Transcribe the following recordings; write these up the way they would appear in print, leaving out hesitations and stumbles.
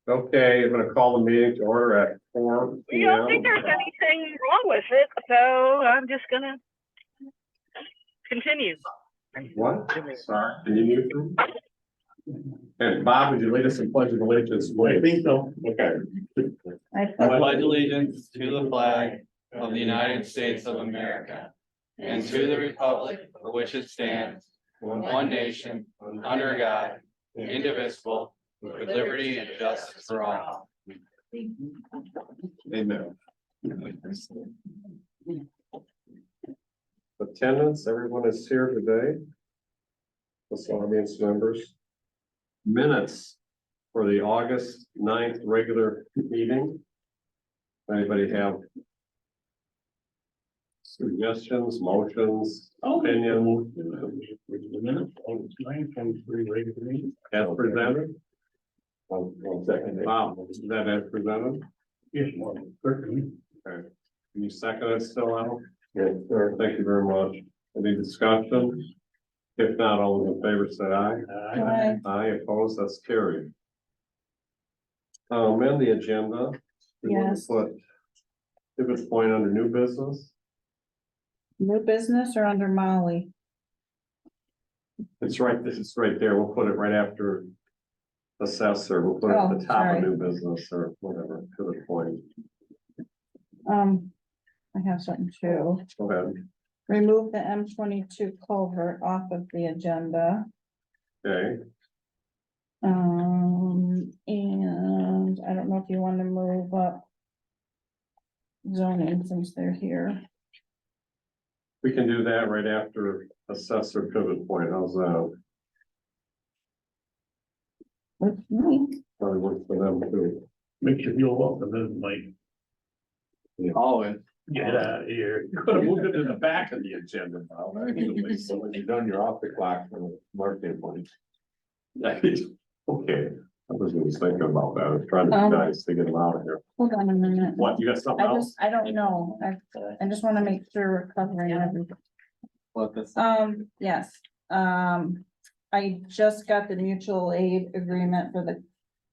Okay, I'm gonna call the meeting to order at 4 I don't think p.m. there's anything wrong with it, so I'm just gonna continue. What? Sorry, can you mute them? And Bob, would you lead us in pledge of allegiance? I think so. Okay. I pledge allegiance to the flag of the United States of America and to the republic for which it stands, one nation, under God, indivisible, with liberty and justice for all. Amen. Attendance, everyone is here today. That's audience members. Minutes for the August 9th regular meeting. Anybody have suggestions, motions, opinions? As presented? One second. Wow, is that as presented? Yes, certainly. Okay. Can you second it still, Al? Yes, sir. Thank you very much. Any discussion? If not, all those in favor say aye. Aye. Aye, opposed, that's carried. Amend the agenda. We want to Yes. Put pivot point under new business. New business or under Molly? It's right, this is right there. We'll put it right after assessor. We'll put it at Oh, the top sorry. of new business or whatever, pivot point. I have something too. Go ahead. Remove the M22 culvert off of the agenda. Okay, And I don't know if you want to move up zoning since they're here. we can do that right after assessor pivot point. How's that? With me. Probably works for them too. Makes you feel welcome, doesn't it, Mike? Always. Get out of here. You could have moved it to the back of the agenda, Bob. So when you're done, you're off the clock for the marketing point. Okay, I wasn't even thinking about that. I was trying to be nice to get them out of here. Hold on a minute. What, you got something else? I don't know. I just want to make sure we're covering everything. What this, Yes, I just got the mutual aid agreement for the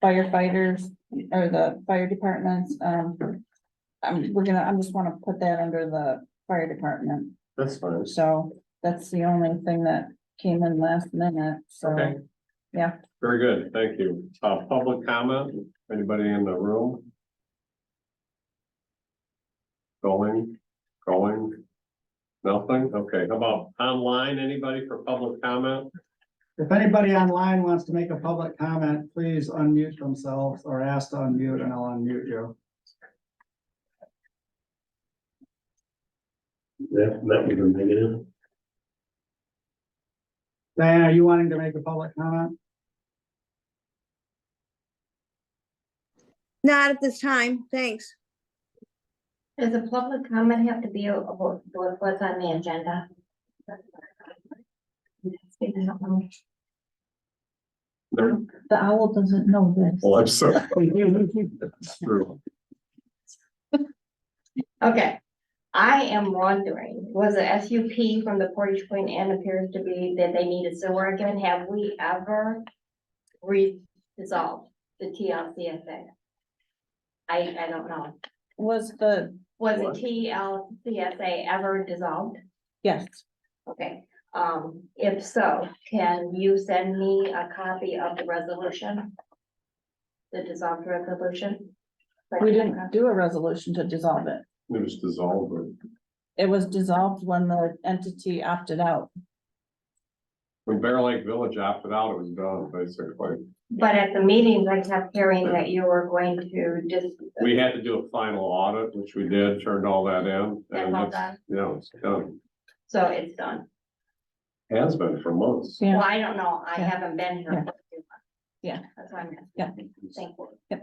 firefighters or the fire departments. I'm just wanna put that under the fire department. That's fine. So that's the only thing that came in last minute, so, Okay. yeah. Very good, thank you. Public comment, anybody in the room? Going, nothing? Okay, how about online? Anybody for public comment? If anybody online wants to make a public comment, please unmute themselves or ask to unmute and I'll unmute you. That was a negative. Diane, are you wanting to make a public comment? Not at this time, thanks. Does a public comment have to be about what's on the agenda? No. The owl doesn't know this. Oh, I'm sorry. That's true. Okay, I am wondering, was the SUP from the Portage Point Inn appears to be that they need a sewer again? Have we ever resolved the TLCSA? I don't know. Was the, Was What? the TLCSA ever dissolved? yes, Okay, if so, can you send me a copy of the resolution? The dissolved resolution? we didn't do a resolution to dissolve it. It was dissolved. It was dissolved when the entity opted out. When Bear Lake Village opted out, it was done, basically. But at the meetings, I kept hearing that you were going to just. We had to do a final audit, which we did, turned all that in. That's and all it's, done? you know, it's done. So it's done. Has been for months. Yeah. Well, I don't know. I Yeah. haven't been here. Yeah. for 2 months. Yeah. That's why I'm asking. Yeah. Thank you.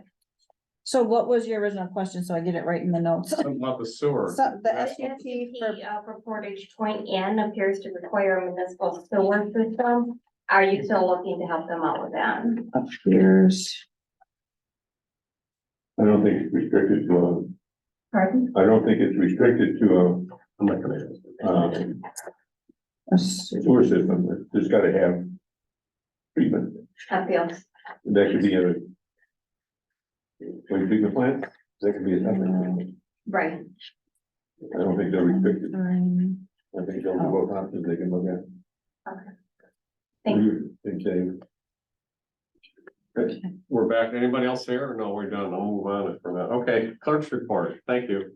So what was your original question? So I get it right in the notes. Something about the sewer. So the The SUP for, SUP for Portage Point Inn appears to require a municipal sewer system. Are you still looking to help them out with that? appears, I don't think it's restricted to Pardon? I don't think it's restricted to I'm not gonna answer. a sewer system. It's just gotta have treatment. appeals. That could be a. When treatment plant, that could be a separate. Right. I don't think they're restricted. Um, I think they'll do both options they can look at. Thank you. Thank you. Okay, we're back. Anybody else here? No, we're done. I'll move on from that. Okay, clerk's report. Thank you.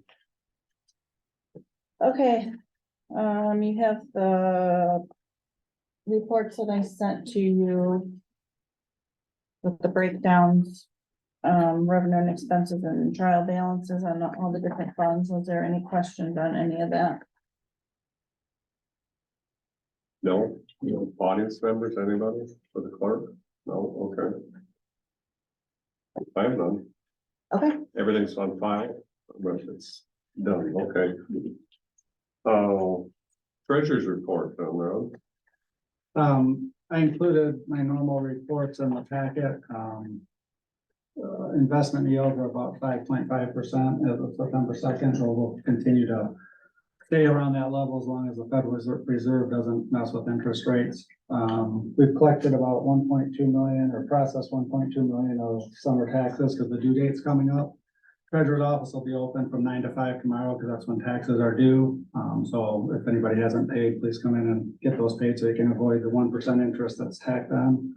Okay, you have the reports that I sent to you with the breakdowns, revenue and expenses and trial balances on all the different funds. Was there any questions on any of that? No, no audience members, anybody for the clerk? No, okay. I have none. Okay. Everything's on file, but it's done, okay. Oh, treasurer's report, Road. I included my normal reports in the packet. Investment yields are about 5.5% as of September 2nd, so we'll continue to stay around that level as long as the Federal Reserve doesn't mess with interest rates. We've collected about 1.2 million or processed 1.2 million of summer taxes because the due date's coming up. Treasurer's office will be open from 9 to 5 tomorrow because that's when taxes are due. So if anybody hasn't paid, please come in and get those paid so you can avoid the 1% interest that's tacked on.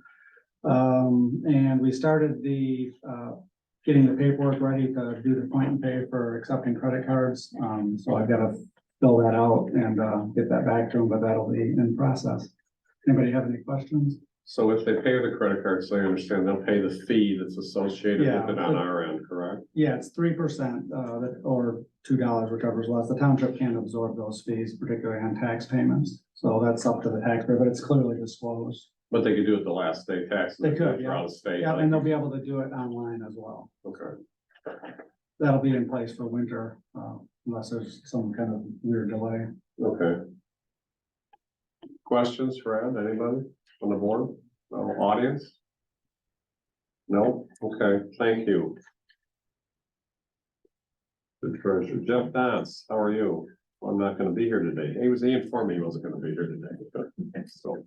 And we started getting the paperwork ready to do the point and pay for accepting credit cards. So I've got to fill that out and get that back to them, but that'll be in process. Anybody have any questions? So if they pay the credit card, so I understand, they'll pay the fee that's associated Yeah. with it on our end, correct? Yeah, it's 3%, or $2, whichever's less. The township can't absorb those fees, particularly on tax payments. So that's up to the taxpayer, but it's clearly disclosed. But they could do it the last day taxes. They could, yeah. Throughout the state. Yeah, like- and they'll be able to do it online as well. Okay. That'll be in place for winter, unless there's some kind of weird delay. Okay. Questions for Ed, anybody on the board, audience? No, okay, thank you. The treasurer, Jeff Dance, how are you? I'm not gonna be here today. He informed me he wasn't gonna be here today. So.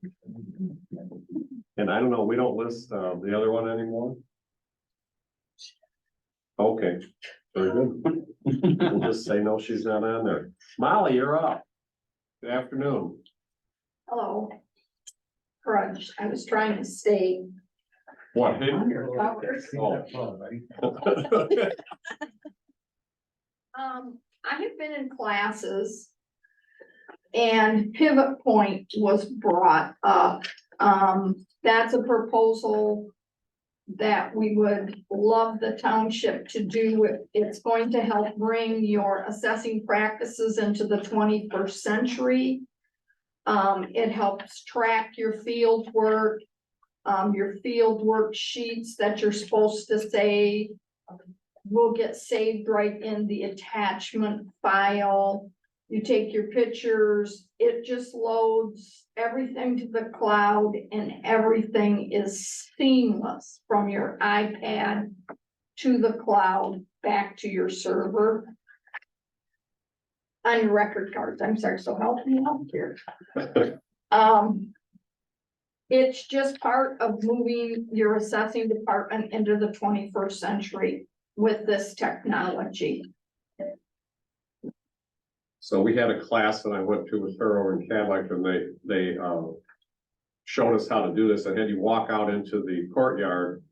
And I don't know, we don't list, the other one anymore? Okay, very good. We'll just say, no, she's not on there. Molly, you're up. Good afternoon. Hello. Crunch, I was trying to stay What, hidden? under cover. Oh. I have been in classes. And pivot point was brought up. That's a proposal that we would love the township to do. It's going to help bring your assessing practices into the 21st century. It helps track your field work sheets that you're supposed to say will get saved right in the attachment file. You take your pictures, it just loads everything to the cloud and everything is seamless from your iPad to the cloud, back to your server. On your record cards, I'm sorry, so help me out here. It's just part of moving your assessing department into the 21st century with this technology. So we had a class that I went to with her over in Cadillac, and they showed us how to do this. I had you walk out into the courtyard,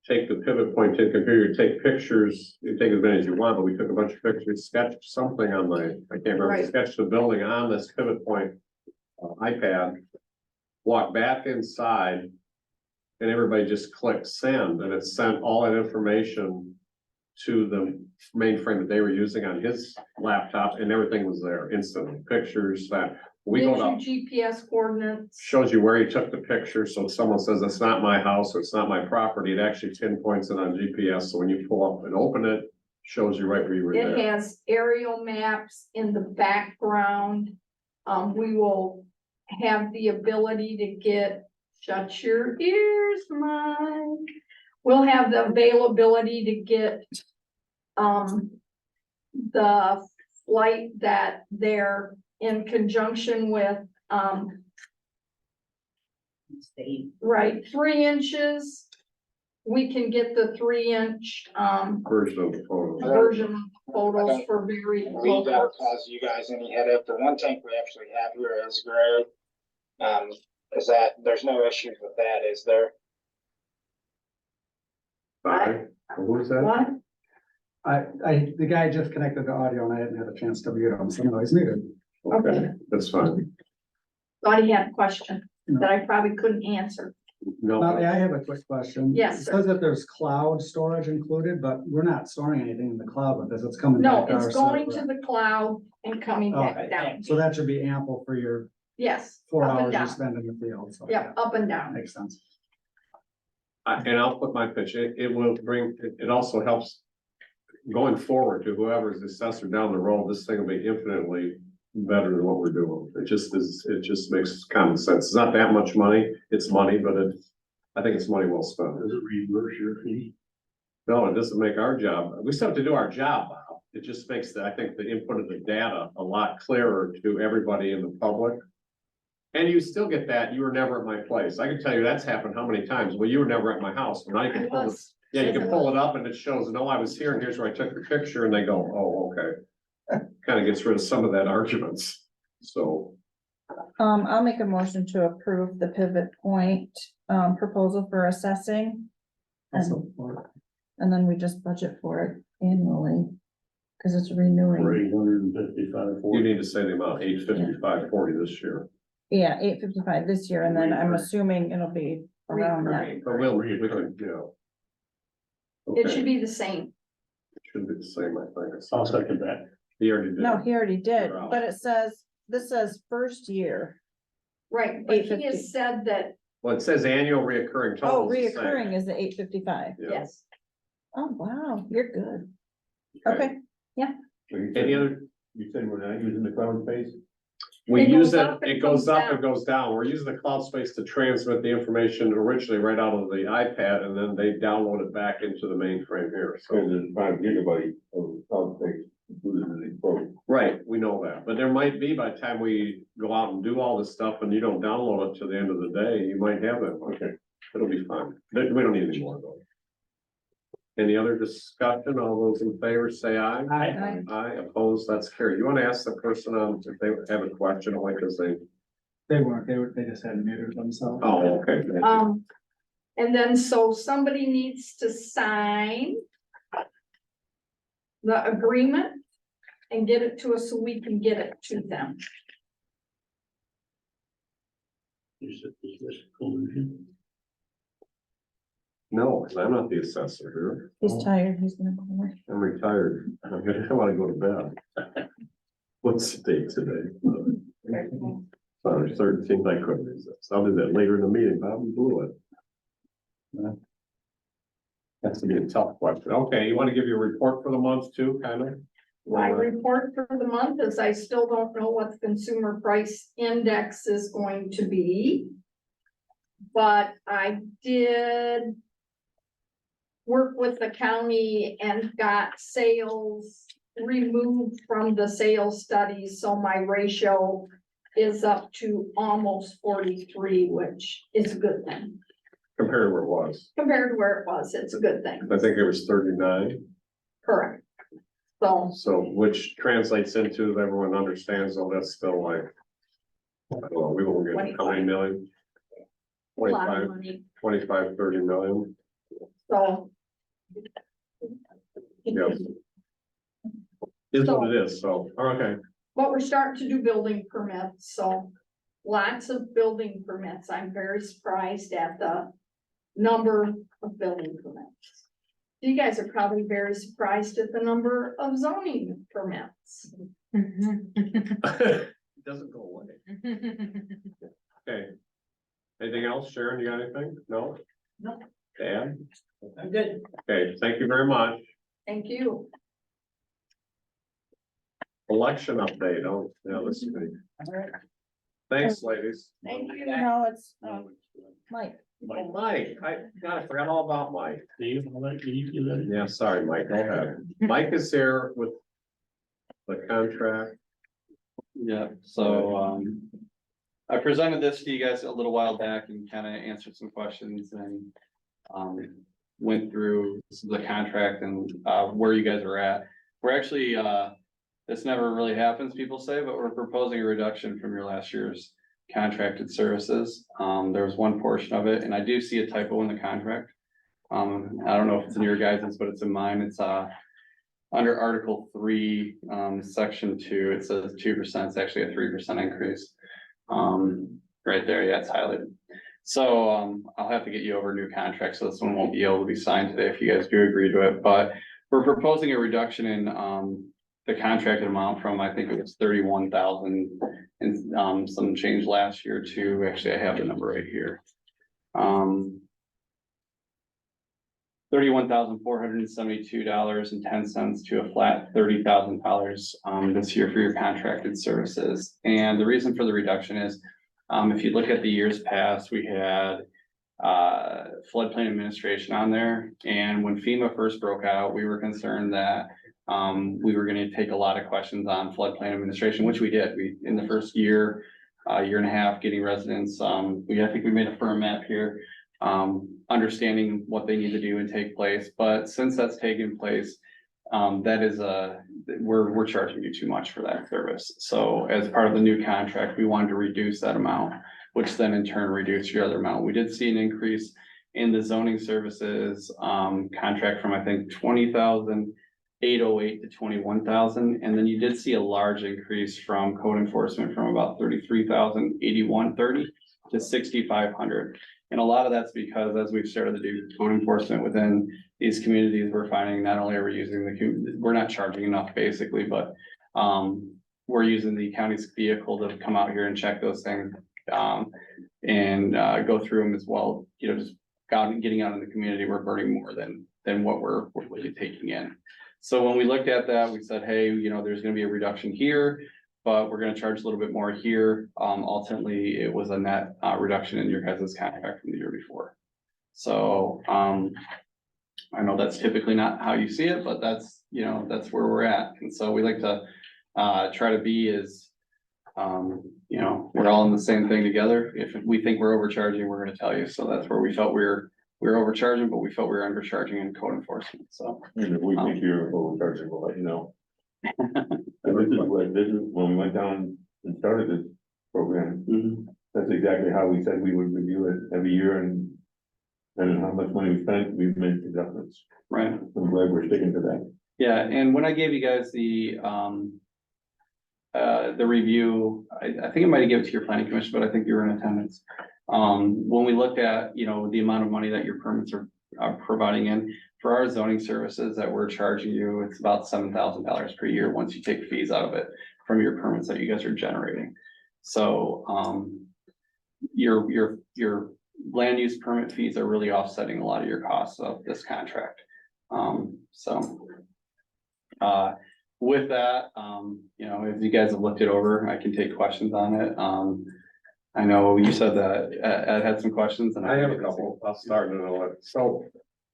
take the pivot point, take the computer, take pictures, you take as many as you want, but we took a bunch of pictures, sketched something on I can't remember, Right. sketched the building on this pivot point iPad, walk back inside, and everybody just clicked send, and it sent all that information to the mainframe that they were using on his laptop, and everything was there instantly, pictures that we go Gives you to, GPS coordinates. shows you where he took the picture, so if someone says it's not my house, or it's not my property, it actually pinpoints it on GPS, so when you pull up and open it, shows you right where you were It there. has aerial maps in the background. We will have the ability to get, shut your ears, Mike. We'll have the availability to get, the flight that they're in conjunction with, right, 3 inches. We can get the 3-inch, Version of the photo. version photos for very We low. don't cause you guys any headache. The one tank we actually have here is gray. Is that, there's no issues with that, is there? Fine. Who's that? What? The guy just connected to audio and I hadn't had a chance to mute him, so no, he's muted. Okay, that's fine. Thought he had a question that I probably couldn't answer. No, Molly, I have a quick question. Yes, It sir. says that there's cloud storage included, but we're not storing anything in the cloud with this. It's coming No, back to our it's going to server. the cloud and coming back Okay. down. So that should be ample for your Yes, 4 up and hours you down. spend in the field. So Yep, up and down. makes sense. and I'll put my pitch, it will bring, it also helps going forward to whoever's the assessor down the road, this thing will be infinitely better than what we're doing. It just makes common sense. It's not that much money, it's money, but I think it's money well spent. Does it reimburse your fee? No, it doesn't make our job, we still have to do our job, Bob. It just makes I think the input of the data a lot clearer to everybody in the public. And you still get that, you were never at my place. I can tell you that's happened how many times? Well, you were never at my house. Now you can pull this. Yeah, you can pull it up and it shows, no, I was here and here's where I took the picture and they go, oh, okay. Kind of gets rid of some of that arguments, so. I'll make a motion to approve the pivot point, proposal for assessing. And, and then we just budget for it annually, cause it's renewing. 855. You need to say the amount, 855.40 this year. Yeah, 855 this year, and then I'm assuming it'll be around that. But we could, you know. It Okay, should be the same. should be the same, I think. I'll second that. He already did. No, he already did, You're out. but this says first year. Right, but he 850. has said that, Well, it says annual reoccurring Oh, total. is the same. reoccurring is the 855. Yeah. yes, Oh, wow, you're good. Okay, Any other, You said we're not using the cloud space? we It use goes it, up and it goes comes up down. and goes down. We're using the cloud space to transmit the information originally right out of the iPad and then they download it back into the mainframe here, so. there's 5 gigabytes of cloud space included in the quote. Right, we know that, but there might be by the time we go out and do all this stuff and you don't download it to the end of the day, you might have it. Okay, it'll be fine. We don't need any more though. Any other discussion? All those in favor say aye. Aye. Aye, opposed, that's carried. You want to ask the person if they have a question, only because They weren't, they just hadn't muted themselves. oh, okay. and then so somebody needs to sign the agreement and get it to us so we can get it to them. You said is this collusion? No, because I'm not the assessor here. he's tired, he's gonna. go away. I'm retired. I want to go to bed. What's the date today? Sorry, 13th, I couldn't resist. I'll do that later in the meeting, Bob, you blew it. That's gonna be a tough question. Okay, you want to give your report for the month too, kind of? My report for the month is I still don't know what the consumer price index is going to be. But I did work with the county and got sales removed from the sales studies, so my ratio is up to almost 43, which is a good thing. Compared to where it was. Compared to where it was, it's a good thing, I think it was 39. correct? So, So which translates into, everyone understands, oh, that's still like. Well, we won't get how many million? a lot of 25, money, 25, 30 million. so. Yes. Is what it is, so, okay. But we're starting to do building permits, so lots of building permits. I'm very surprised at the number of building permits. You guys are probably very surprised at the number of zoning permits. It doesn't go away. Okay. Anything else, Sharon, you got anything? No? No. Dan? I'm good. Okay, thank you very much. Thank you. Election update, oh, yeah, this is me. Thanks, ladies. Thank you. No, it's, Mike. Oh, Mike, God, I forgot all about Mike. Steve, all that, you let it? Yeah, sorry, Mike, go ahead. Mike is here with the contract. Yeah, so, I presented this to you guys a little while back and kind of answered some questions and went through the contract and where you guys are at. We're actually, this never really happens, people say, but we're proposing a reduction from your last year's contracted services. There was one portion of it, and I do see a typo in the contract. I don't know if it's in your guys's, but it's in mine. It's under Article 3, Section 2, it says 2%. It's actually a 3% increase. Right there, yeah, it's highlighted. So I'll have to get you over a new contract, so this one won't be able to be signed today if you guys do agree to it. But we're proposing a reduction in the contracted amount from, I think it was 31,000 and some change last year to, actually I have the number right here. $31,472.10 to a flat $30,000 this year for your contracted services. And the reason for the reduction is, if you look at the years past, we had floodplain administration on there. And when FEMA first broke out, we were concerned that we were going to take a lot of questions on floodplain administration, which we did. We, in the first year, year and a half, getting residents, I think we made a firm map here, understanding what they need to do and take place. But since that's taken place, that is we're charging you too much for that service. So as part of the new contract, we wanted to reduce that amount, which then in turn reduced your other amount. We did see an increase in the zoning services contract from, I think, 20,808 to 21,000. And then you did see a large increase from code enforcement from about 33,081.30 to 6,500. And a lot of that's because as we've started to do code enforcement within these communities, we're finding not only are we using we're not charging enough basically, but we're using the county's vehicle to come out here and check those things and go through them as well. You know, just getting out in the community, we're burning more than what we're really taking in. So when we looked at that, we said, hey, you know, there's going to be a reduction here, but we're going to charge a little bit more here. Ultimately, it was a net reduction in your guys' contract from the year before. So I know that's typically not how you see it, but that's, you know, that's where we're at. And so we like to try to be as, you know, we're all in the same thing together. If we think we're overcharging, we're going to tell you. So that's where we felt we were overcharging, but we felt we were undercharging in code enforcement. So And if we think you're overcharging, we'll let you know. This is when we went down and started this program. That's exactly how we said we would review it every year and how much money we spent, we've made adjustments. Right. I'm glad we're sticking to that. Yeah, and when I gave you guys the review, I think I might have given it to your planning commission, but I think you were in attendance. When we looked at, you know, the amount of money that your permits are providing in for our zoning services that we're charging you, it's about $7,000 per year once you take fees out of it from your permits that you guys are generating. So your land use permit fees are really offsetting a lot of your costs of this contract. With that, you know, if you guys have looked it over, I can take questions on it. I know you said that Ed had some questions and I have a couple. I'll start in a little. So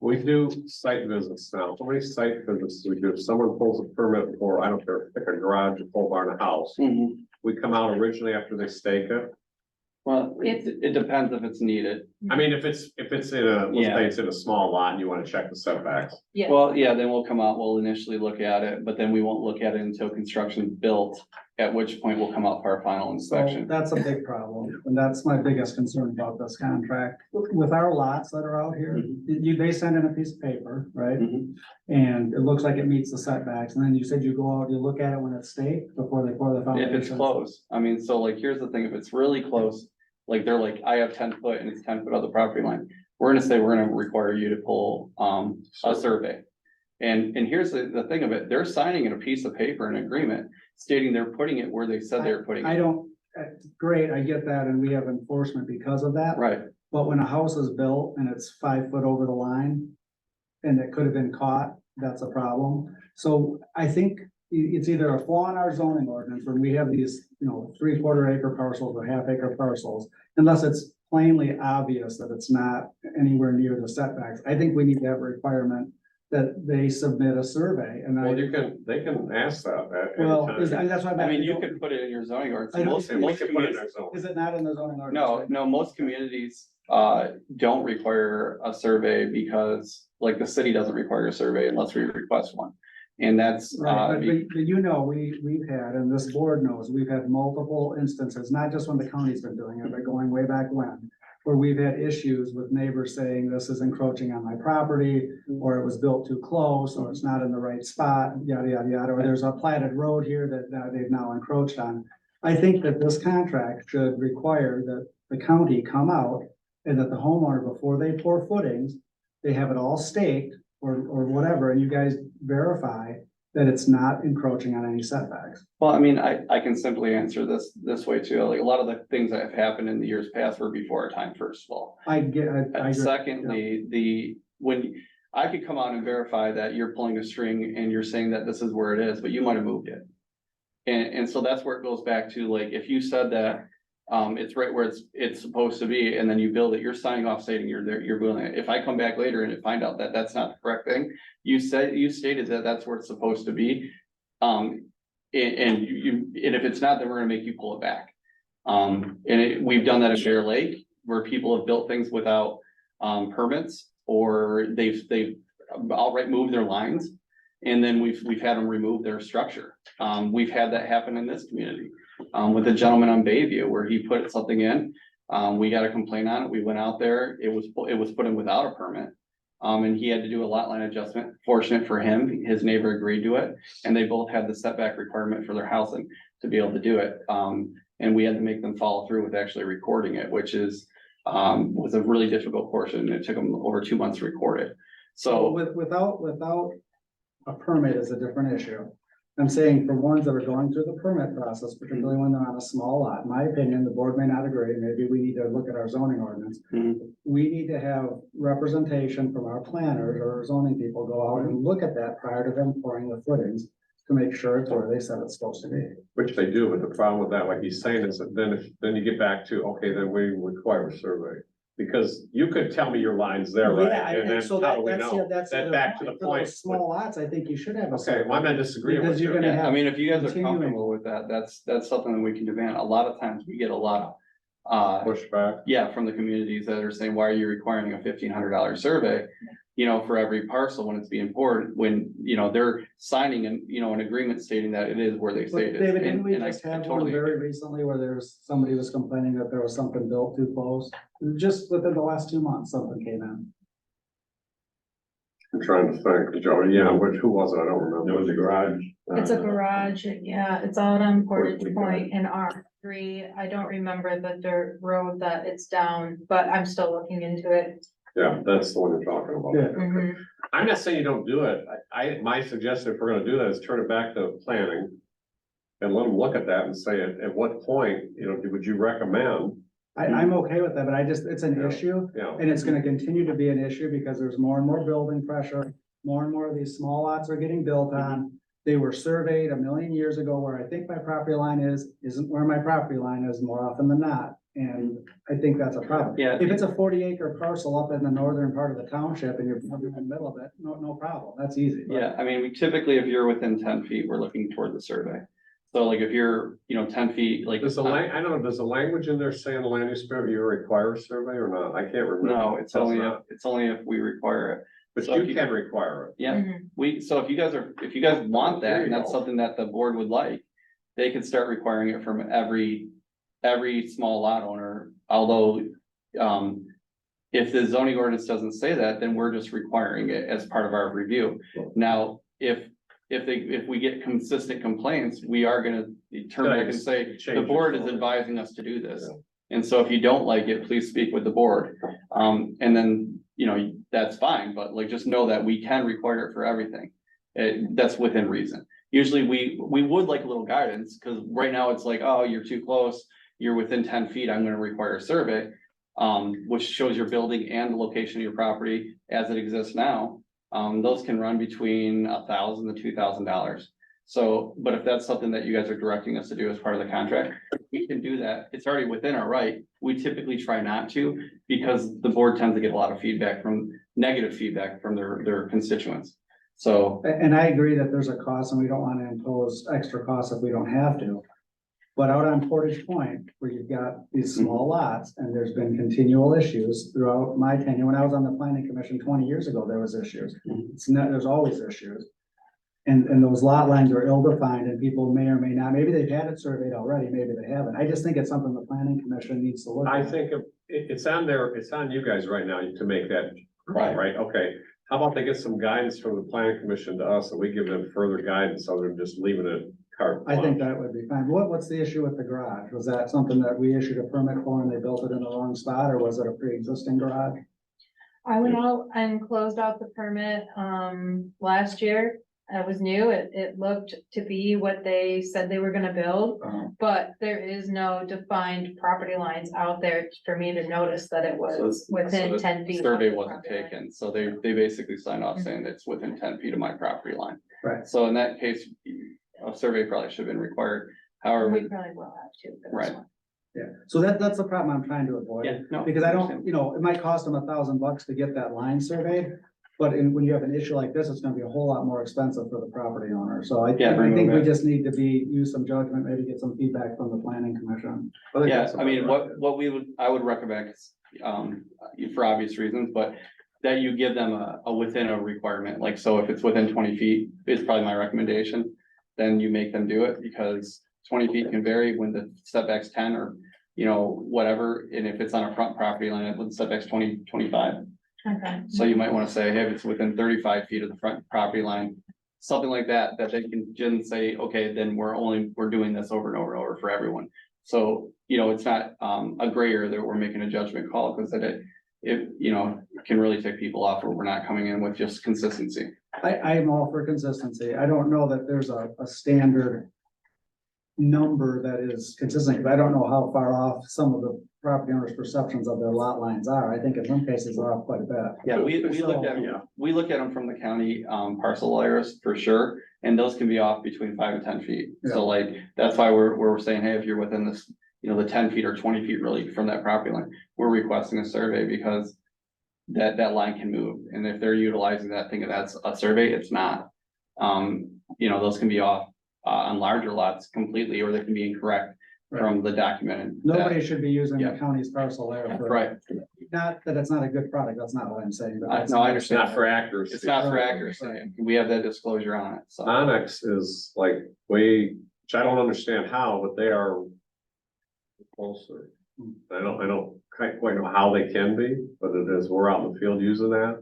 we do site visits now. How many site visits do we do? If someone pulls a permit for, I don't care, pick a garage, a pole barn, a house. We come out originally after they stake it. Well, it depends if it's needed. I mean, if it's in a, let's say it's in a small lot and you want to check the setbacks. Yeah. Well, yeah, then we'll come out, we'll initially look at it, but then we won't look at it until construction's built, at which point we'll come out for our final So inspection. that's a big problem, and that's my biggest concern about this contract. With our lots that are out here, they send in a piece of paper, right? And it looks like it meets the setbacks, and then you said you go out, you look at it when it's staked before they pour the foundation. If it's close, I mean, so like, here's the thing, if it's really close, like they're like, I have 10 foot and it's 10 foot of the property line, we're gonna say, we're gonna require you to pull a survey. And here's the thing of it, they're signing in a piece of paper, an agreement stating they're putting it where they said they're putting I it. don't, great, I get that, and we have enforcement because of that. Right, But when a house is built and it's 5 foot over the line, and it could have been caught, that's a problem. So I think it's either a flaw in our zoning ordinance when we have these, you know, 3/4 acre parcels or 1/2 acre parcels, unless it's plainly obvious that it's not anywhere near the setbacks. I think we need to have a requirement that they submit a survey and Well, then. they can ask that at any Well, time. that's what I mean, meant. you could put it in your zoning ordinance. I don't- Most, And we most can put it in communities, our zone. Is it not in the zoning ordinance? no, right? no, most communities, don't require a survey because, like, the city doesn't require a survey unless we request one. And that's, Right, but you know, we've had, and this board knows, we've had multiple instances, not just when the county's been doing it, but going way back when. Where we've had issues with neighbors saying this is encroaching on my property, or it was built too close, or it's not in the right spot, yada, yada, yada, or there's a platted road here that they've now encroached on. I think that this contract should require that the county come out and that the homeowner, before they pour footings, they have it all staked or whatever, and you guys verify that it's not encroaching on any setbacks. well, I mean, I can simply answer this way too. Like, a lot of the things that have happened in the years past were before our time, first of all. I get, I And agree. secondly, when I could come out and verify that you're pulling a string and you're saying that this is where it is, but you might have moved it. And so that's where it goes back to, like, if you said that, it's right where it's supposed to be, and then you build it, you're signing off stating you're there, you're building it. If I come back later and find out that that's not the correct thing, you stated that that's where it's supposed to be. And if it's not, then we're gonna make you pull it back. We've done that at Bear Lake, where people have built things without, permits, or they've outright moved their lines. And then we've had them remove their structure. We've had that happen in this community, with a gentleman on Bayview where he put something in. We got a complaint on it. We went out there. It was put in without a permit. And he had to do a lot line adjustment. Fortunate for him, his neighbor agreed to it, and they both had the setback requirement for their housing to be able to do it. And we had to make them follow through with actually recording it, which was a really difficult portion. It took them over 2 months to record it. So, Without a permit is a different issue. I'm saying for ones that are going through the permit process, particularly when they're on a small lot, in my opinion, the board may not agree, maybe we need to look at our zoning ordinance. Mhm. We need to have representation from our planners or our zoning people go out and look at that prior to them pouring the footings to make sure it's where they said it's supposed to be. Which they do, but the problem with that, like he's saying, is that then you get back to, okay, then we require a survey. Because you could tell me your line's there, right? Yeah, And then so how do we that's know? that's the That other back to the For point. those small lots, I think you should have a. Okay, well, I'm not disagreeing Because with you're you. gonna yeah, I have. mean, if you guys are continuing- comfortable with that, that's something that we can demand. A lot of times we get a lot of, Pushback. yeah, from the communities that are saying, why are you requiring a $1,500 survey? For every parcel when it's being poured, when, they're signing an agreement stating that it is where they But say it is. David, didn't And- we and I just have one totally very agree. recently where somebody was complaining that there was something built too close? Just within the last 2 months, something came in. I'm trying to think, Joe, who was it? I don't remember. There was a garage. It's a uh, garage, yeah, it's out on Portage Portage Point in R3. I don't remember the dirt road that it's down, but I'm still looking into it. Yeah, that's the one you're talking about. Yeah. Mhm. I'm not saying you don't do it. My suggestion, if we're gonna do that, is turn it back to planning. And let them look at that and say, at what point, would you recommend? I'm okay with that, but it's an Yeah. issue. Yeah, And it's gonna continue to be an issue because there's more and more building pressure. More and more of these small lots are getting built on. They were surveyed a million years ago where I think my property line isn't where my property line is more often than not. And I think that's a problem. Yeah. If it's a 40-acre parcel up in the northern part of the township and you're in the middle of it, no problem. That's easy. But- Yeah, I mean, we typically, if you're within 10 feet, we're looking toward the survey. So like if you're, 10 feet, like. does does the language in there say in the land use permit, you require a survey or not? I can't remember. No, it's Does only, not. it's only if we require it. But so if you can require it. Yeah, Mhm. so if you guys want There that, you and that's go. something that the board would like, they could start requiring it from every small lot owner, although, if the zoning ordinance doesn't say that, then we're just requiring it as part of our review. Now, if we get consistent complaints, we are gonna turn back and say, Change the it. board is advising us to do this. And so if you don't like it, please speak with the board. And then, that's fine, but like, just know that we can require it for everything. That's within reason. Usually we would like a little guidance, because right now it's like, oh, you're too close, you're within 10 feet, I'm gonna require a survey. Which shows your building and the location of your property as it exists now. Those can run between $1,000 to $2,000. So, but if that's something that you guys are directing us to do as part of the contract, we can do that. It's already within our right. We typically try not to, because the board tends to get a lot of negative feedback from their constituents. So, And I agree that there's a cost and we don't want to impose extra costs if we don't have to. But out on Portage Point, where you've got these small lots and there's been continual issues throughout my tenure. When I was on the planning commission 20 years ago, there was issues. It's not, there's always issues. And those lot lines are ill-defined and people may or may not, maybe they've had it surveyed already, maybe they haven't. I just think it's something the planning commission needs to look at. I think it's on there, it's on you guys right now to make that, right, right? Okay. How about they get some guidance from the planning commission to us and we give them further guidance other than just leaving it carte I think blanche? that would be fine. What's the issue with the garage? Was that something that we issued a permit for and they built it in the wrong spot, or was it a pre-existing garage? I went out and closed out the permit, last year. It was new. It looked to be what they said they were gonna build. But there is no defined property lines out there for me to notice that it was within the 10 feet. of survey the wasn't property line. taken, so they basically signed off saying it's within 10 feet of my property line. Right. So in that case, a survey probably should have been required, however, We probably will have to. for this Right. one. Yeah, so that's the problem I'm trying to avoid. no, Because I don't, it might cost them $1,000 to get that line surveyed. But when you have an issue like this, it's gonna be a whole lot more expensive for the property owner. So I Yeah, think we remove it. just need to use some judgment, maybe get some feedback from the planning commission. think Yeah, that's I mean, about right. what I would recommend, for obvious reasons, but that you give them a within a requirement, like, so if it's within 20 feet, is probably my recommendation. Then you make them do it, because 20 feet can vary when the setback's 10 or, whatever, and if it's on a front property line, when the setback's 20, 25. Okay. So you might wanna say, hey, if it's within 35 feet of the front property line, something like that, that they can just say, okay, then we're doing this over and over and over for everyone. So, it's not, a gray area that we're making a judgment call, because it can really take people off, where we're not coming in with just consistency. I am all for consistency. I don't know that there's a standard number that is consistent, because I don't know how far off some of the property owners' perceptions of their lot lines are. I think in some cases they're off quite a bit. Yeah, we look at, Yeah. them from the county, parcel lawyers for sure, and those can be off between 5 and 10 feet. So like, that's why we're saying, hey, if you're within this, the 10 feet or 20 feet really from that property line, we're requesting a survey, because that line can move, and if they're utilizing that, thinking that's a survey, it's not. Those can be off, on larger lots completely, or they can be incorrect from the documented. Nobody should be using the Yeah. county's parcel layer for. Right, Not that it's not a good product, that's not what I'm saying. but I that's- no, I It's understand. not for accuracy. It's not for accuracy, we have that disclosure on it, so. Onyx is like which I don't understand how, but they are closer. I don't quite know how they can be, but it is, we're out in the field using that.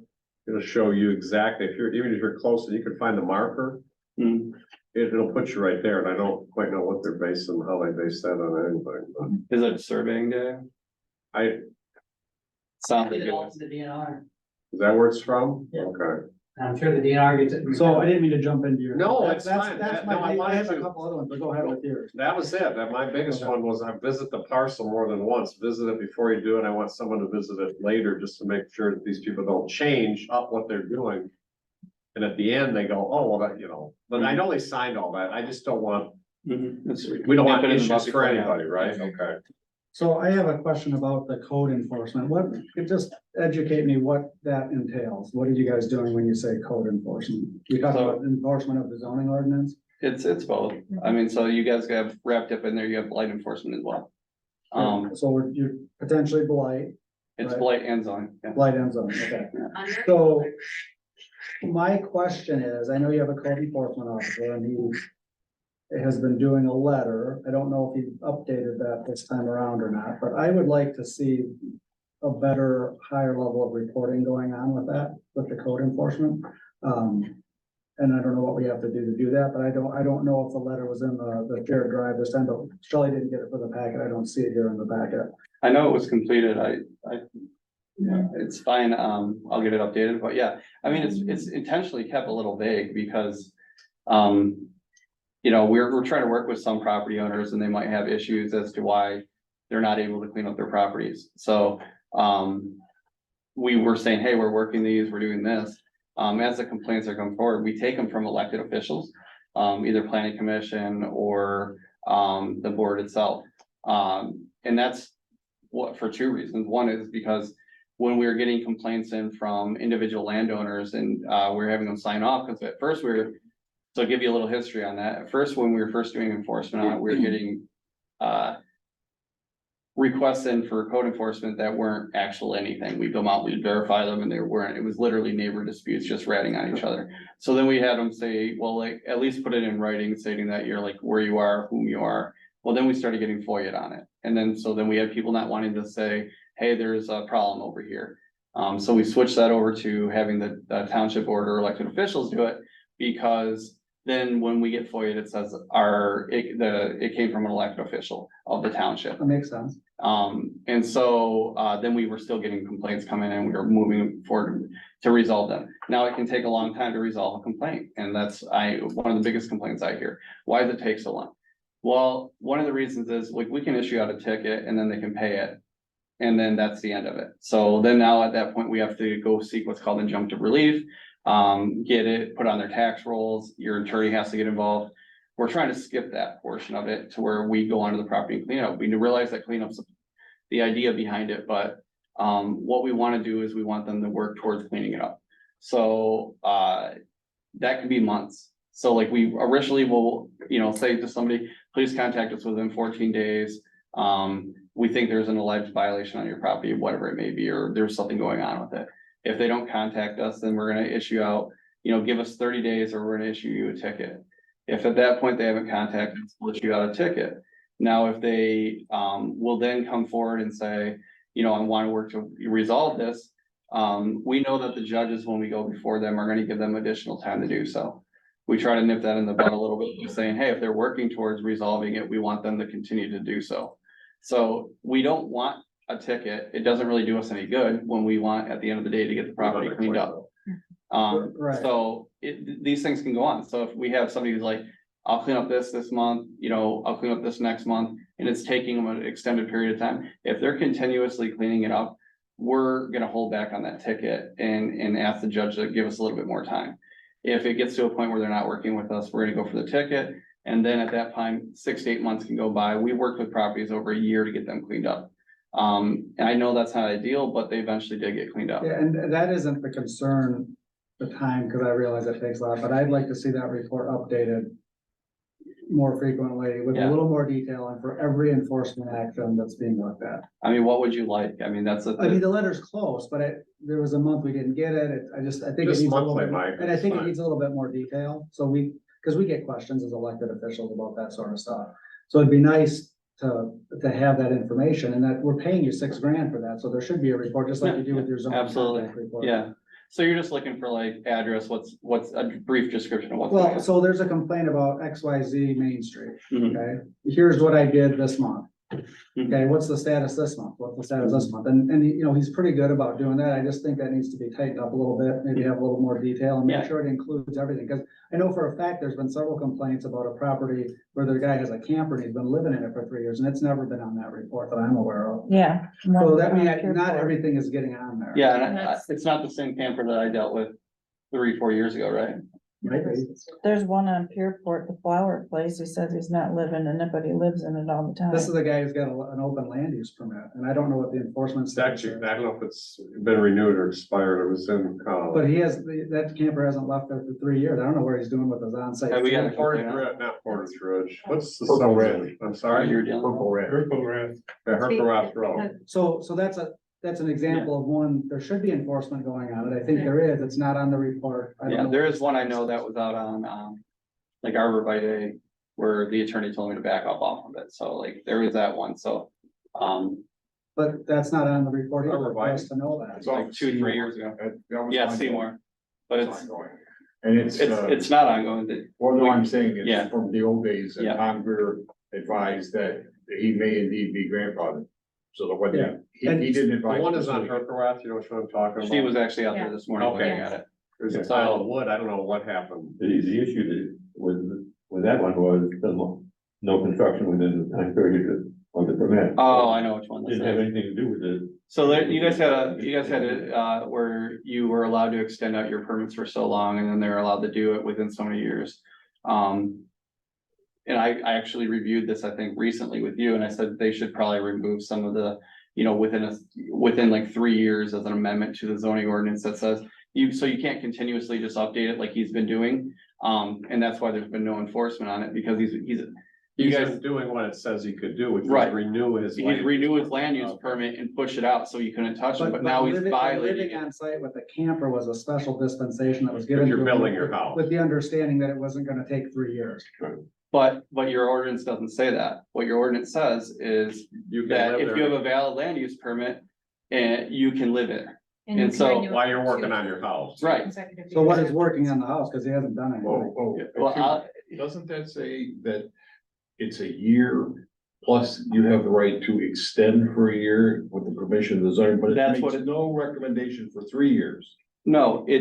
It'll show you exactly, even if you're close and you can find the marker, Hmm. it'll put you right there, and I don't quite know what they're basing, how they base that on anything, but Is it a surveying day? Sounds like it was. The DNR. is that where it's from? Yeah. Okay. I'm sure the DNR gets it. So I didn't mean to jump into your. No, That's- it's fine. That's No, I my, I wanted have a to- couple other ones, but go ahead with yours. That was it. My biggest one was I visit the parcel more than once. Visit it before you do it. I want someone to visit it later just to make sure that these people don't change up what they're doing. And at the end, they go, oh, well, that, but I know they signed all that. I just don't want, we don't want issues for anybody, right? Okay. So I have a question about the code enforcement. Just educate me what that entails. What are you guys doing when you say code enforcement? You talking about enforcement of the zoning ordinance? It's both. I mean, so you guys have wrapped up in there, you have blight enforcement as well. So you're potentially blight, It's right. blight and zoning. Yeah. blight and zoning, okay. So my question is, I know you have a code enforcement officer and he has been doing a letter. I don't know if he updated that this time around or not, but I would like to see a better, higher level of reporting going on with that, with the code enforcement. And I don't know what we have to do that, but I don't know if the letter was in the shared drive this time, but Shelley didn't get it for the packet. I don't see it here in the packet. I know it was completed. It's fine. I'll get it updated, but yeah, I mean, it's intentionally kept a little vague because, we're trying to work with some property owners and they might have issues as to why they're not able to clean up their properties. So, we were saying, hey, we're working these, we're doing this. As the complaints are coming forward, we take them from elected officials, either planning commission or, the board itself. And that's what, for two reasons. One is because when we were getting complaints in from individual landowners and, we were having them sign off, because at first so I'll give you a little history on that. At first, when we were first doing enforcement on it, we were getting, requests in for code enforcement that weren't actual anything. We'd come out, we'd verify them, and they weren't. It was literally neighbor disputes, just ratting on each other. So then we had them say, well, like, at least put it in writing, stating that you're like where you are, whom you are. Well, then we started getting FOIA'd on it. And then, so then we had people not wanting to say, hey, there's a problem over here. So we switched that over to having the township board or elected officials do it, because then when we get FOIA'd, it says it came from an elected official of the township. That makes sense. And so, then we were still getting complaints coming in, we were moving forward to resolve them. Now it can take a long time to resolve a complaint, and that's one of the biggest complaints I hear. Why does it take so long? Well, one of the reasons is, like, we can issue out a ticket and then they can pay it. And then that's the end of it. So then now at that point, we have to go seek what's called injunctive relief, get it put on their tax rolls, your attorney has to get involved. We're trying to skip that portion of it to where we go onto the property and clean up. We realize that cleanup's the idea behind it, but what we want to do is we want them to work towards cleaning it up. So that can be months. So like we originally will, say to somebody, please contact us within 14 days. We think there's an alleged violation on your property, whatever it may be, or there's something going on with it. If they don't contact us, then we're gonna issue out, give us 30 days or we're gonna issue you a ticket. If at that point they haven't contacted us, we'll issue out a ticket. Now, if they will then come forward and say, I want to work to resolve this, we know that the judges, when we go before them, are gonna give them additional time to do so. We try to nip that in the bud a little bit, saying, hey, if they're working towards resolving it, we want them to continue to do so. So we don't want a ticket. It doesn't really do us any good when we want, at the end of the day, to get the property cleaned up. Right. So these things can go on. So if we have somebody who's like, I'll clean up this month, I'll clean up this next month, and it's taking them an extended period of time. If they're continuously cleaning it up, we're gonna hold back on that ticket and ask the judge to give us a little bit more time. If it gets to a point where they're not working with us, we're gonna go for the ticket. And then at that time, 6 to 8 months can go by. We worked with properties over a year to get them cleaned up. And I know that's not ideal, but they eventually did get cleaned up. Yeah, and that isn't the concern, the time, because I realize it takes a lot, but I'd like to see that report updated more frequently with a Yeah. little more detail and for every enforcement action that's being looked at. I mean, what would you like? I mean, that's I mean, the letter's close, but there was a month we didn't get it. I think it Just needs a little monthly, bit, Mike, and I it's think it fine. needs a little bit more detail. So because we get questions as elected officials about that sort of stuff. So it'd be nice to have that information, and that we're paying you $6,000 for that. So there should be a report, just like you do with your zoning Absolutely. contact report. Yeah. So you're just looking for like address, what's a brief description of what's Well, going on. so there's a complaint about XYZ Main Street, Mhm. okay? Here's what I did this month. Mm-hmm. Okay, what's the status this month? What's the status this month? And he's pretty good about doing that. I just think that needs to be tightened up a little bit, maybe have a little more detail and make Yeah. sure it includes everything. Because I know for a fact, there's been several complaints about a property where the guy has a camper and he's been living in it for 3 years, and it's never been on that report that I'm aware of. Yeah. So that means not everything is getting on there. Yeah, and That's- it's not the same camper that I dealt with 3-4 years ago, right? Maybe. There's one on Pierport, the flower place. He says he's not living in it, but he lives in it all the time. This is a guy who's got an open land use permit, and I don't know what the enforcement. It's status actually, is. I don't know if it's been renewed or expired. It was in, But that camper hasn't left there for 3 years. I don't know where he's doing with his onsite. Have we got a Portage complaint on it? Ridge, not Portage Ridge. What's the Purple subdivision? Ridge. I'm Oh, sorry. you're dealing with- Purple red. Yeah, Hercules Road. So that's an example of one, there should be enforcement going on, and I think there is. It's not on the report. I don't Yeah, know. there is one I know that was out on, like Arbor by Day, where the attorney told me to back up off of it. So like, there is that one, so, But that's not on the report either, Arbor for us to know that. it's like 2-3 years ago. Yeah, Seymour. But And it's, it's not ongoing. well, no, I'm saying Yeah. it's from the old days, and Yeah. Tom Greer advised that he may indeed be grandfathered. So that what Yeah. he didn't advise. The one is on Hercules, you know what I'm talking about? She was actually out there this morning looking Okay. at it. There's a pile of wood. I don't know what happened. The issue that with that one was no construction within the time period of the permit. Oh, I know which one this Didn't have is. anything to do with it. So there, you guys had it, where you were allowed to extend out your permits for so long, and then they're allowed to do it within so many years. And I actually reviewed this, I think, recently with you, and I said they should probably remove some of the within like 3 years as an amendment to the zoning ordinance that says so you can't continuously just update it like he's been doing. And that's why there's been no enforcement on it, because you He's guys, been doing what it says he could do, which was Right. renew his. he'd renew his land use permit and push it out so you couldn't touch it, but now he's violating Living it. on site with a camper was a special dispensation that was given. If you're to him building your house. With the understanding that it wasn't gonna take 3 years. But your ordinance doesn't say that. What your ordinance says is You can that live if you there have a valid land use permit, and you can live there. And you And can so- renew it while you're for working two on your house. Right. consecutive So what years. is working on the house, cause he hasn't done anything. Well, Doesn't that say that it's a year plus you have the right to extend for a year with the permission of the zoning, but it That's what makes no recommendation for 3 years? no, we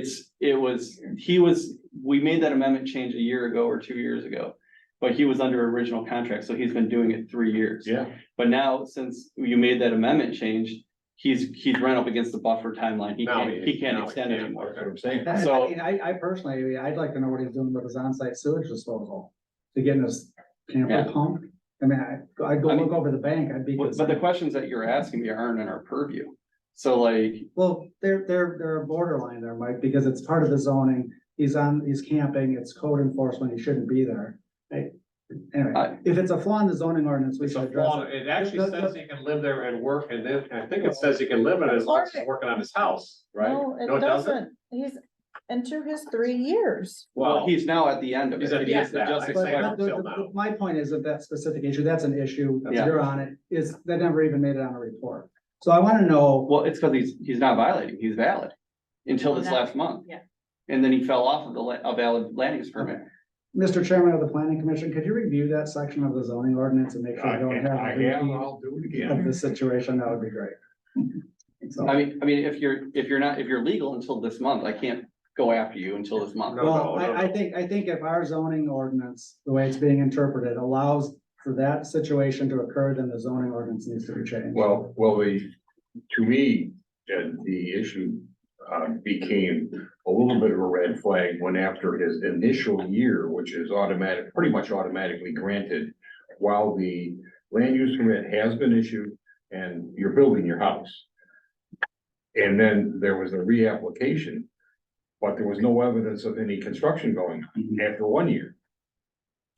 made that amendment change a year ago or 2 years ago. But he was under original contract, so he's been doing it 3 years. Yeah. But now, since you made that amendment change, he's run up against the buffer timeline. He Now can't now extend can't. anymore. That's what I'm saying. So- I mean, I personally, I'd like to know what he's doing with his on-site sewage disposal. To get his camper Yeah. pumped. I mean, I'd go I mean- look over the bank, I'd be. But the concerned. questions that you're asking me aren't in our purview. So like, Well, they're a borderline there, Mike, because it's part of the zoning. He's camping, it's code enforcement, he shouldn't be there. Anyway, if it's a flaw in the zoning ordinance, we It's should a address flaw. it. It actually says he can live there and work, and then I think it says he can live in it as long as he's working on his house, right? No, it doesn't. He's into his 3 years. well, he's now at the end of He's it. at the He end has of to that. just I But say explain- up till now. my point is that specific issue, that's an issue, Yeah. you're on it, is, that never even made it on a report. So I wanna know, Well, it's because he's not violating, he's valid until this last month. Yeah. And then he fell off of a valid land use permit. Mr. Chairman of the Planning Commission, could you review that section of the zoning ordinance and make sure I we don't have I a have, repeat I'll do it again. of this situation? That would be great. So, I mean, if you're legal until this month, I can't go after you until this month. No. well, I think if our zoning ordinance, the way it's being interpreted, allows for that situation to occur, then the zoning ordinance needs to be changed. Well, to me, the issue became a little bit of a red flag when after his initial year, which is pretty much automatically granted, while the land use permit has been issued and you're building your house. And then there was a reapplication, but there was no evidence of any construction going on after 1 year.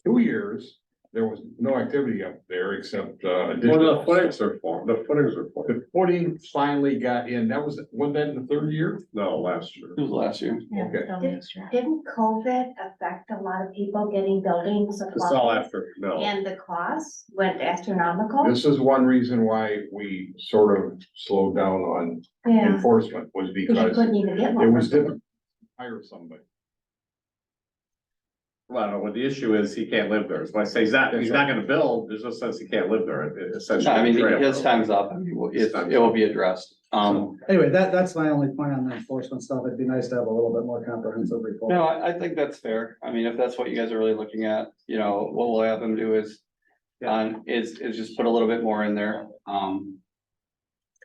2 years, there was no activity up there except Well, the additional. footings are formed, the footings are formed. The footing finally got in, wasn't that in the 3rd year? No, last year. It was last year. Yeah, Okay. still next year. Didn't COVID affect a lot of people getting building It's all supplies? after, no. And the costs went astronomical? This is one reason why we sort of slowed down on Yeah, enforcement was because you because couldn't even get it one. was difficult to hire somebody. Well, what the issue is, he can't live there. So I say he's not gonna build, there's no sense he can't live there. It essentially. No, I mean, trailer. his time's up. I mean, it will be addressed. Anyway, that's my only point on the enforcement stuff. It'd be nice to have a little bit more comprehensive report. No, I think that's fair. I mean, if that's what you guys are really looking at, what we'll have them do is just put a little bit more in there.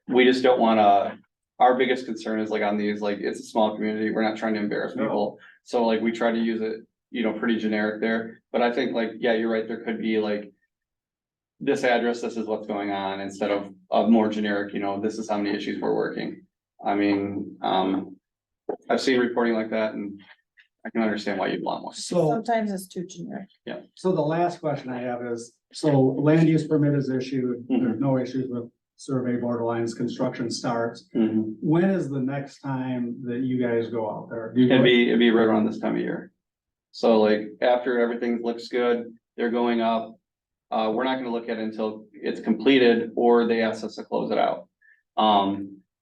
We just don't wanna, our biggest concern is like on these, like, it's a small community. We're not trying to embarrass No. people. So like, we try to use it, pretty generic there. But I think like, yeah, you're right. There could be like this address, this is what's going on, instead of more generic, this is how many issues we're working. I mean, I've seen reporting like that and I can understand why you'd want more. So, Sometimes it's too generic. so the last question I have is, so land use permit is issued, Mm-hmm. there's no issues with survey borderlines, construction starts. Mhm. When is the next time that you guys go out there? Do you It'd go- be right around this time of year. So like, after everything looks good, they're going up. We're not gonna look at it until it's completed or they ask us to close it out.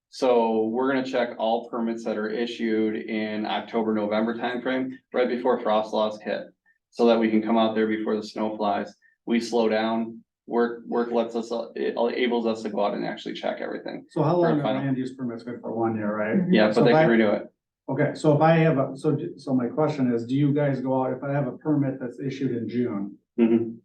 So we're gonna check all permits that are issued in October, November timeframe, right before frost laws hit. So that we can come out there before the snow flies. We slow down, work lets us, it enables us to go out and actually check everything. So how long for are final. land use permits good for 1 year, right? Yeah, So but they if I- can renew it. Okay, so if I have so my question is, do you guys go out, if I have a permit that's issued in June, Mhm.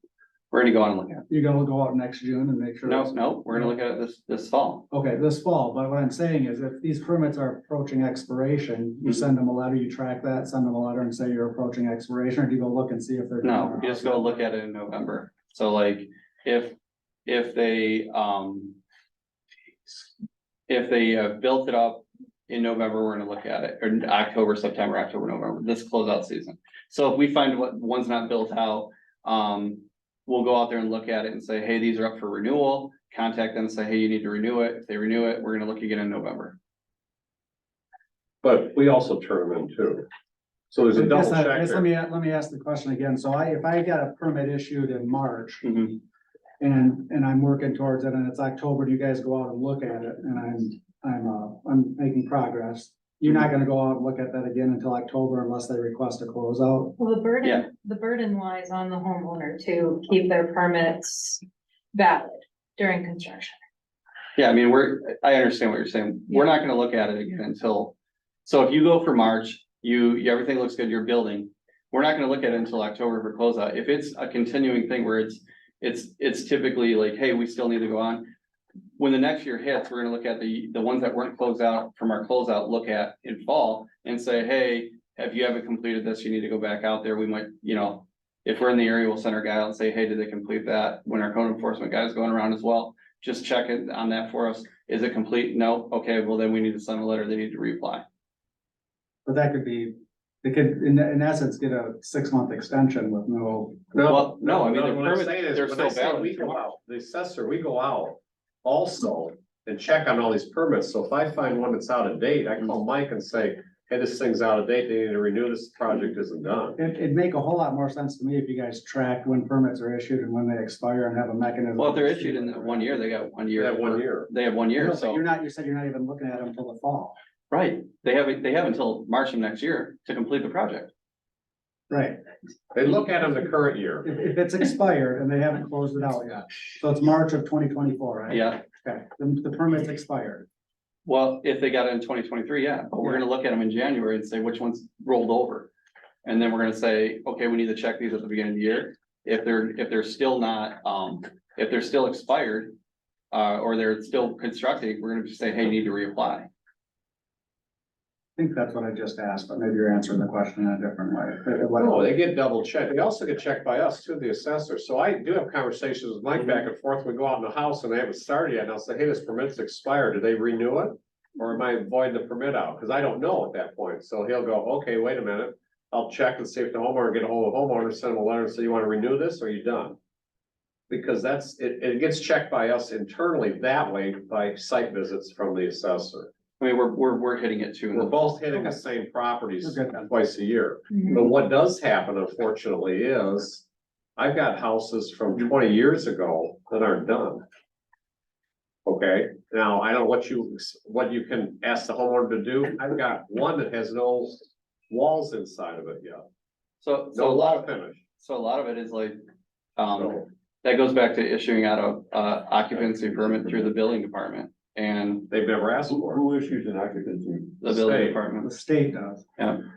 We're gonna go on and look at it. you're gonna go out next June and make sure? No, we're gonna look at it this fall. Okay, this fall, but what I'm saying is if these permits are approaching expiration, you Mhm. send them a letter, you track that, send them a letter and say you're approaching expiration, or do you go look and see if they're? No, you just go look at it in November. So like, if they, If they built it up in November, we're gonna look at it, or in October, September, October, November, this closeout season. So if we find one's not built out, we'll go out there and look at it and say, hey, these are up for renewal. Contact them and say, hey, you need to renew it. If they renew it, we're gonna look again in November. But we also turn them in too. So there's a double Yes, check yes, there. let me ask the question again. So if I got a permit issued in March Mhm. and I'm working towards it and it's October, do you guys go out and look at it and I'm making progress? You're not gonna go out and look at that again until October unless they request a closeout? Well, the Yeah. burden lies on the homeowner to keep their permits valid during construction. Yeah, I mean, I understand what you're saying. We're not gonna look at it again until, so if you go for March, everything looks good, you're building. We're not gonna look at it until October for closeout. If it's a continuing thing where it's typically like, hey, we still need to go on. When the next year hits, we're gonna look at the ones that weren't closed out from our closeout, look at in fall and say, hey, if you haven't completed this, you need to go back out there. We might, if we're in the area, we'll send our guy out and say, hey, did they complete that? When our code enforcement guy is going around as well, just check it on that for us. Is it complete? No. Okay, well then we need to send a letter. They need to reapply. But that could be, they could, in essence, get a 6-month extension with no. Well, no, I mean, the what I'm permits, saying is, they're when still I say valid. we go out, the assessor, we go out also and check on all these permits. So if I find one that's out of date, I call Mike and say, hey, this thing's out of date. They need to renew this. Project isn't done. It'd make a whole lot more sense to me if you guys tracked when permits are issued and when they expire and have a mechanism. Well, if they're issued in 1 year, they got 1 year. They have 1 year. They have 1 year, No, but so, you said you're not even looking at them until the fall. right, they have until March of next year to complete the project. Right. They look at them the current year. If it's expired and they haven't closed it out yet. So it's March of 2024, right? Yeah, Okay, the permit's expired. well, if they got it in 2023, yeah, but we're gonna look at them in January and say which ones rolled over. And then we're gonna say, okay, we need to check these at the beginning of the year. If they're still not, if they're still expired, or they're still constructing, we're gonna just say, hey, you need to reapply. I think that's what I just asked, but maybe you're answering the question in a different way. No, they get double checked. They also get checked by us too, the assessor. So I do have conversations with Mike back and forth. We go out in the house and they haven't started yet. And I'll say, hey, this permit's expired. Do they renew it? Or am I voiding the permit out? Cause I don't know at that point. So he'll go, okay, wait a minute. I'll check and see if the homeowner, get a hold of the homeowner, send him a letter and say, you wanna renew this or are you done? Because it gets checked by us internally that way by site visits from the assessor. I mean, we're hitting it too. We're both hitting the same properties We're good. twice a year. Mhm. But what does happen unfortunately is I've got houses from 20 years ago that aren't done. Okay, now I don't know what you can ask the homeowner to do. I've got one that has no walls inside of it yet. So No a lot wall of, finish. so a lot of it is like, So, that goes back to issuing out of occupancy permit through the building department and they've never asked for it. Who issues an occupancy? the building State. department. The state does.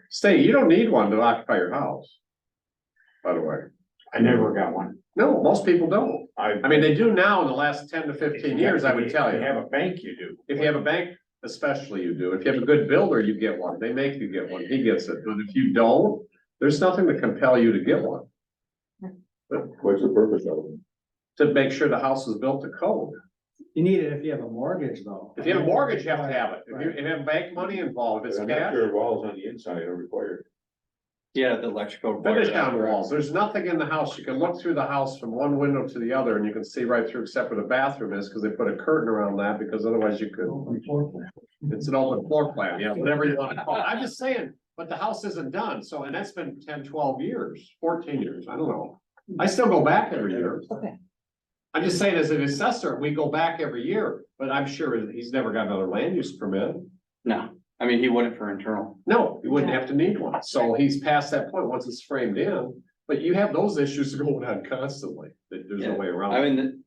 Stay, you don't need one to occupy your house. By the way, I never got one. no, most people don't. I mean, they do now in the last 10 to 15 years, I would tell If you. you have a bank, you do. If you have a bank, especially you do. If you have a good builder, you get one. They make you get one. He gets it. But if you don't, there's nothing to compel you to get one. What's the purpose of it? To make sure the house is built to code. You need it if you have a mortgage though. If you have a mortgage, you have to have it. If you have bank money involved, if it's I'm not cash. sure walls on the inside are required. Yeah, the electrical. Finish down walls. There's nothing in the house. You can look through the house from one window to the other and you can see right through except where the bathroom is, because they put a curtain around that because otherwise you could. It's an open floor plan, yeah, whatever you want to call it. I'm just saying, but the house isn't done. So, and that's been 10, 12 years, 14 years. I don't know. I still go back every year. Okay. I'm just saying as an assessor, we go back every year, but I'm sure he's never got another land use permit. No, I mean, he wouldn't for internal. No, he wouldn't have to need one. So he's past that point once it's framed in, but you have those issues going on constantly. There's no Yeah. way around I it, mean,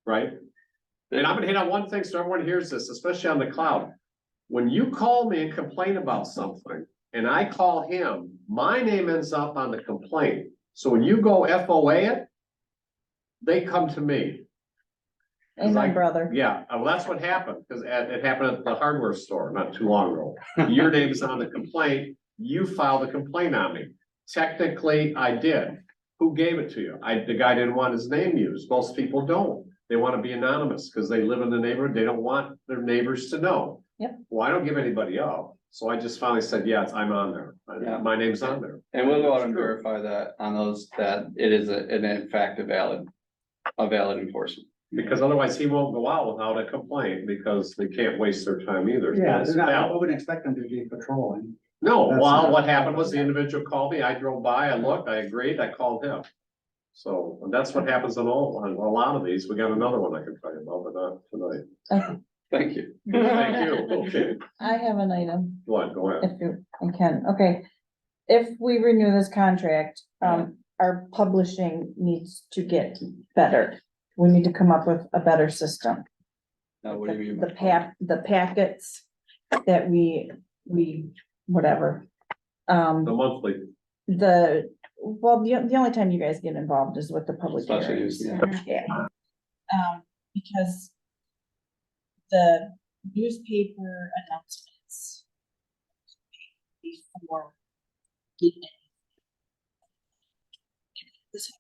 right? And I'm gonna hit on one thing so everyone hears this, especially on the cloud. When you call me and complain about something and I call him, my name ends up on the complaint. So when you go FOA it, they come to me. Amen, brother. Yeah, well, that's what happened, because it happened at the hardware store not too long ago. Your name's on the complaint, you filed a complaint on me. Technically, I did. Who gave it to you? The guy didn't want his name used. Most people don't. They wanna be anonymous, cause they live in the neighborhood, they don't want their neighbors to know. Yep. Well, I don't give anybody up, so I just finally said, yes, I'm on there, Yeah. my name's on there. And we'll go out and It's true. verify that on those, that it is in fact a valid enforcement. Because otherwise he won't go out without a complaint, because they can't waste their time either. Yeah, It's they're not, I valid. wouldn't expect them to be patrolling. No, That's well, not- what happened was the individual called me, I drove by, I looked, I agreed, I called him. So that's what happens on on a lot of these. We got another one I can tell you about, but not tonight. Okay, Thank you. Thank you. Okay, I have an item, go ahead. if you, I can, okay. If we renew this contract, our publishing needs to get better. We need to come up with a better system. Now, what do you mean? The packets that we, whatever. The monthly, Well, the only time you guys get involved is with the public Special hearings. use, Yeah. Because the newspaper announcements before getting this.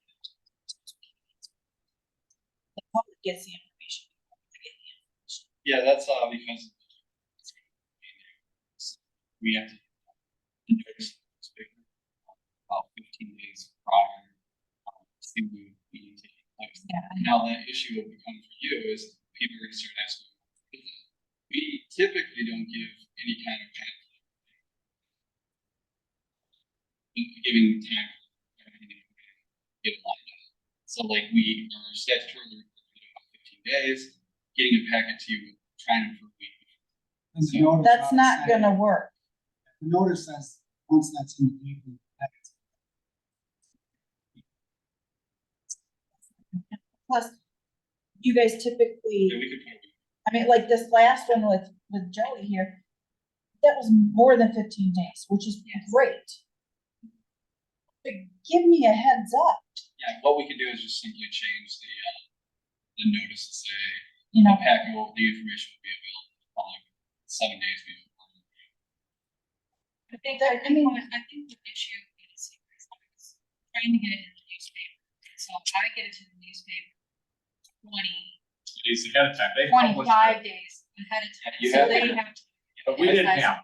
The public gets the information. Yeah, that's because we have to notice this paper about 15 days prior to the meeting taking place. Yeah. Now, the issue will become for you is people are gonna start asking. We typically don't give any kind of pamphlet. Giving time for everything to get lined up. So like we are statutorily required about 15 days, getting a packet to you, trying to for a week. And the notice That's ought to not say- gonna work. The notice says, once that's in the paper, that's- Plus, you guys typically. Yeah, we could put a week. I mean, like this last one with Joey here, that was more than 15 days, which is great. But give me a heads up, Yeah, what we can do is just simply change the notice to say, you know, the packet will, the information will be available probably 7 days before. I think That- I the mean- issue is trying to get it in the newspaper. So I get it to the newspaper days ahead of time. 25 days ahead of time. You So have they to- have to. But we didn't have.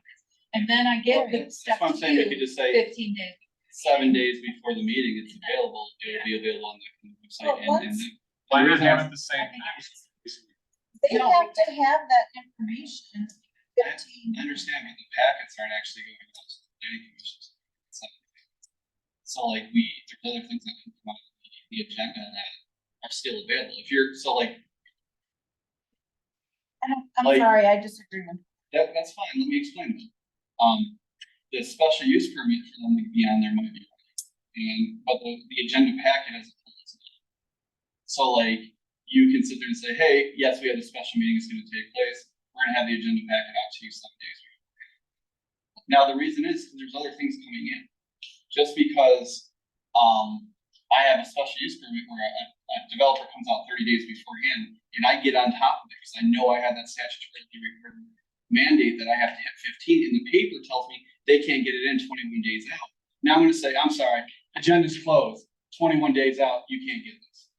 And then I get the That's stuff what I'm to saying, you could you just say 15 days. 7 days before the meeting, it's available, it'll be available on the website. Well, And once- then- Why the not reason have I- it the same I think time? they have to have that information. 15. I understand, but the packets aren't actually going out to the planning commissions. So like there's other things that can come out of the agenda that are still available. If you're, so like, I'm Like- sorry, I disagree with. that's fine, let me explain it. The special use permit for them to be on there might be, but the agenda packet as a whole is not. So like, you can sit there and say, hey, yes, we have a special meeting, it's gonna take place, we're gonna have the agenda packet out to you some days before. Now, the reason is, 'cause there's other things coming in. Just because, I have a special use permit where a developer comes out 30 days beforehand, and I get on top of it, because I know I have that statutory mandate that I have to hit 15, and the paper tells me they can't get it in 21 days out. Now I'm gonna say, I'm sorry, agenda's closed, 21 days out, you can't get this.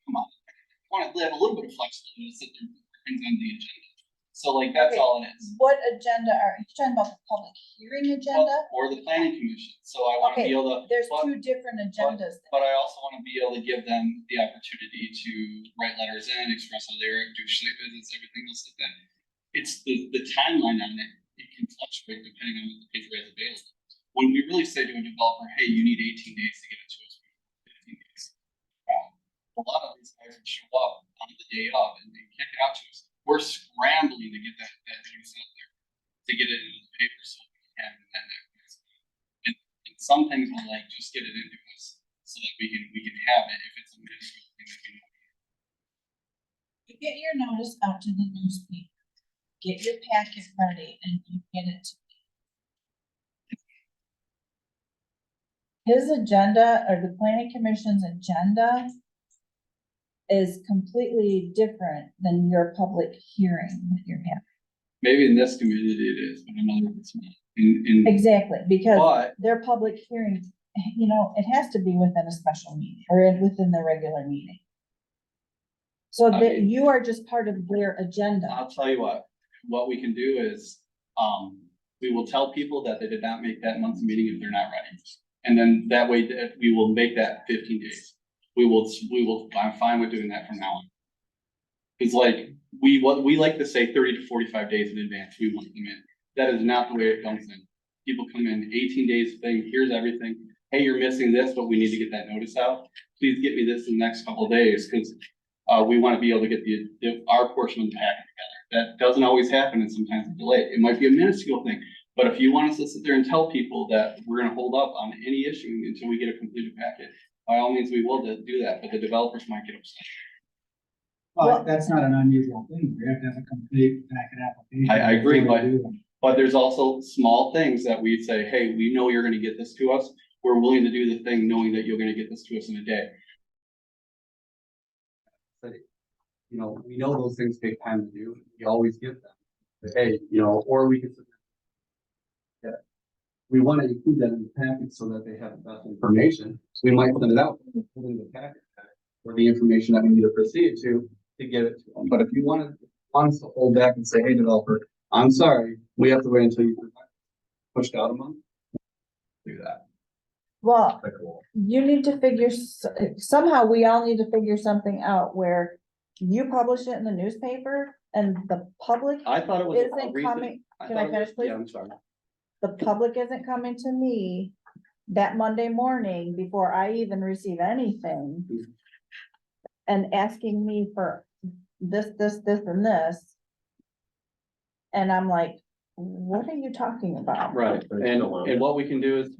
Come on, I wanna have a little bit of flexibility to sit there and put things on the agenda. So like, that's Okay. all it is. What agenda are you talking about? The public hearing agenda? Or the planning commission, so I wanna Okay, be able to. there's but- two different agendas. But I also wanna be able to give them the opportunity to write letters in, express how they are, do site visits, everything else like that. It's the timeline on it, it can fluctuate depending on what the paper is available. When we really say to a developer, hey, you need 18 days to get it to us, 15 days. A lot of these guys would show up on the day of and they kick it out to us. We're scrambling to get that notice out there, to get it into the paper so we can have it in that next. And some things are like, just get it into us so that we can have it if it's a minuscule thing that we know. You get your notice out to the newspaper, get your packet ready, and you get it to me. His agenda, or the planning commission's agenda, is completely different than your public hearing that you're having. Maybe in this community it is, but in other it's not. Exactly, because But their public hearings, you know, it has to be within a special meeting, or within the regular meeting. So I that mean- you are just part of their agenda. I'll tell you what we can do is, we will tell people that they did not make that month's meeting if they're not ready. And then that way, we will make that 15 days. I'm fine with doing that from now on. It's like, what we like to say 30 to 45 days in advance, we want them in. That is not the way it comes in. People come in 18 days thing, here's everything. Hey, you're missing this, but we need to get that notice out. Please get me this in the next couple of days, because we want to be able to get our portion of the packet together. That doesn't always happen, and sometimes it's delayed. It might be a minuscule thing, but if you want us to sit there and tell people that we're gonna hold up on any issue until we get a completed packet, by all means, we will do that, but the developers might get upset. Well, that's not an unusual thing. We have to have a complete packet application. I agree, before we but- do them. But there's also small things that we say, hey, we know you're gonna get this to us. We're willing to do the thing knowing that you're gonna get this to us in a day. You know, we know those things take time to do, we always get them. But hey, you know, or we could. Yeah. We want to include that in the package so that they have the best information, so we might send it out, put in the packet. Or the information that we need to proceed to get it to them, but if you want us to hold back and say, hey, developer, I'm sorry, we have to wait until you pushed out a month. Do that. Well, you need to figure, somehow we all need to figure something out where you publish it in the newspaper and the public I thought it was. a isn't recent- coming, I can thought I it was- finish, please? Yeah, I'm sorry. The public isn't coming to me that Monday morning before I even receive anything and asking me for this, and this. And I'm like, what are you talking about? Right, and what we can do is,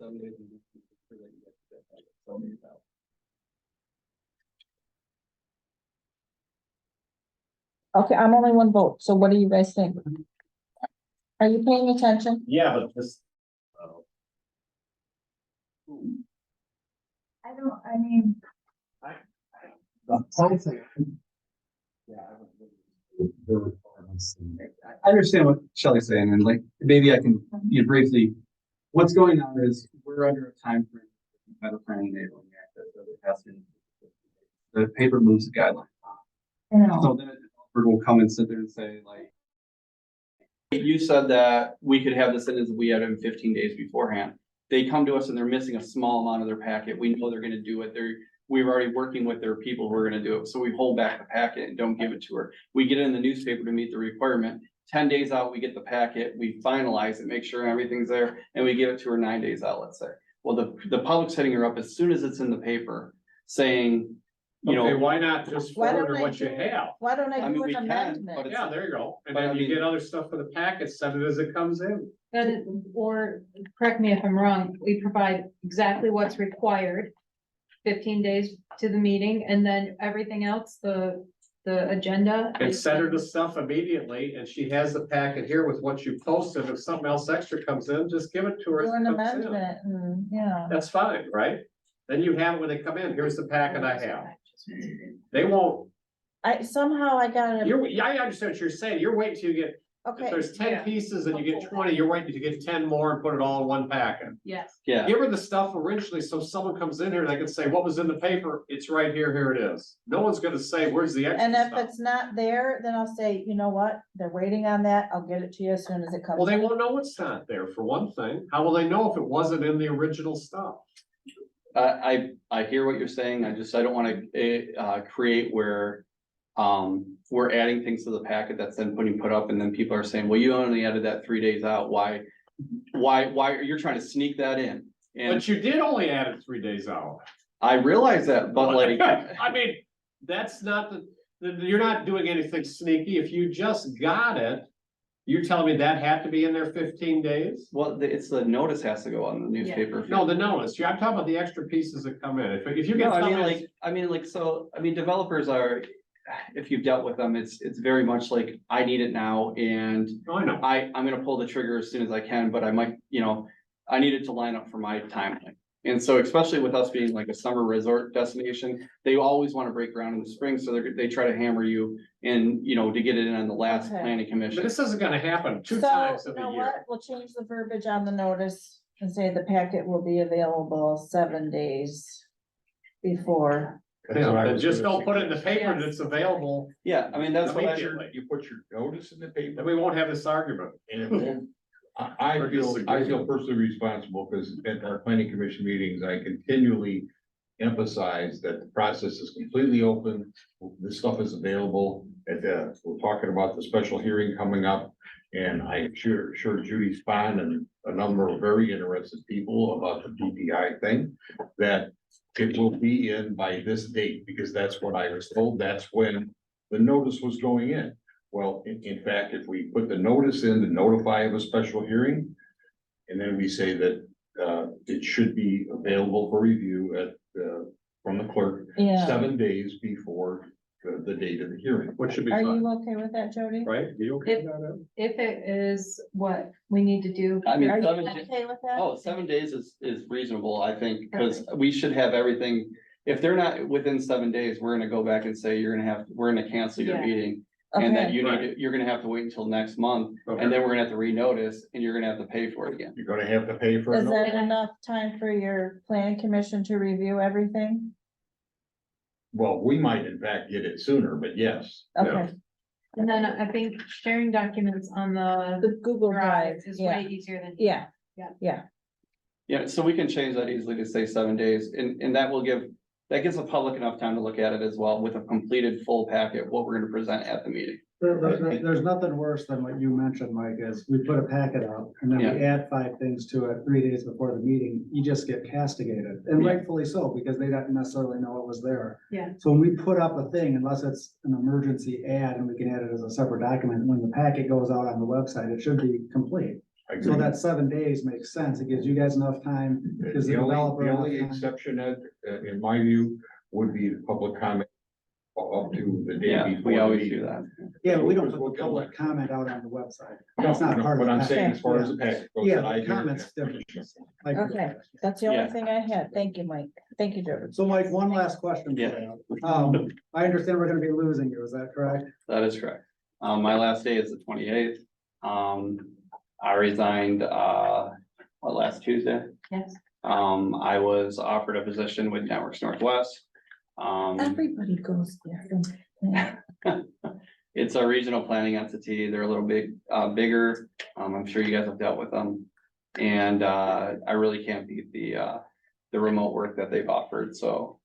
7 days. So that you get that packet 7 days out. Okay, I'm only one vote, so what do you guys think? Are you paying attention? Yeah, but this. I mean. The whole thing. Yeah. I understand what Shelley's saying, and like, maybe I can, briefly, what's going on is, we're under a time frame. Better planning enabling access, so it has to. The paper moves the guideline. So then a developer will come and sit there and say like. you said that we could have this in as we had in 15 days beforehand. They come to us and they're missing a small amount of their packet. We know they're gonna do it. We're already working with their people who are gonna do it. So we hold back the packet and don't give it to her. We get it in the newspaper to meet the requirement. 10 days out, we get the packet, we finalize it, make sure everything's there, and we give it to her 9 days out, let's say. Well, the public's hitting her up as soon as it's in the paper saying, you Okay, know, why not just Why forward don't her I what you do- have? Why don't I I mean, do we an can, but amendment? it's- Yeah, there you go. And But I then you mean- get other stuff for the packet, send it as it comes in. Or correct me if I'm wrong, we provide exactly what's required. 15 days to the meeting, and then everything else, the agenda. And is- send her the stuff immediately, and she has the packet here with what you posted. If something else extra comes in, just give it to her. Do as an it comes in. amendment, and, yeah. That's fine, right? Then you have it when they come in. Here's the packet I have. They won't, Somehow I gotta, I understand what you're saying. You're waiting till you get, if okay, there's 10 Yeah. pieces and you get 20, you're waiting to get 10 more and put it all in one packet. Yes. yeah. Give her the stuff originally, so someone comes in here and they can say, what was in the paper? It's right here, here it is. No one's gonna say, where's the extra and if stuff? it's not there, then I'll say, you know what, they're waiting on that, I'll get it to you as soon as it comes. Well, they won't know it's not there, for one thing. How will they know if it wasn't in the original stuff? I hear what you're saying. I don't wanna, create where, we're adding things to the packet that's then put up, and then people are saying, well, you only added that 3 days out. Why are you trying to sneak that in? And But you did only add it 3 days out. I realize that, but like, I mean, that's not you're not doing anything sneaky. If you just got it, you're telling me that had to be in there 15 days? well, it's the notice has to go on the newspaper. No, the notice. I'm talking about the extra pieces that come in. If you No, get something. so, developers are, if you've dealt with them, it's very much like, I need it now, and Oh, I know. I'm gonna pull the trigger as soon as I can, but I might, I need it to line up for my timeline. And so especially with us being like a summer resort destination, they always wanna break ground in the spring, so they try to hammer you and, to get it in on the last Okay. planning But commission. this isn't gonna happen two So, times you in a know year. what, we'll change the verbiage on the notice and say the packet will be available 7 days before That's what I was just gonna don't put it in the suggest. paper that it's available, Yeah, I mean, that's what I, Immediately. You put your notice in the paper. and we won't have this argument. And it won't- I Or feel disagree. personally responsible, because at our planning commission meetings, I continually emphasize that the process is completely open. This stuff is available, we're talking about the special hearing coming up. And I'm sure Judy Spahn and a number of very interested people about the DPI thing, that it will be in by this date, because that's what I was told, that's when the notice was going in. Well, in fact, if we put the notice in to notify of a special hearing, and then we say that, it should be available for review from the clerk Yeah, 7 days before the date of the hearing. Which should be are fine, you okay with that, Jody? right? You okay with that? If it is what we need to do. I mean, Are you 7 days. okay with that? Oh, 7 days is reasonable, I think, because we should have everything. If they're not within 7 days, we're gonna go back and say, we're gonna cancel your Yeah. meeting. And then Okay, you're gonna have to wait until next month, Okay. and then we're gonna have to renotice, and you're gonna have to pay for it again. You're gonna have to pay for it. is that enough time for your planning commission to review everything? Well, we might in fact get it sooner, but yes. Okay, And then I think sharing documents on the the Google drive Drive, is yeah, way easier than. yeah, Yeah. yeah, Yeah, so we can change that easily to say 7 days, and that gives the public enough time to look at it as well with a completed full packet, what we're gonna present at the meeting. There's nothing worse than what you mentioned, Mike, is we put a packet out and then we add 5 things to it 3 days before the meeting. You just get castigated, and Yeah. rightfully so, because they don't necessarily know it was there. Yeah. So when we put up a thing, unless it's an emergency ad and we can add it as a separate document, when the packet goes out on the website, it should be complete. I So agree. that 7 days makes sense. It gives you guys enough time. Gives the developer The enough only time. exception, Ed, in my view, would be the public comment up to the day Yeah, before. we the always meeting. do that. Yeah, but we don't Because put we'll the get public elected. comment out on the website. No, That's not no, part of but the I'm saying packet. as far as the packet goes. Yeah, that I the hear- comments different. Like- okay, that's the only Yeah. thing I had, thank you, Mike, thank you, Jody. So Mike, one last question for Yeah. you. I understand we're gonna be losing you, is that correct? That is correct. My last day is the 28th. I resigned, last Tuesday. Yes. I was offered a position with Networks Northwest. Everybody goes there. It's a regional planning entity. They're a little bigger. I'm sure you guys have dealt with them. And, I really can't beat the remote work that they've offered, so,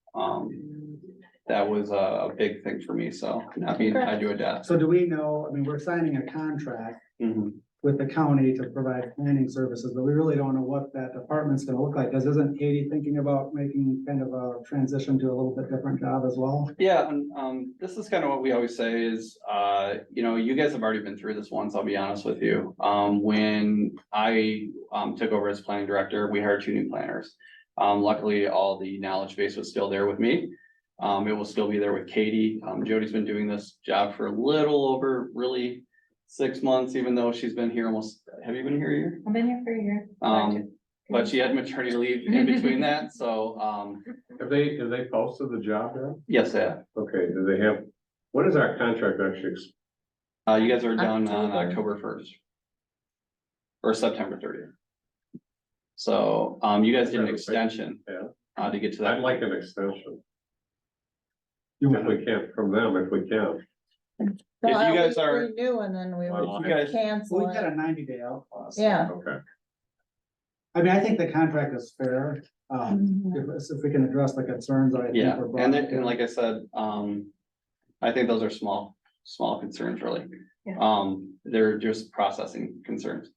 that was a big thing for me, so not being tied to a desk. So do we know, I mean, we're signing a contract Mhm. with the county to provide planning services, but we really don't know what that department's gonna look like. Isn't Katie thinking about making kind of a transition to a little bit different job as well? Yeah, and, this is kind of what we always say is, you guys have already been through this once, I'll be honest with you. When I, took over as planning director, we hired 2 new planners. Luckily, all the knowledge base was still there with me. It will still be there with Katie. Jody's been doing this job for a little over really 6 months, even though she's been here almost, have you been here a year? I've been here for a year. But she had maternity leave in between that, so, Have they posted the job yet? yes, yeah. Okay, do they have, what is our contract actually? You guys are done on October. October 1st. Or September 30th. So, you guys did an extension. Yeah. To get to that. I'd like an extension. You If we can, from them, if we can. If you guys are- Renew and then we Well, would you guys- cancel We got it, a 90-day out clause. yeah. Okay. I mean, I think the contract is fair, Mhm. if we can address the concerns that I think Yeah, were brought and up. and like I said, I think those are small concerns, really. Yeah. They're just processing concerns.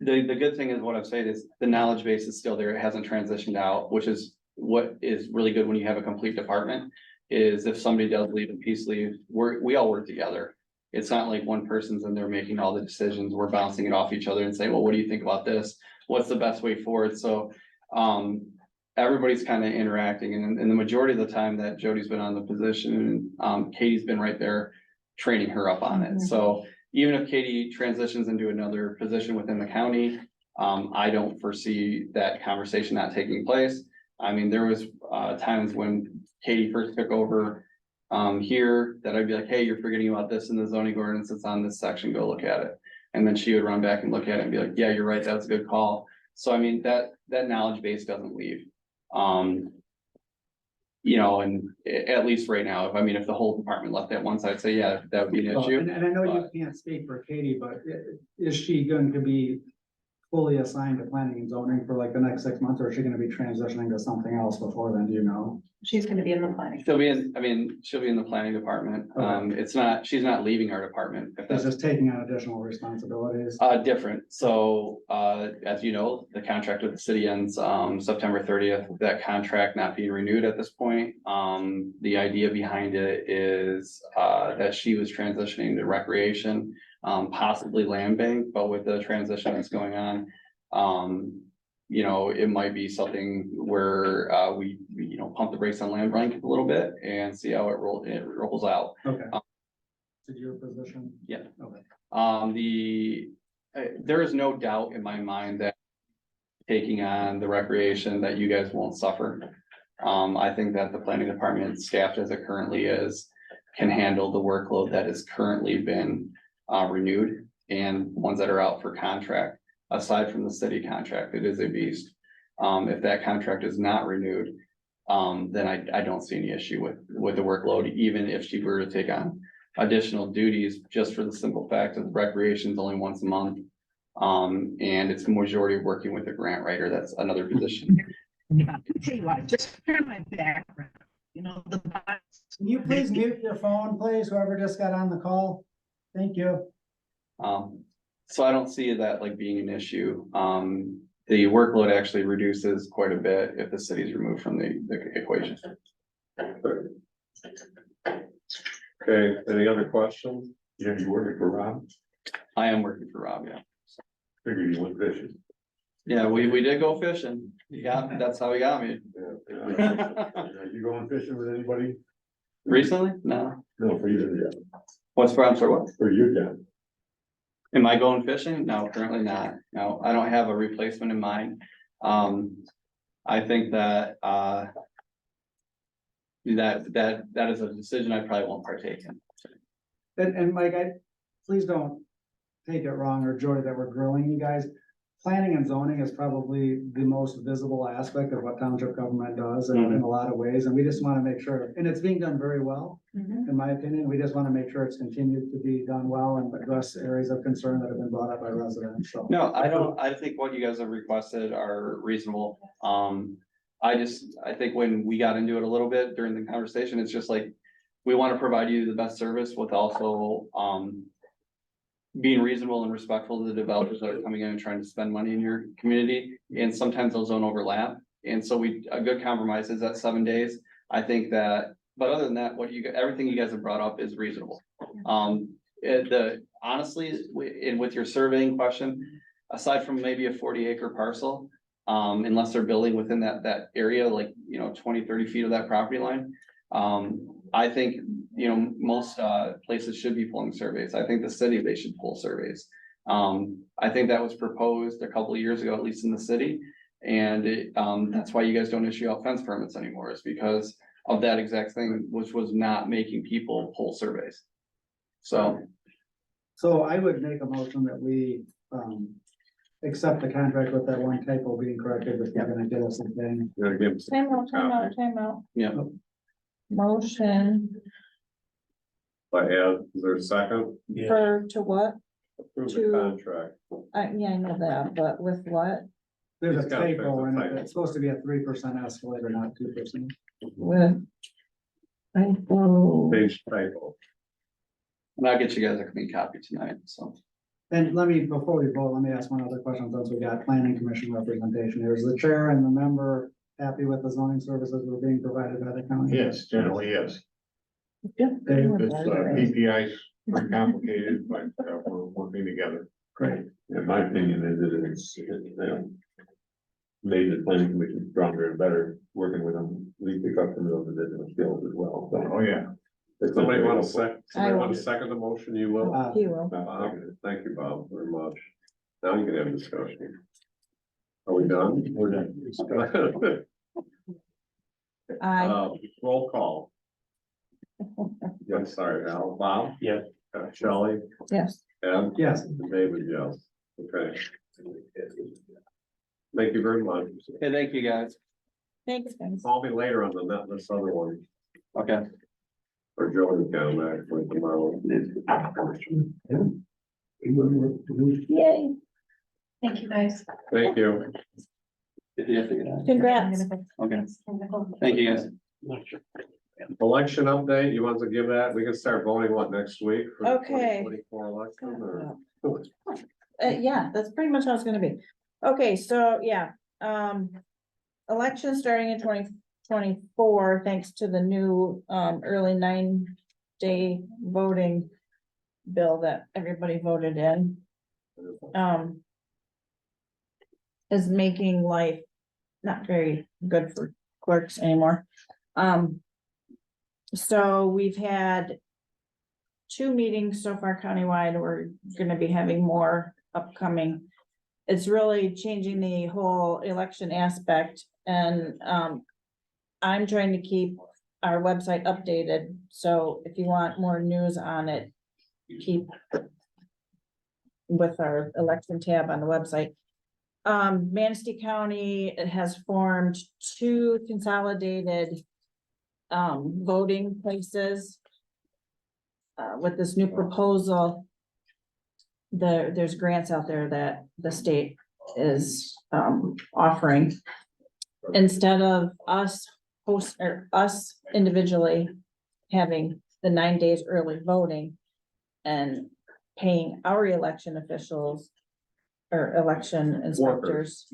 The good thing is what I've said is the knowledge base is still there. It hasn't transitioned out, which is what is really good when you have a complete department. Is if somebody does leave and peace leave, we all work together. It's not like one person's in there making all the decisions. We're bouncing it off each other and saying, well, what do you think about this? What's the best way forward? So, everybody's kind of interacting, and the majority of the time that Jody's been on the position, Katie's been right there training her up on it. Mhm. So even if Katie transitions into another position within the county, I don't foresee that conversation not taking place. I mean, there was, times when Katie first took over, here, that I'd be like, hey, you're forgetting about this in the zoning ordinance, it's on this section, go look at it. And then she would run back and look at it and be like, yeah, you're right, that's a good call. So I mean, that knowledge base doesn't leave. and at least right now, if the whole department left at once, I'd say, yeah, that would be an Well, issue. And I know you but- can't speak for Katie, but is she going to be fully assigned to planning and zoning for like the next 6 months, or is she gonna be transitioning to something else before then, do you know? She's gonna be in the planning. She'll be in the planning department. She's not leaving our department. If Is that's just taking on additional responsibilities? different. So, as you know, the contract with the city ends, September 30th. That contract not being renewed at this point. The idea behind it is, that she was transitioning to recreation, possibly land bank, but with the transition that's going on, it might be something where, we pump the brakes on land bank a little bit and see how it rolls out. Okay. To your position? Yeah. Okay. There is no doubt in my mind that taking on the recreation that you guys won't suffer. I think that the planning department staffed as it currently is can handle the workload that has currently been renewed and ones that are out for contract. Aside from the city contract, it is a beast. If that contract is not renewed, then I don't see any issue with the workload, even if she were to take on additional duties, just for the simple fact that recreation is only once a month. And it's the majority of working with a grant writer. That's another position. Tell you what, just for my background, the. Can you please mute your phone, please, whoever just got on the call? Thank you. So I don't see that like being an issue. The workload actually reduces quite a bit if the city's removed from the equation. Okay, any other questions? Yeah, you working for Rob? I am working for Rob, yeah. Figured you went fishing. Yeah, we did go fishing. That's how he got me. Are you going fishing with anybody? Recently? No. No, for you, yeah, I'm sorry, what? for your job. Am I going fishing? No, currently not. No, I don't have a replacement in mind. I think that, that is a decision I probably won't partake in. And Mike, please don't take it wrong or Joy that we're grilling you guys. Planning and zoning is probably the most visible aspect of what township government does in a lot of ways, and we just want to make sure, and it's being done very well, in my opinion. We just want to make sure it's continued to be done well and address areas of concern that have been brought up by residents, so. No, I think what you guys have requested are reasonable. I think when we got into it a little bit during the conversation, it's just like, we want to provide you the best service with also, being reasonable and respectful to the developers that are coming in and trying to spend money in your community, and sometimes those don't overlap. And so a good compromise is at 7 days. I think that, but other than that, everything you guys have brought up is reasonable. Honestly, with your surveying question, aside from maybe a 40-acre parcel, unless they're building within that area, like, 20, 30 feet of that property line. I think, most places should be pulling surveys. I think the city, they should pull surveys. I think that was proposed a couple of years ago, at least in the city. And that's why you guys don't issue out fence permits anymore, is because of that exact thing, which was not making people pull surveys. So I would make a motion that we, accept the contract with that one typo being corrected, if you're gonna get us something. You gotta give them some Time out. yeah, Motion by Ed, is there a second? to what? Approve To- the contract. Yeah, I know that, but with what? There's a It's got to fix typo the in it. typo. It's supposed to be a 3% escalator, not 2%. With. Typo. Page typo. and I'll get you guys a clean copy tonight, so. And before we vote, let me ask one other question, since we got planning commission representation here. Is the chair and the member happy with the zoning services that are being provided by the county? Yes, generally, yes. Dave, It's, PPI's pretty complicated, but we're working together. Great. In my opinion, it's made the planning commission stronger and better, working with them, we pick up some of those additional skills as well, so. Oh, yeah. It's Somebody very want to helpful. second the motion, you will? He will. Bob, thank you, Bob, very much. Now you can have discussion. Are we done? We're done. Roll call. I'm sorry, Al, Bob? Yes. Shelley, Yes. Ed? Yes. And David, yes. Okay. Thank you very much. Hey, thank you, guys. Thanks, guys. Call me later on this other one, Okay. or Joey can come actually tomorrow. Yay, Thank you, guys. Thank you. congrats. Okay, thank you guys. Election update, you want to give that? We can start voting, what, next week? for the Okay. 2024 election, or? Yeah, that's pretty much how it's gonna be. Okay, so, yeah, election starting in 2024, thanks to the new, early 9-day voting bill that everybody voted in. Is making life not very good for clerks anymore. So we've had 2 meetings so far countywide. We're gonna be having more upcoming. It's really changing the whole election aspect, and I'm trying to keep our website updated. So if you want more news on it, keep with our election tab on the website. Manistee County, it has formed 2 consolidated voting places. With this new proposal, there's grants out there that the state is offering. Instead of us individually having the 9 days early voting and paying our election officials or election inspectors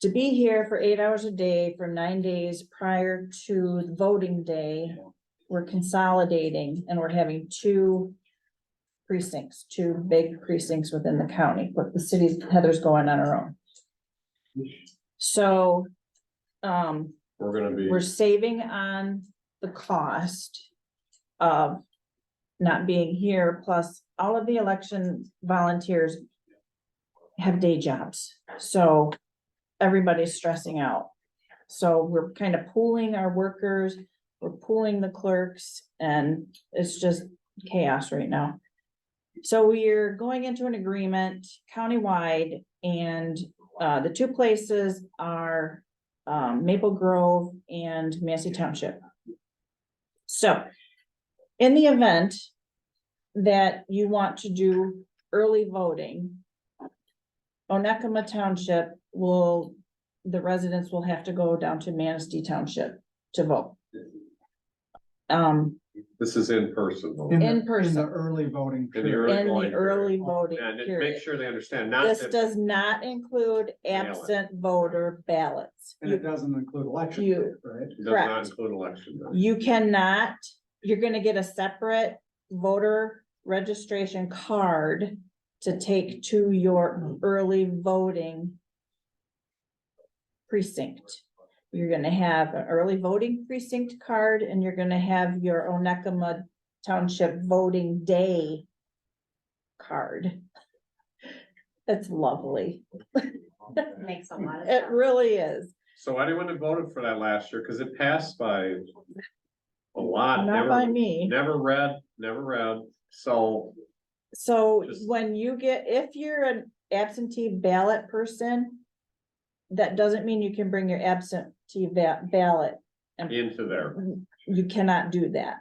to be here for 8 hours a day for 9 days prior to voting day, we're consolidating and we're having 2 precincts, 2 big precincts within the county, but the city's Heather's going on her own. So, we're saving on the cost of not being here, plus all of the election volunteers have day jobs, so everybody's stressing out. So we're kind of pooling our workers, we're pooling the clerks, and it's just chaos right now. So we're going into an agreement countywide, and the 2 places are Maple Grove and Manistee Township. So in the event that you want to do early voting, Onekama Township the residents will have to go down to Manistee Township to vote. This is in person. though. In person. In the early voting. In the period. early In the voting early period. voting And make period. sure they understand, not This that, does not include absent voter ballots. And it doesn't include election, You- day, right? does not correct. include election. day. You cannot, you're gonna get a separate voter registration card to take to your early voting precinct. You're gonna have an early voting precinct card, and you're gonna have your Onekama Township voting day card. It's lovely. Makes a lot of It sense. really is. So anyone that voted for that last year, because it passed by a lot. Not by me. Never read, so So Just- when if you're an absentee ballot person, that doesn't mean you can bring your absentee ballot. into there. You cannot do that,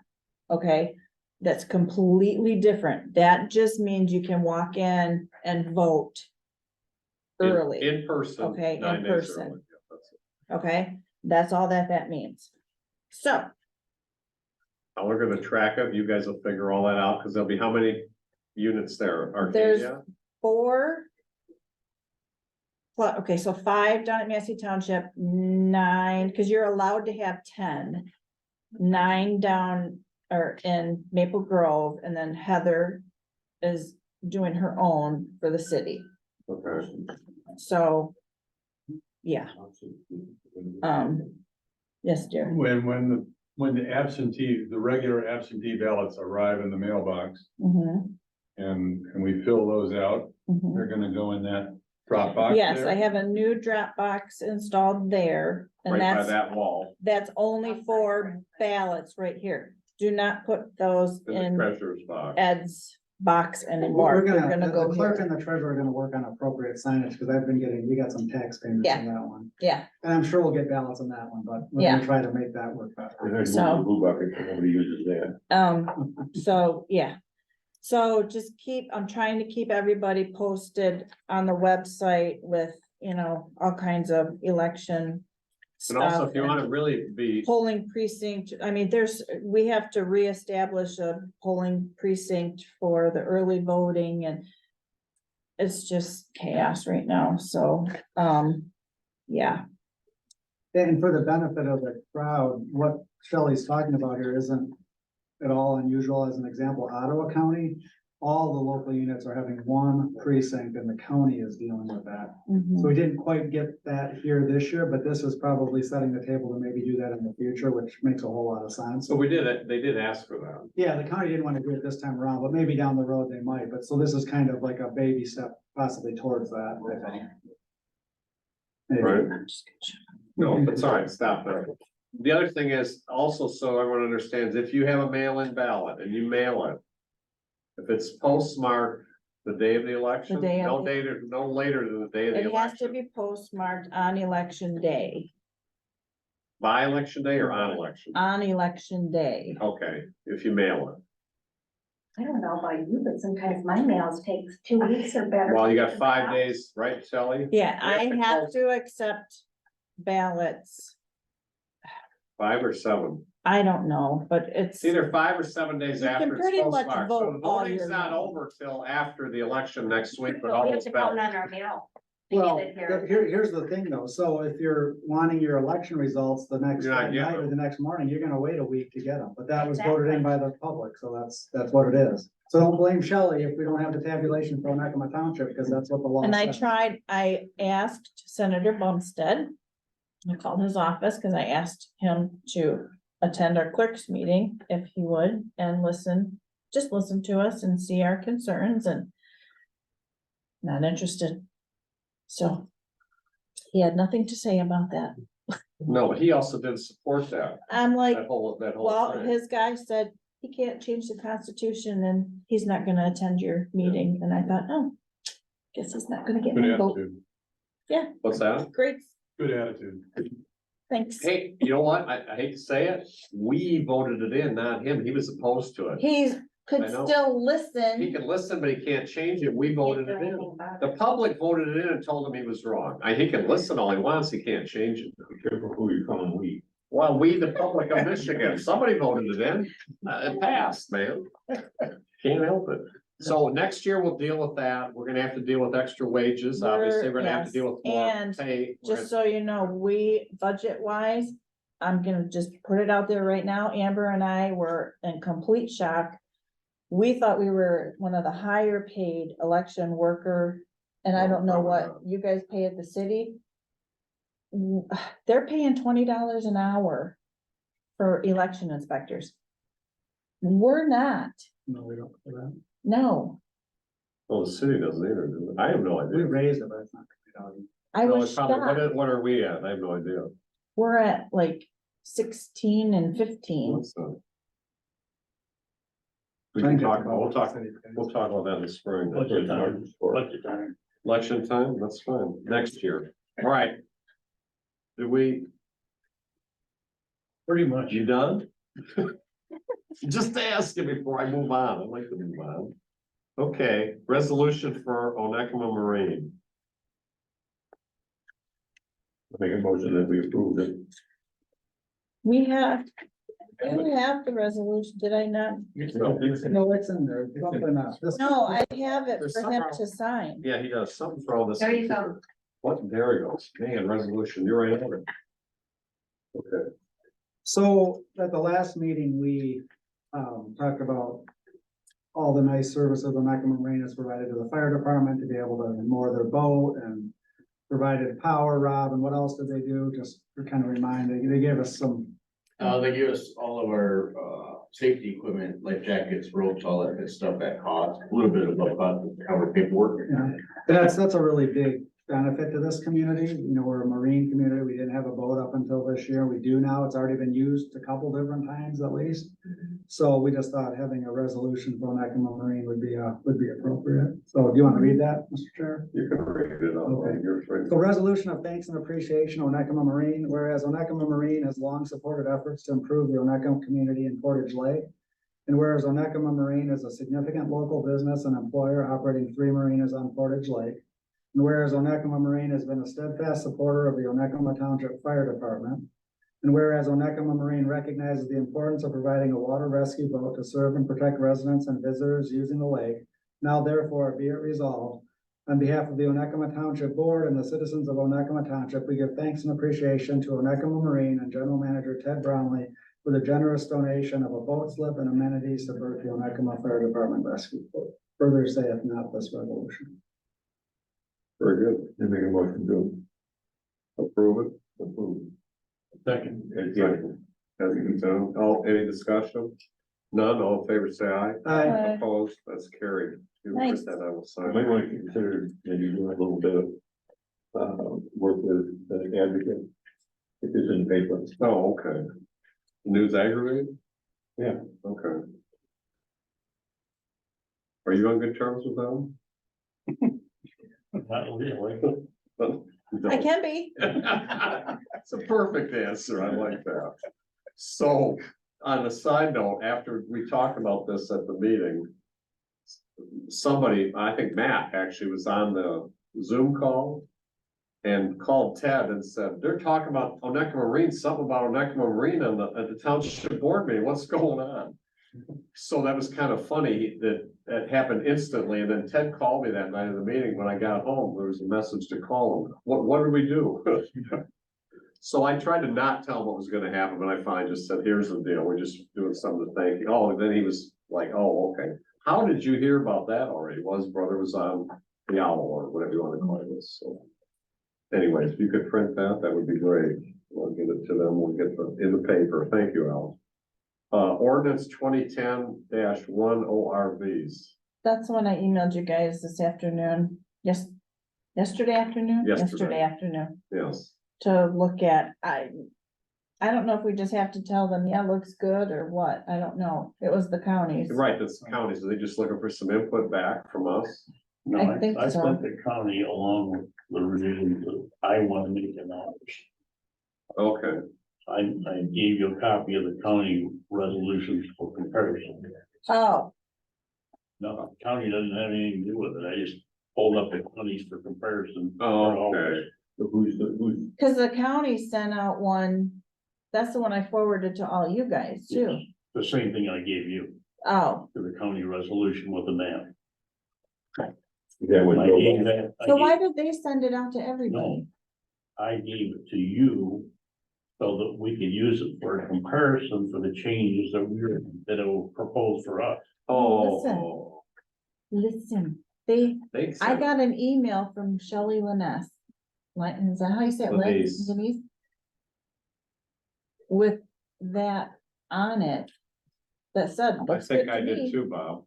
okay? That's completely different. That just means you can walk in and vote early, In person. Okay, in 9 days person. early. Yeah, that's it. okay? That's all that means. So, How we're gonna track it, you guys will figure all that out, because there'll be how many units there? There's Arcadia? 4. Well, okay, so 5 down at Manistee Township, 9, because you're allowed to have 10. 9 down or in Maple Grove, and then Heather is doing her own for the city. Okay. So, yeah. Yes, dear. When the regular absentee ballots arrive in the mailbox Mhm, and we fill those out, mhm. they're gonna go in that drop box Yes, there? I have a new drop box installed there, and Right by that's, that wall, that's only for ballots right here. Do not put those in the in treasurer's box. Ed's box We're anymore. They're gonna, gonna go the clerk here. and the treasurer are gonna work on appropriate signage, because I've been getting, we got some tax payments Yeah. on that one. Yeah, And I'm sure we'll get ballots on that one, but we're Yeah. gonna try to make that work better. There's So- a blue bucket, so nobody uses that. so, yeah. So just I'm trying to keep everybody posted on the website with, you know, all kinds of election And also, stuff. if you wanna really be, Polling precinct, I mean, we have to reestablish a polling precinct for the early voting and it's just chaos right now, so, yeah. And for the benefit of the crowd, what Shelley's talking about here isn't at all unusual. As an example, Ottawa County, all the local units are having one precinct and the county is dealing with that. Mhm. So we didn't quite get that here this year, but this is probably setting the table to maybe do that in the future, which makes a whole lot of sense. so we did it, they did ask for that. Yeah, the county didn't want to do it this time around, but maybe down the road they might, but so this is kind of like a baby step possibly towards that, I think. Maybe. Right. No, that's all right, stop there. The other thing is also, so everyone understands, if you have a mail-in ballot and you mail it. If it's postmarked the day of the election, day of no later than the day of the It has to election. be postmarked on election day, By election day or on election? on election day. Okay, if you mail it. I don't know about you, but sometimes my mails takes 2 weeks or better. Well, you got 5 days, right, Shelley? Yeah, You have I to have post- to accept ballots. 5 or 7. I don't know, but it's, It's either 5 or 7 days You can after it's pretty much postmarked. So vote the all voting's year not long. over till after the election next week, but So all we have those to count ballots. on our mail. to Well, get it here. here's the thing though, so if you're wanting your election results the next You're not night getting or them. the next morning, you're gonna wait a week to get them, but that was voted in by the public, so that's what it is. So don't blame Shelley if we don't have the tabulation for Onekama Township, because that's what the law and says. I asked Senator Bumstead. I called his office because I asked him to attend our clerk's meeting if he would and just listen to us and see our concerns and not interested. So he had nothing to say about that. No, but he also didn't support that, I'm like, that whole well, thing. his guy said he can't change the Constitution and he's not gonna attend your meeting. And I thought, oh, guess he's not gonna get Good my vote. attitude, What's that? Great, good attitude. thanks. Hey, you know what? I hate to say it, we voted it in, not him. He was opposed to it. He could I know. still He listen. can listen, but he can't change it. We voted it in. The in. public voted it in and told him he was wrong. He can listen all he wants, he can't change it. Be careful who you call them we. Well, we, the public of Michigan, somebody voted it in, it passed, man. Can't help it. So next year we'll deal with that. We're gonna have to deal with extra wages, obviously, we're gonna have to Yes, deal with more and pay. We're Just so you know, we, budget wise, I'm gonna just put it out there right now. Amber and I were in complete shock. We thought we were one of the higher paid election worker, and I don't know what you guys pay at the city. They're paying $20 an hour for election inspectors. We're not, No, we don't do that. no, Well, the city doesn't either, do they? I have no We idea. raised it, but it's not. I No, was it's probably- shocked. What are we at? I have no idea. We're at like 16 and 15. What's that? We can talk, we'll talk about that in the spring. Budget time. Budget time. Election time, that's fine, next year. All right. Did we, Pretty much. you done? Just asking before I move on, I'd like to move on. Okay, resolution for Onekama Marine. Make a motion that we approve it. We have the resolution, did I not? No, it's in there. It's something else. This- No, I have it There's for him somehow- to sign. Yeah, he does something for all this. There you go. What, there he goes, man, resolution, you're right over. Okay, So at the last meeting, we talked about all the nice services the Onekama Marine has provided to the fire department to be able to moor their boat and provided power, Rob, and what else did they do? Just to kind of remind, they gave us some. They give us all of our, safety equipment, life jackets, ropes, all that good stuff at cost, a little bit above cost to cover paperwork. Yeah, that's a really big benefit to this community. You know, we're a marine community. We didn't have a boat up until this year. We do now. It's already been used a couple different times at least. So we just thought having a resolution for Onekama Marine would be appropriate. So do you want to read that, Mr. Chair? You can read it up. Okay. You're free. So resolution of thanks and appreciation, Onekama Marine, whereas Onekama Marine has long supported efforts to improve the Onekama community in Portage Lake. And whereas Onekama Marine is a significant local business and employer operating 3 marinas on Portage Lake. And whereas Onekama Marine has been a steadfast supporter of the Onekama Township Fire Department. And whereas Onekama Marine recognizes the importance of providing a water rescue boat to serve and protect residents and visitors using the lake. Now therefore be it resolved, on behalf of the Onekama Township Board and the citizens of Onekama Township, we give thanks and appreciation to Onekama Marine and General Manager Ted Brownlee for the generous donation of a boat slip and amenities to birth the Onekama Fire Department Rescue Boat. Further saith not this resolution. Very good. You make a motion to Approve it. approve. Second. As you can tell. Oh, any discussion? None, all in favor, say aye. Aye. Opposed, that's carried. You can Nice. put that, I will I sign. might want to consider maybe doing a little bit of work with the advocate. If it's in the paper. Oh, okay. News aggregate? Yeah. Okay. Are you on good terms with them? Not really. I can be. It's a perfect answer. I like that. So, on a side note, after we talked about this at the meeting, somebody, I think Matt actually was on the Zoom call and called Ted and said, they're talking about Onekama Marine, something about Onekama Marine at the township board meeting. What's going on? So that was kind of funny that that happened instantly. And then Ted called me that night of the meeting. When I got home, there was a message to call him. What did we do? So I tried to not tell him what was gonna happen, but I finally just said, here's the deal. We're just doing something to thank you. Oh, and then he was like, oh, okay. How did you hear about that already? Well, his brother was on the owl or whatever you want to call it. So anyways, if you could print that, that would be great. We'll give it to them. We'll get the in the paper. Thank you, Al. Ordinance 2010-1 ORVs. That's when I emailed you guys this afternoon. Yesterday afternoon? Yesterday. Afternoon. Yes. To look at. I don't know if we just have to tell them, yeah, looks good or what. I don't know. It was the counties. Right, that's the counties. Are they just looking for some input back from us? No, I think I so. sent the county along with the revisions that I want to make an knowledge. Okay, I gave you a copy of the county resolutions for comparison. Oh, No, the county doesn't have anything to do with it. I just pulled up the counties for comparison. oh, okay. So who's cause the county sent out one. That's the one I forwarded to all you guys too. the same thing I gave you, Oh, to the county resolution with the map. That would I go gave back. that, so why did they send it out to everybody? I gave it to you so that we could use it for a comparison for the changes that were proposed for us. Oh. Listen, Thanks. I got an email from Shelley Liness. Is that how you say it? Linese. Linese? With that on it. That said. I looks think good I to did me. too, Bob.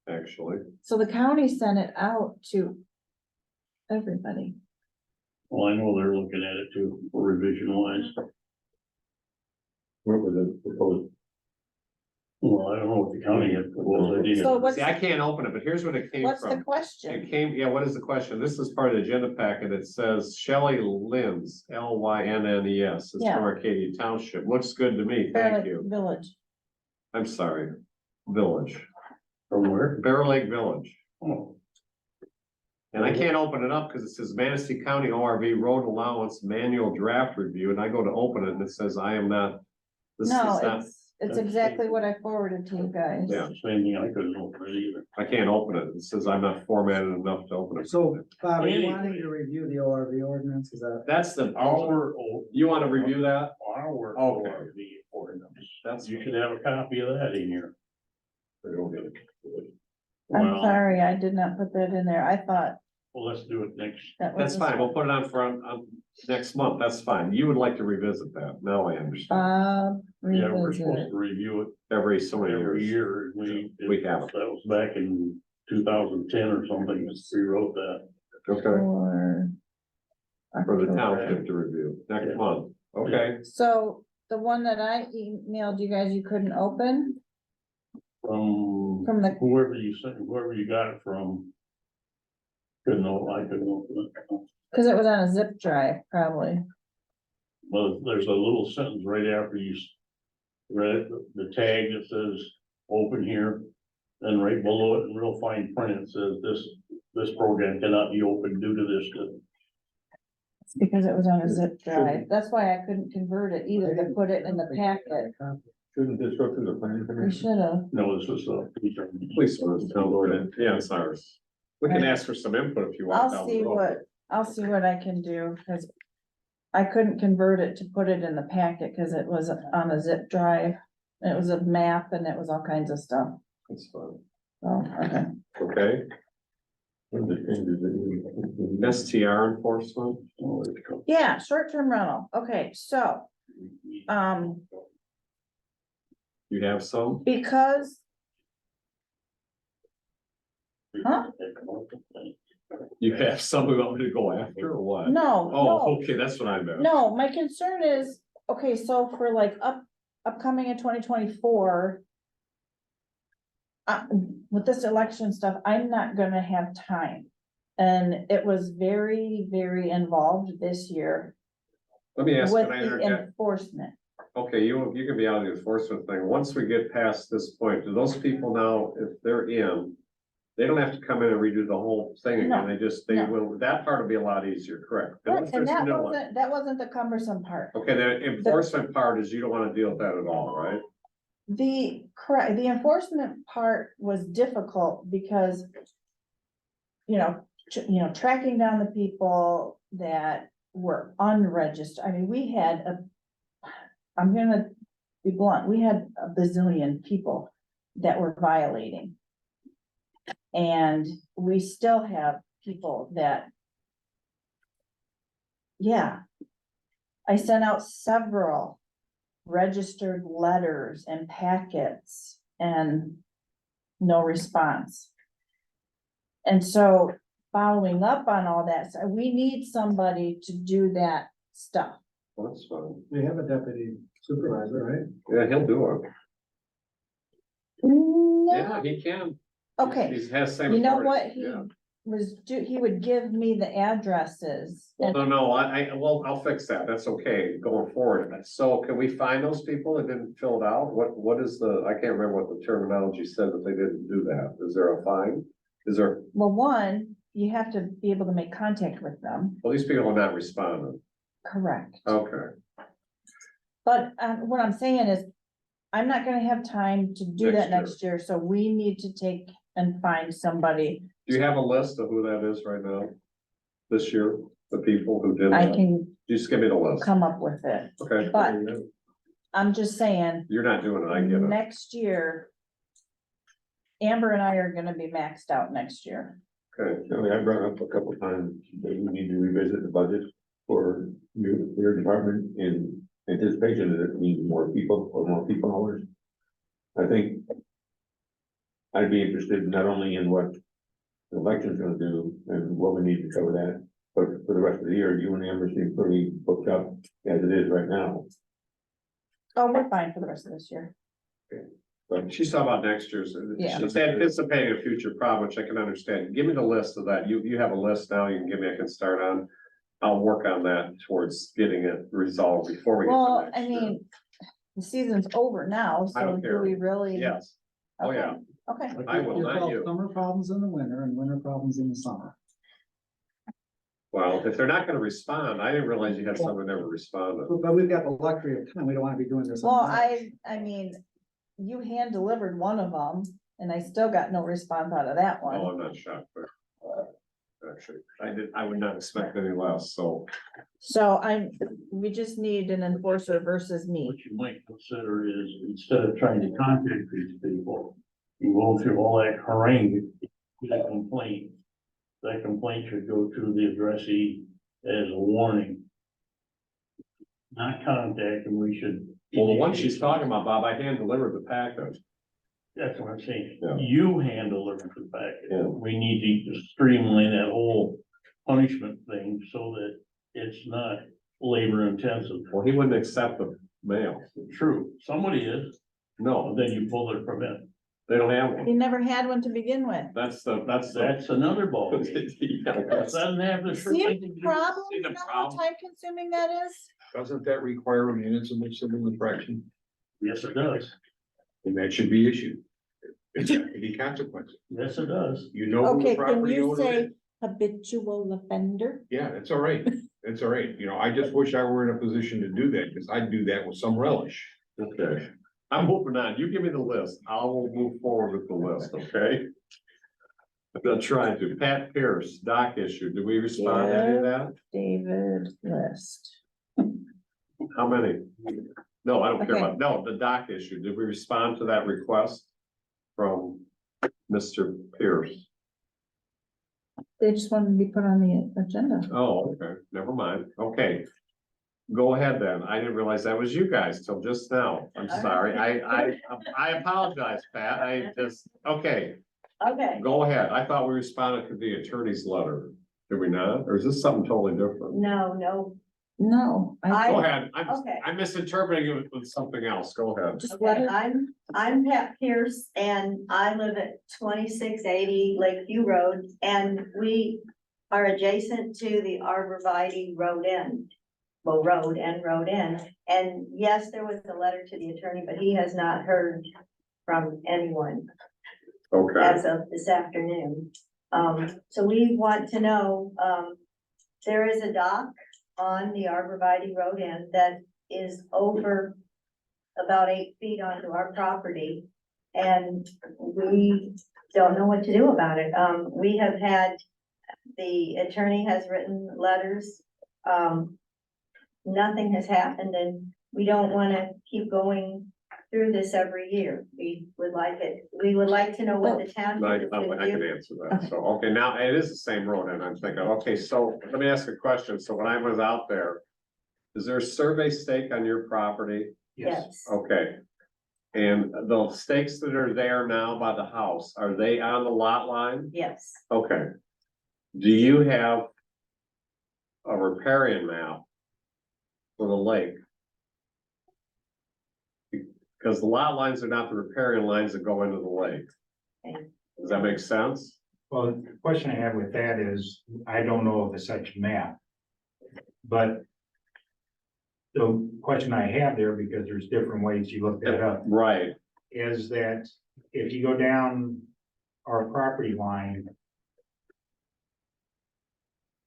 Actually, So the county sent it out to everybody. Well, I know they're looking at it too, for revision wise. What was it proposed? Well, I don't know what the county had proposed. I didn't- So what's, see, I can't open it, but here's what it came what's the from. question? It came, yeah, what is the question? This is part of the agenda packet. It says Shelley Lynn's, Lynnes. It's Yeah. from Arcadia Township. Looks good to me. Bear Thank Lake you. Village. I'm sorry. Village, From where? Bear Lake Village. Oh, And I can't open it up because it says Manistee County ORV Road Allowance Manual Draft Review, and I go to open it and it says I am not. This is No, not, it's That's exactly safe. what I forwarded to you guys. Yeah. it's the same thing, I couldn't open it either. I can't open it. It says I'm not formatted enough to open it. So, Bob, are you Anyway. wanting to review the ORV ordinance? Is that? That's the, Our, you want to review that? our Okay. ORV ordinance. That's, You should have a copy of that in here. I don't get it. I'm Well, sorry, I did not put that in there. I thought well, let's do it next. that was. That's fine. We'll put it on for next month. That's fine. You would like to revisit that. Now I understand. Yeah, we're Revisit supposed it. to review it Every so many every years. year. We haven't. That was back in 2010 or something, we wrote that. Okay, For for the October. township to review next Yeah. month. Okay, So the one that I emailed you guys, you couldn't open From the, whoever you sent, whoever you got it from. Couldn't know, I couldn't open it. cause it was on a zip drive, probably. Well, there's a little sentence right after you read the tag that says, open here. And right below it in real fine print, it says this program cannot be opened due to this. It's because it was on a zip drive. That's why I couldn't convert it either to put it in the packet. Shouldn't this go through the planning We commission? should have. No, this was Please, tell Lord, yeah, it's ours. We can ask for some input if you want. I'll see what I can do, cause I couldn't convert it to put it in the packet, cause it was on a zip drive. It was a map and it was all kinds of stuff. That's fine. Oh, okay. Okay, When the changes that you- STR enforcement. Oh, it's called- Yeah, short-term rental. Okay, so, You have some? because, Huh? You have some we want me to go after or what? no, Oh, no, okay, that's what I meant. no, my concern is, okay, so for like upcoming in 2024. With this election stuff, I'm not gonna have time. And it was very, very involved this year Let me ask, with can I the interject? enforcement. Okay, you can be out of the enforcement thing. Once we get past this point, do those people now, if they're in, they don't have to come in and redo the whole thing No, again. They no. will, that part will be a lot easier, correct? Unless And there's that no one. wasn't the cumbersome part. Okay, the enforcement part is you don't wanna deal with that at all, right? The enforcement part was difficult because. Tracking down the people that were unregistered, I mean, I'm gonna be blunt, we had a bazillion people that were violating. And we still have people that. Yeah. I sent out several registered letters and packets and no response. And so following up on all that, so we need somebody to do that stuff. Well, that's fine. We have a deputy supervisor, right? Yeah, he'll do it. No, Yeah, he can. okay, He has same. you know authority, what, yeah. he would give me the addresses. Well, and- no, well, I'll fix that. That's okay going forward. So can we find those people that didn't fill it out? What is I can't remember what the terminology said that they didn't do that. Is there a fine? Is there, Well, one, you have to be able to make contact with them, well, these people are not responding. correct? Okay, But what I'm saying is, I'm not gonna have time to do that next year, so we need to take and find somebody. do you have a list of who that is right now? This year, the people who did I that? can Just give me the list. come up with it. Okay. but- I'm just saying, You're not doing it, I get it. next year. Amber and I are gonna be maxed out next year. Okay, I mean, I brought up a couple times that we need to revisit the budget for your department in anticipation that it needs more people or more people hours. I think I'd be interested not only in what the election's gonna do and what we need to cover that, but for the rest of the year, you and Amber seem pretty booked up as it is right now. Oh, we're fine for the rest of this year. she's talking about next year's, Yeah. she's anticipating a future problem, which I can understand. Give me the list of that. You have a list now, you can give me, I can start on. I'll work on that towards getting it resolved before we. get to Well, next I year. mean, the season's over now, I so don't do care. we really? Yes, oh, Okay, yeah, Okay, I will, You not solve you. summer problems in the winter and winter problems in the summer. Well, if they're not gonna respond, I didn't realize you had someone that never responded. But we've got the luxury of time. We don't wanna be doing this. well, all night. I mean, you hand delivered one of them, and I still got no response out of that Oh, one. I'm not shocked, but. Actually, I would not expect any less, so. So we just need an enforcer versus me. What you might consider is, instead of trying to contact these people, you go through all that harangue, get a complaint. That complaint should go to the addressee as a warning. Not contact, and we should. Well, the one she's talking about, Bob, I hand delivered the package. That's what I'm saying, Yeah. you handle the package. Yeah. We need to streamline that whole punishment thing so that it's not labor intensive. Well, he wouldn't accept mail. True, somebody is, No, then you pull their permit. they don't have He one. never had one to begin with. That's the. That's another ball. Yeah, Doesn't have the. See the problem? See the You know how problem? time consuming that is? Doesn't that require a municipal civil infraction? Yes, it does. And that should be issued. It's got to be consequences. Yes, it does. You know who Okay, the can property you owner is. say habitual offender? Yeah, that's all right. That's all right. You know, I just wish I were in a position to do that, because I'd do that with some relish. Okay, I'm moving on. You give me the list. I will move forward with the list, okay? I'm gonna try to. Pat Pierce, doc issue. Did we respond to any of that? David List. How many? No, I don't care Okay. about, no, the doc issue. Did we respond to that request from Mr. Pierce? They just wanted to be put on the agenda. Oh, okay, never mind. Okay. Go ahead then. I didn't realize that was you guys till just now. I'm sorry. I apologize, Pat. I just, okay, Okay, go ahead. I thought we responded to the attorney's letter. Did we not? Or is this something totally different? no, No, Go ahead. Okay. I'm misinterpreting it with something else. Go ahead. just let okay, her, I'm Pat Pierce and I live at 2680 Lakeview Road and we are adjacent to the Arborvitae Road End. Well, road end, and yes, there was a letter to the attorney, but he has not heard from anyone Okay, as of this afternoon. So we want to know, there is a dock on the Arborvitae Road end that is over about 8 feet onto our property. And we don't know what to do about it. We have had, the attorney has written letters. Nothing has happened and we don't want to keep going through this every year. We would like to know what the town. I can answer that. So, okay, now it is the same road and I'm thinking, okay, so let me ask a question. So when I was out there, is there a survey stake on your property? Yes, Okay. And the stakes that are there now by the house, are they on the lot line? yes, Okay. Do you have a riparian map for the lake? Because the lot lines are not the riparian lines that go into the lake. Okay. Does that make sense? Well, the question I have with that is, I don't know of such a map. But the question I have there, because there's different ways you look that up, Right. is that if you go down our property line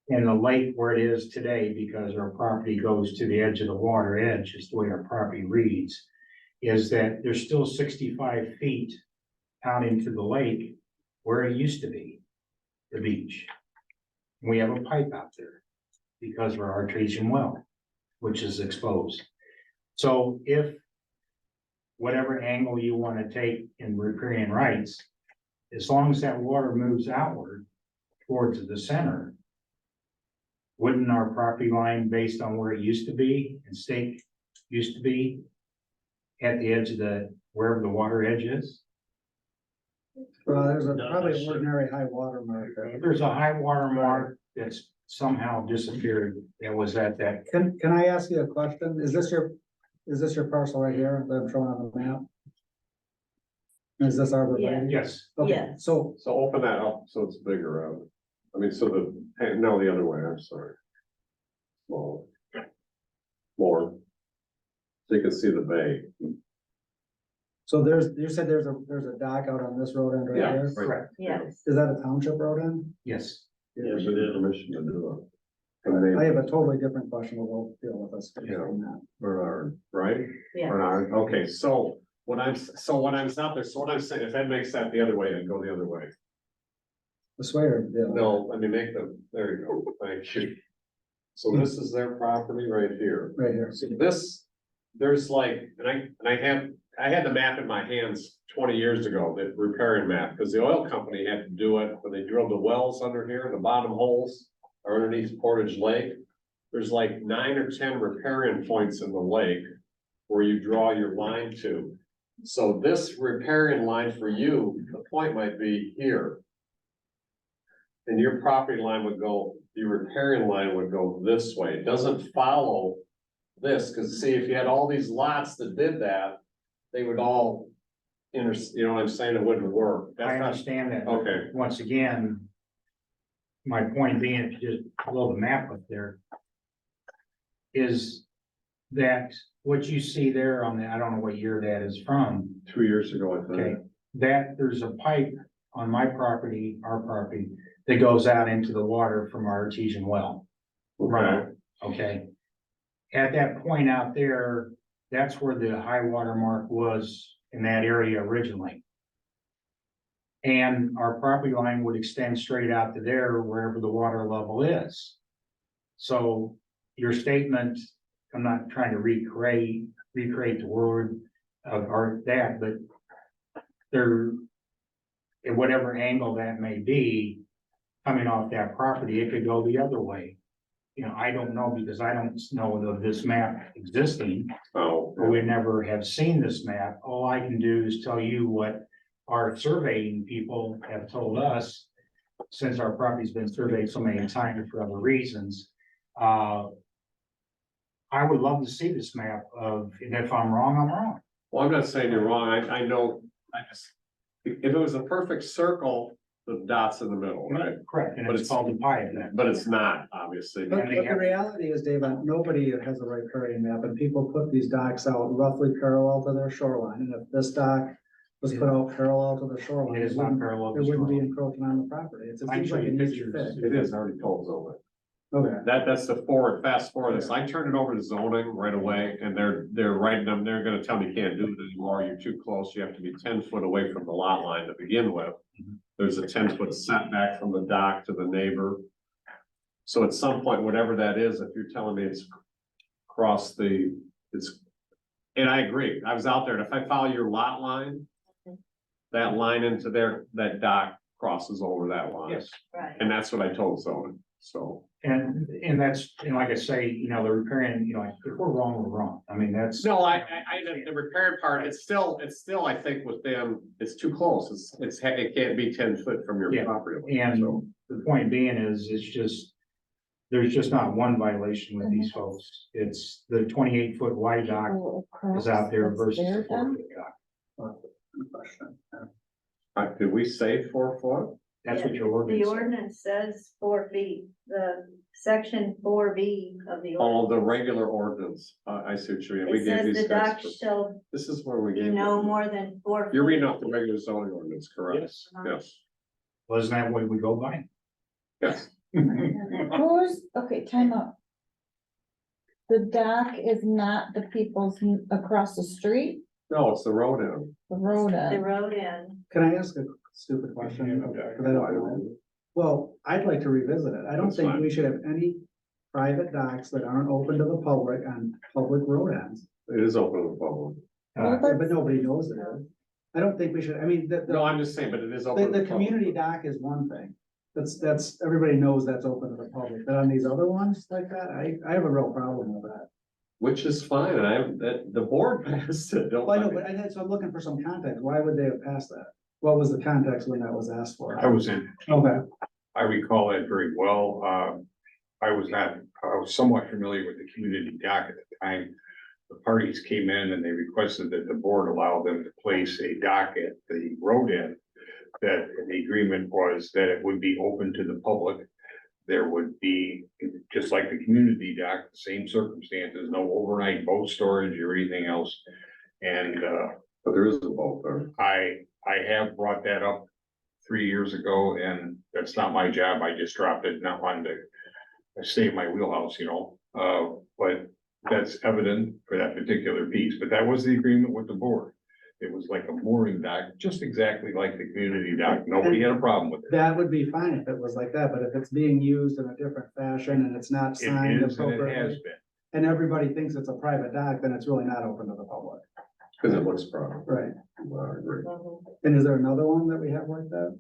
in the lake where it is today, because our property goes to the edge of the water edge, is the way our property reads, is that there's still 65 feet out into the lake where it used to be, the beach. We have a pipe out there because of our artesian well, which is exposed. So if whatever angle you want to take in riparian rights, as long as that water moves outward towards the center, wouldn't our property line, based on where it used to be and stake used to be, at the edge of wherever the water edge is? there's probably an ordinary high water mark there. There's a high water mark that's somehow disappeared. That was at that. Can I ask you a question? Is this your parcel right here that I'm showing on the map? Is this our? Yeah. Yes. Okay, Yeah. so, So open that up so it's bigger out. I mean, so no, the other way, I'm sorry. More. More. So you can see the bay. so you said there's a dock out on this road end right Yeah, there? right. Correct. yes. Is that a township road end? Yes. Yes, it is. Permission to do it. And I they, have a totally different question, we'll deal with this. Yeah. Bernard, right? Yeah. Bernard, okay, so when I'm out there, so what I'm saying, if that makes that the other way, then go the other way. This way or the other? No, let me make them, there you go, thank you. So this is their property right here. Right here. So this, there's like, I had the map in my hands 20 years ago, the riparian map, because the oil company had to do it when they drilled the wells under here, the bottom holes are underneath Portage Lake. There's like 9 or 10 riparian points in the lake where you draw your line to. So this riparian line for you, the point might be here. And your property line would go, your riparian line would go this way. It doesn't follow this, cause see, if you had all these lots that did that, they would all you know what I'm saying, it wouldn't work. I That's not, understand that. okay, Once again, my point being, if you just blow the map up there, is that what you see there on the, I don't know what year that is from, 2 years ago, I think. okay? That there's a pipe on my property, our property, that goes out into the water from our artesian well. Okay, Okay? At that point out there, that's where the high water mark was in that area originally. And our property line would extend straight out to there wherever the water level is. So your statement, I'm not trying to recreate the word of or that, but there, at whatever angle that may be, coming off that property, it could go the other way. You know, I don't know because I don't know of this map existing. oh, Or we never have seen this map. All I can do is tell you what our surveying people have told us. Since our property's been surveyed so many times for other reasons. I would love to see this map of, and if I'm wrong, I'm wrong. well, I'm not saying you're wrong, I know, if it was a perfect circle, the dots in the middle, right? Correct, and But it's called the pie then. But it's not, obviously. But they the have- reality is, Dave, nobody has a right prairie map, and people put these docks out roughly parallel to their shoreline, and if this dock was put out parallel to the shoreline, It is not parallel to it wouldn't be shoreline. encroaching on the property. It I can seems show like you an easy pictures. fix. It is already told zoning. Okay. That's the fast forward this. I turned it over to zoning right away and they're writing them, they're gonna tell me you can't do it anymore. You're too close. You have to be 10 foot away from the lot line to begin with. There's a 10-foot setback from the dock to the neighbor. So at some point, whatever that is, if you're telling me it's across and I agree. I was out there and if I follow your lot line, that line into there, that dock crosses over that line. Yes. Right. And that's what I told zoning, so. And that's, and like I say, you know, the repairing, you know, if we're wrong, we're wrong. I mean, that's. No, the repaired part, it's still, I think with them, it's too close. It can't be 10 foot from your Yeah, property. line, And so. the point being is, it's just, there's just not one violation with these folks. It's the 28-foot wide dock is out there versus the 4-foot dock. Did we say 4 foot? That's what your The ordinance. ordinance says 4 feet, the section 4B of the Oh, ordinance. the regular ordinance. I see what you mean. We It gave says these the guys. dock shall This is where we be gave. no them. more than 4 feet. You're reading off the regular zoning ordinance, correct? Yes. Yes, Wasn't that what we go by? yes. Okay, time out. The dock is not the people's across the street, No, it's the road end. the road The end. road end. Can I ask a stupid question? 'Cause I don't know. Well, I'd like to revisit it. I don't That's think fine. we should have any private docks that aren't open to the public on public road ends. It is open to the public. But nobody knows it is. I don't think we should, I mean, No, I'm just saying, but it is open. to the the public. community dock is one thing. That's, everybody knows that's open to the public, but on these other ones like that, I have a real problem with that. Which is fine, and the board passed it, don't. Well, I know, but so I'm looking for some context. Why would they have passed that? What was the context when that was asked for? I was in, Okay, I recall that very well. I was somewhat familiar with the community dock at the time. The parties came in and they requested that the board allow them to place a dock at the road end. That the agreement was that it would be open to the public. There would be, just like the community dock, the same circumstances, no overnight boat storage or anything else. And, But there is a boat there. I have brought that up 3 years ago, and that's not my job. I just dropped it, not wanting to stay in my wheelhouse, you know? But that's evident for that particular piece, but that was the agreement with the board. It was like a mooring dock, just exactly like the community dock. Nobody had a problem with it. that would be fine if it was like that, but if it's being used in a different fashion and it's not signed It is, and it has appropriately, been. and everybody thinks it's a private dock, then it's really not open to the public. Cause it looks proper. Right. I agree. Mhm. And is there another one that we have like that?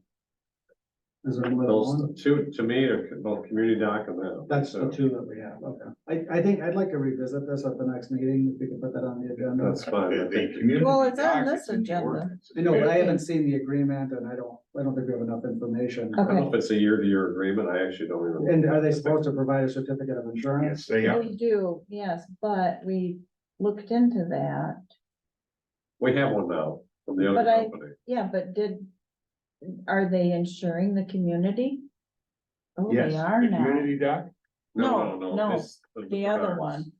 Is there more than Those one? two, to me, are both community dock and that. That's the two that we have, okay. I think I'd like to revisit this at the next meeting, if we can put that on the agenda. That's fine. I The think. community Well, it's on dock this is in the agenda. ordinance. I know, but I haven't seen the agreement and I don't think we have enough information. I don't know Okay. if it's a year-to-year agreement, I actually don't even. And are they supposed to provide a certificate of insurance? Yes, they are. We do, yes, but we looked into that. We have one now from the other But I- company. Yeah, but are they insuring the community? Oh, Yes, they are the now. community dock, No, it's The other Bernards. one,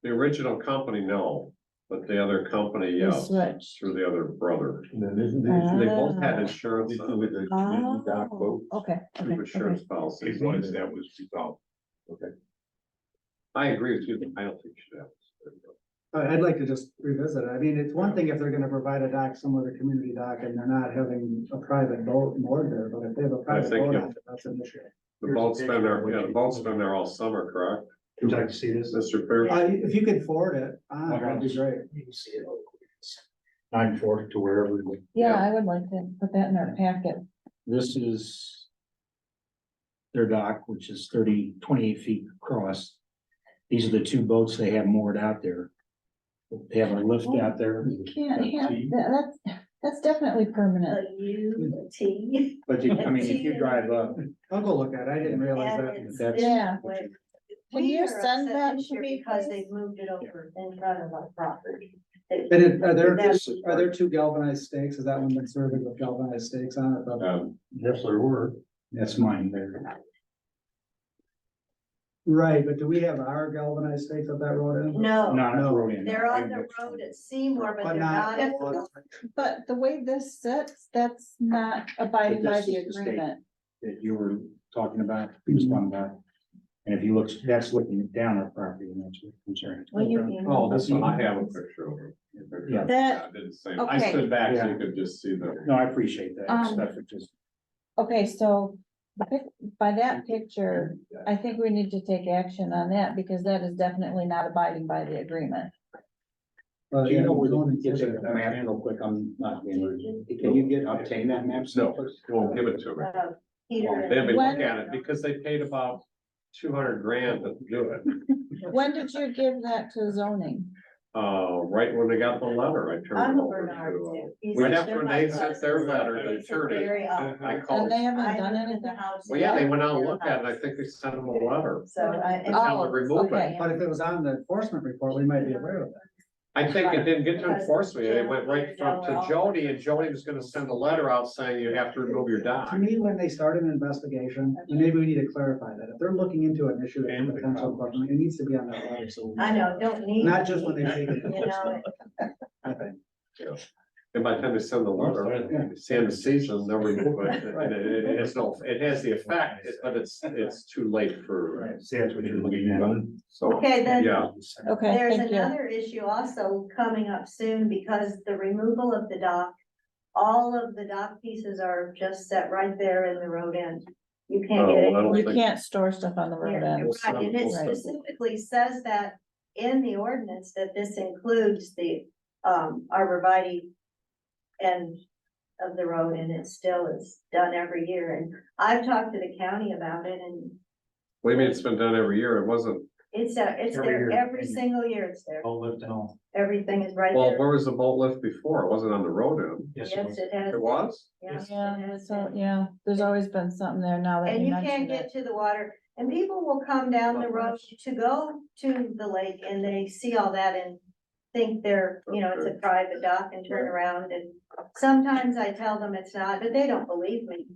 The original company, no, but the other company, they yes, switched. through the other brother. And then isn't They both had Ah. insurance, with the community dock Oh, boat? okay, group okay, insurance okay. policies. it was, that was resolved. I agree with you, but I don't think you should have. I'd like to just revisit it. I mean, it's one thing if they're gonna provide a dock somewhere, the community dock, and they're not having a private boat moored there, but if they have a private think boat, you- on it, that's an issue. The boat's been there, yeah, the boat's been there all summer, correct? Would you like to see this? Mr. Pierce? If you could forward it, that'd be great. You can see it. 9/4 to wherever. Yeah, I would like to put that in our packet. This is their dock, which is 28 feet across. These are the two boats they have moored out there. They have a lift out there. You can't have, that's definitely permanent. A U, a T. But you, I mean, if you drive up, I'll go look at it. I didn't realize And that. it's That's- Yeah. with- Can We you are send upset that this to year me, because please? they've moved it over in front of our property. And That's- are there two galvanized stakes? Is that one been served with galvanized stakes on it? yes, there were. That's mine there. Right, but do we have our galvanized stakes at that road end? No, Not No. a road in. they're on the road at Seymour, but But they're not. not at. But the way this sits, that's not abiding by This the is the state. agreement. That you were talking about, he was talking about. And if you look, that's looking down our property, and that's what I'm concerned. Well, you- Oh, this one, I have a picture of it. Yeah. That- I did the same. I okay. stood back so Yeah. you could just see the. No, I appreciate that. Um, Stuff is just. Okay, so by that picture, I think we need to take action on that because that is definitely not abiding by the agreement. But, Do you yeah, know where zoning the, says get that. a map real quick, I'm not being rude. Can you obtain that map? No, won't give it to me. Peter. They had me When- look at it because they paid about 200 grand to do it. When did you give that to zoning? Right when they got the letter, I turned I'm it a over Bernard to. too. He's Right a- after they're they my sent their cousins. letter, the It's attorney, very odd. I And called. they haven't I done live in anything? the house. Well, yeah, they went out and Their looked at it, and I house. think they sent them a letter. So I. They tell them to Oh, remove it. okay. But if it was on the enforcement report, we might be aware of it. I think it didn't get to enforcement, it went right from to Jody, and Jody was gonna send a letter out saying you have to remove your dock. To me, when they start an investigation, and maybe we need to clarify that, if they're looking into an issue that's potential, government, it needs to be on that letter, so. I know, don't need. Not just when they take it. You know, I think. And by the time they send the letter, it's the end of the season, they'll remove it, and it has no, it has the effect, but it's too late for, See, that's what you're looking at. so, Okay, then. yeah. Okay, There's thank you. another issue also coming up soon because the removal of the dock, all of the dock pieces are just set right there in the road end. You can't Oh, get well, I don't it. You think- can't store stuff on the road Yeah, end. right, and it Right. specifically says that in the ordinance that this includes the arborvitae end of the road, and it still is done every year, and I've talked to the county about it, and What do you mean it's been done every year? It wasn't, it's Every there year. every single year, it's there, All lift and all. everything is right well, there. where was the boat lift before? It wasn't on the road end. Yes, it has. It was? Yes, Yeah, it has so, been. yeah, there's always been something there now that And you you can't mentioned get it. to the water, and people will come down the road to go to the lake, and they see all that and think they're, it's a private dock and turn around, and sometimes I tell them it's not, but they don't believe me,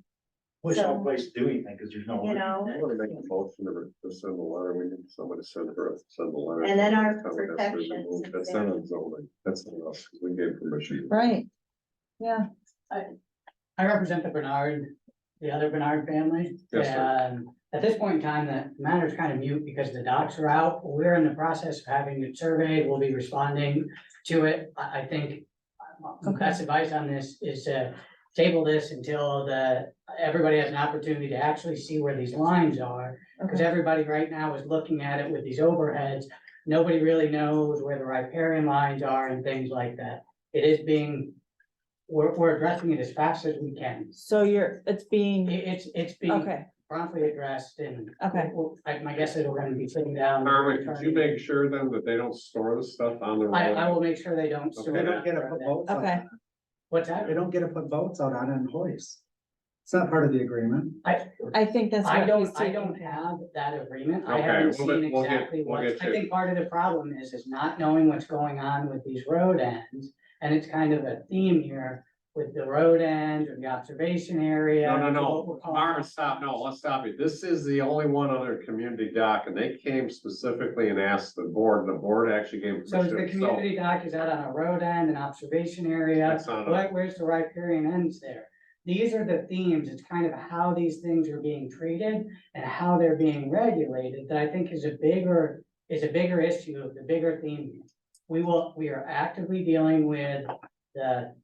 There's So- no place to do anything, because there's no. you know? I want to make a motion to send a letter, we need somebody to send her, send a letter. And then our Tell her that's protections removed. and That's not on zoning, that's not us, we gave permission. Right. Yeah, I represent the Bernard, the other Bernard family. Yes, sir. And at this point in time, the matter's kind of mute because the docks are out. We're in the process of having it surveyed. We'll be responding to it. I think my best advice on this is to table this until everybody has an opportunity to actually see where these lines are. Because okay, everybody right now is looking at it with these overheads. Nobody really knows where the riparian lines are and things like that. It is being we're addressing it as fast as we can. So it's being, It's being okay, promptly addressed and. Okay. My guess is we're gonna be sitting down. Carmen, could you make sure then that they don't store the stuff on the road? I will make sure they don't. Okay. They don't get to put boats out. Okay. on it. What's that? They don't get to put boats out on it and hoist. It's not part of the agreement. I think that's I what he's don't taking. have that agreement. I Okay, haven't we'll seen we'll get- exactly we'll what, get I you. think part of the problem is not knowing what's going on with these road ends. And it's kind of a theme here with the road end or the observation area. what No, we're calling- Mara, stop, no, let's stop you. This is the only one other community dock, and they came specifically and asked the board actually gave So is the permission. community dock, is that on a road end, an observation area? That's on a- Where's the riparian ends there? These are the themes, it's kind of how these things are being treated and how they're being regulated that I think is a bigger issue, the bigger theme. We are actively dealing with the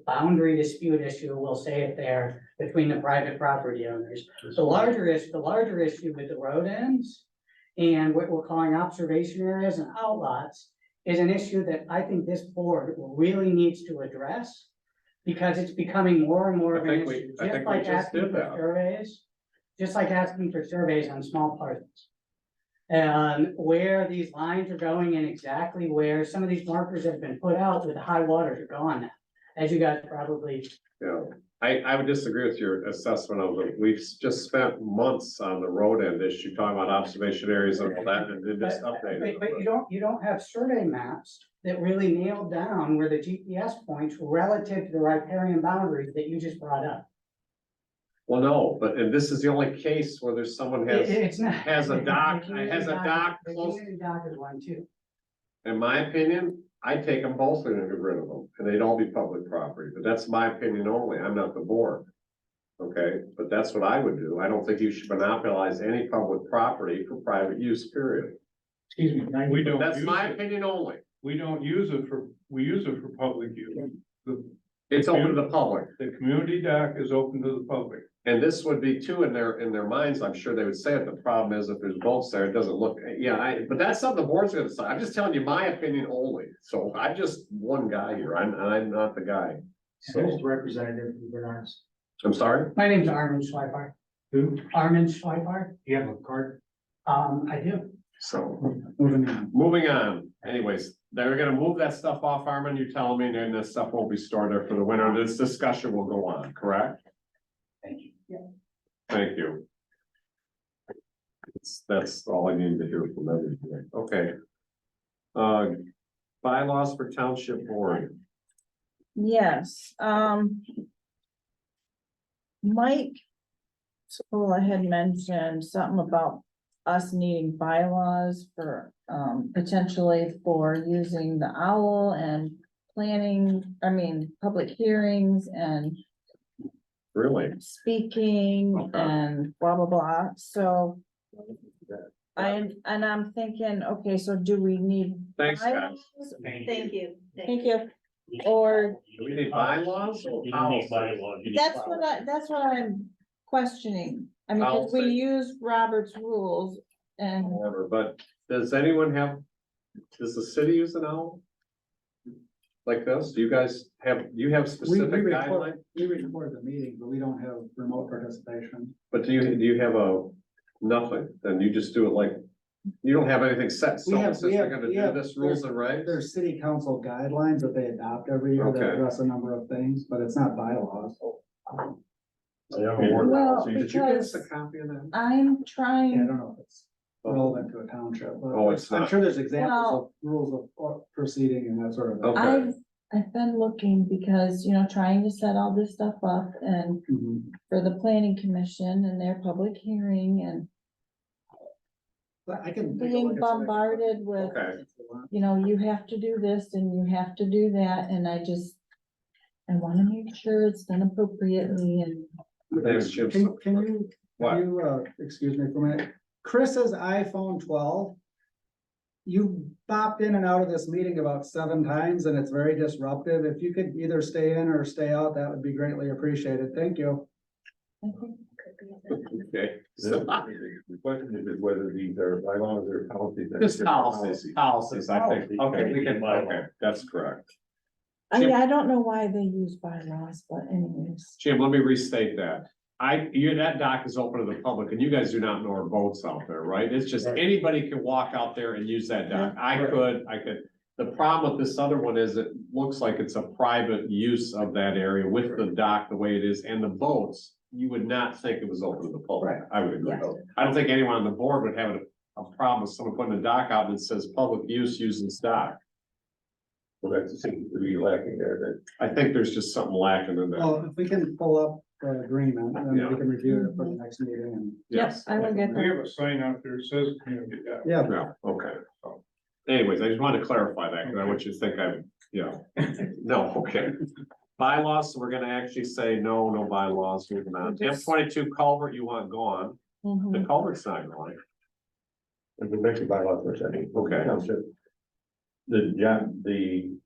boundary dispute issue, we'll say it there, between the private property owners. The larger issue with the road ends and what we're calling observation areas and outlots is an issue that I think this board really needs to address. Because it's becoming more and more of an I think we- issue, I just think we like just asking did for that. surveys. Just like asking for surveys on small parcels. And where these lines are going and exactly where some of these markers have been put out with the high waters are gone now. As you guys probably, Yeah, I would disagree with your assessment of it. We've just spent months on the road end issue, talking about observation areas and all that, and it just updated. but you don't have survey maps that really nail down where the GPS points relative to the riparian boundaries that you just brought up. Well, no, and this is the only case where there's someone It's not. has a dock, The community has a dock The close. community dock is one too. In my opinion, I take them both and get rid of them, and they'd all be public property, but that's my opinion only, I'm not the board. Okay, but that's what I would do, I don't think you should monopolize any public property for private use, period. Excuse me. We don't That's use my it, opinion only, we don't use it for, we use it for public use. it's open to the public, The community dock is open to the public. and this would be too in their minds, I'm sure they would say it, the problem is if there's boats there, it doesn't look, but that's something the board's gonna decide, I'm just telling you my opinion only, so I'm just one guy here, I'm not the guy. Who's So, the representative from Bernard's? I'm sorry? My name's Armin Schweipart. Who? Armin Schweipart. You have a card? I do. So, Moving on. anyways, they're gonna move that stuff off, Armin, you telling me, and this stuff won't be stored there for the winter, this discussion will go on, correct? Thank you. Thank you. That's all I need to hear from everybody, okay. Bylaws for township board, Yes, Mike. Spola had mentioned something about us needing bylaws for, potentially for using the owl and public hearings and really? speaking Okay. and blah, blah, blah, so. I'm thinking, okay, so do we need? Thanks, guys. bylaws? Thank you. Thank you, or Do we need bylaws or policy? that's what I'm questioning. I mean, 'cause we Policy. use Robert's rules and Whatever, but does anyone does the city use an owl? Like this, do you guys do you have specific guidelines? We record the meeting, but we don't have remote participation. But do you have nothing, then you just do it like, you don't have anything set, so We it's just they're gonna we do have- this rules and regs? There's city council guidelines that they adopt every year that Okay. address a number of things, but it's not bylaws. Well, Did you give us a because copy of that? I'm Yeah, I trying, don't know if it's relevant to a township, but Oh, it's I'm not. sure there's examples of rules of proceeding and that sort of. thing. Okay. I've been looking because, trying to set all this stuff up and Mhm. for the planning commission and their public hearing and But I can. take a being look at some- bombarded with, Okay. you have to do this and you have to do that, and I wanna make sure it's done appropriately and. Thanks, Jim. Can you, What? excuse me for a minute, Chris's iPhone 12. You bopped in and out of this meeting about 7 times and it's very disruptive. If you could either stay in or stay out, that would be greatly appreciated. Thank you. Okay. The question is whether these are bylaws or policies. Just policies, I think, okay, that's correct. I mean, I don't know why they use bylaws, but anyways. Jim, let me restate that. That dock is open to the public and you guys do not know our boats out there, right? It's just Right. anybody can walk out there and use that dock. I could. The problem with this other one is it looks like it's a private use of that area with the dock the way it is and the boats. You would not think it was open to the public. I would agree. Yeah. I don't think anyone on the board would have a problem with someone putting a dock out that says public use using dock. So that seems to be lacking there, that I think there's just something lacking in that. Well, if we can pull up the agreement, then Yeah. we can review it for the next meeting and. Yep, Yes. I will get that. a sign out there that says community dock. Yeah, Yeah, okay. Anyways, I just wanted to clarify that, because I want you to think no, okay. Bylaws, so we're gonna actually say no bylaws, moving on. M Just- 22 culvert you want gone, Mhm. the culvert's not going. and go back to bylaws for a second. Okay. Township. The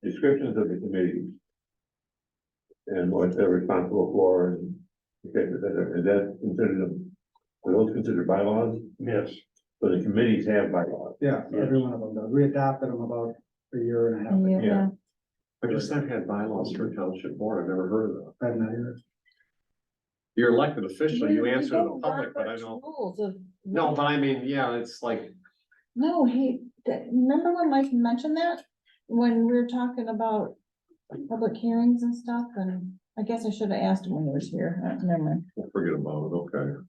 descriptions of the committees. And what they're responsible for and, okay, is that considered, are those considered bylaws? Yes. So the committees have bylaws. yeah, every one of them does. We adopted them about a year and a half ago. Yeah, I just not had bylaws for a township board, I've never heard of that. I've not heard. You're elected official, you answer to the don't public, but I Robert's don't, rules of- no, but I mean, yeah, it's like, No, remember when Mike mentioned that? When we were talking about public hearings and stuff, and I guess I should have asked him when he was here, never mind. forget about it, okay.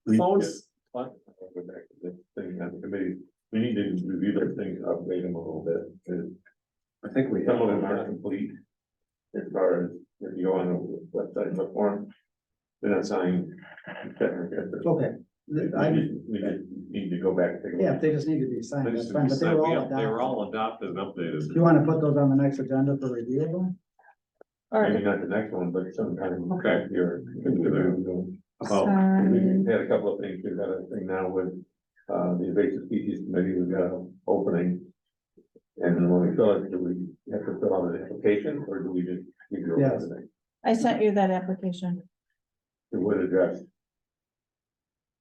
We- Phones, what? I'll go back to the thing on the committee. We need to review those things, update them a little bit, because I think we some of have them are complete. As far as if you go on the website and look for them, they're not signed. Okay, I, We just need to go back and take a look. yeah, if they just need to be signed, that's fine, but they were all They were adopted. all adopted and updated. Do you wanna put those on the next agenda for review of them? All Maybe right, not the next one, but sometime. Okay. Here. Can do that. Oh, Sorry. we had a couple of things, we've got a thing now with, the invasive species committee, we've got an opening. And then when we fill it, do we have to fill out an application, or do we just give you Yes. everything? I sent you that application. To what address?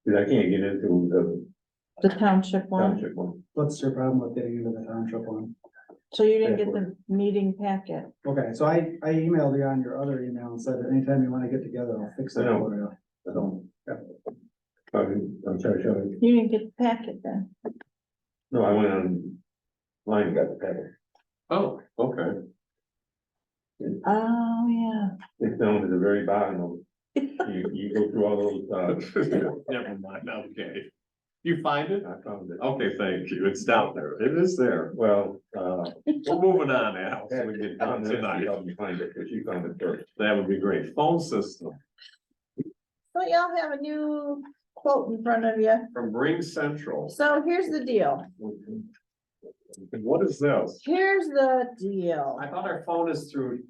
Cause I can't get into The township the one, township one. What's your problem with getting into the township one? so you didn't get the meeting packet. Okay, so I emailed you on your other email and said, anytime you wanna get together, I'll fix that I know. for you. So, I'm sorry, Shelley. You didn't get the packet then. No, I went on line and got the packet. Oh, okay. Oh, yeah. It's down to the very bottom of, you go through all those, Never mind, okay. You find it? I found it. Okay, thank you. It's down there. It is there. Well, We're moving on, Al, so we can get done tonight. Help me find it, because you found it first. That would be great. Phone system So y'all have a new quote in front of you. from Ring Central. So here's the deal. What is this? Here's the deal. I thought our phone is through,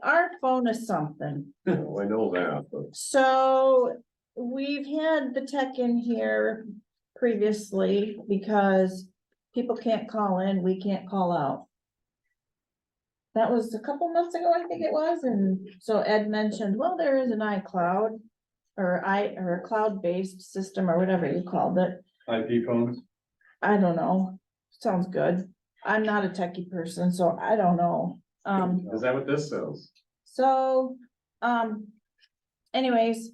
Our phone is something. oh, I know that, but So we've had the tech in here previously because people can't call in, we can't call out. That was a couple months ago, I think it was, and so Ed mentioned, well, there is an iCloud or a cloud-based system or whatever you called it. IP phones. I don't know. Sounds good. I'm not a techie person, so I don't know. is that what this says? So, anyways,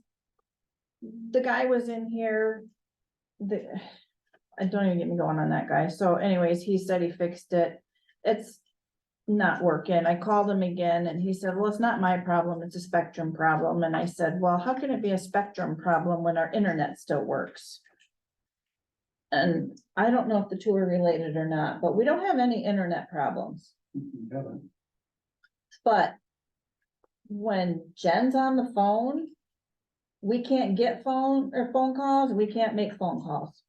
the guy was in here, don't even get me going on that guy. So anyways, he said he fixed it. It's not working. I called him again and he said, well, it's not my problem. It's a Spectrum problem. And I said, well, how can it be a Spectrum problem when our internet still works? And I don't know if the two are related or not, but we don't have any internet problems. But when Jen's on the phone, we can't get phone calls, we can't make phone calls.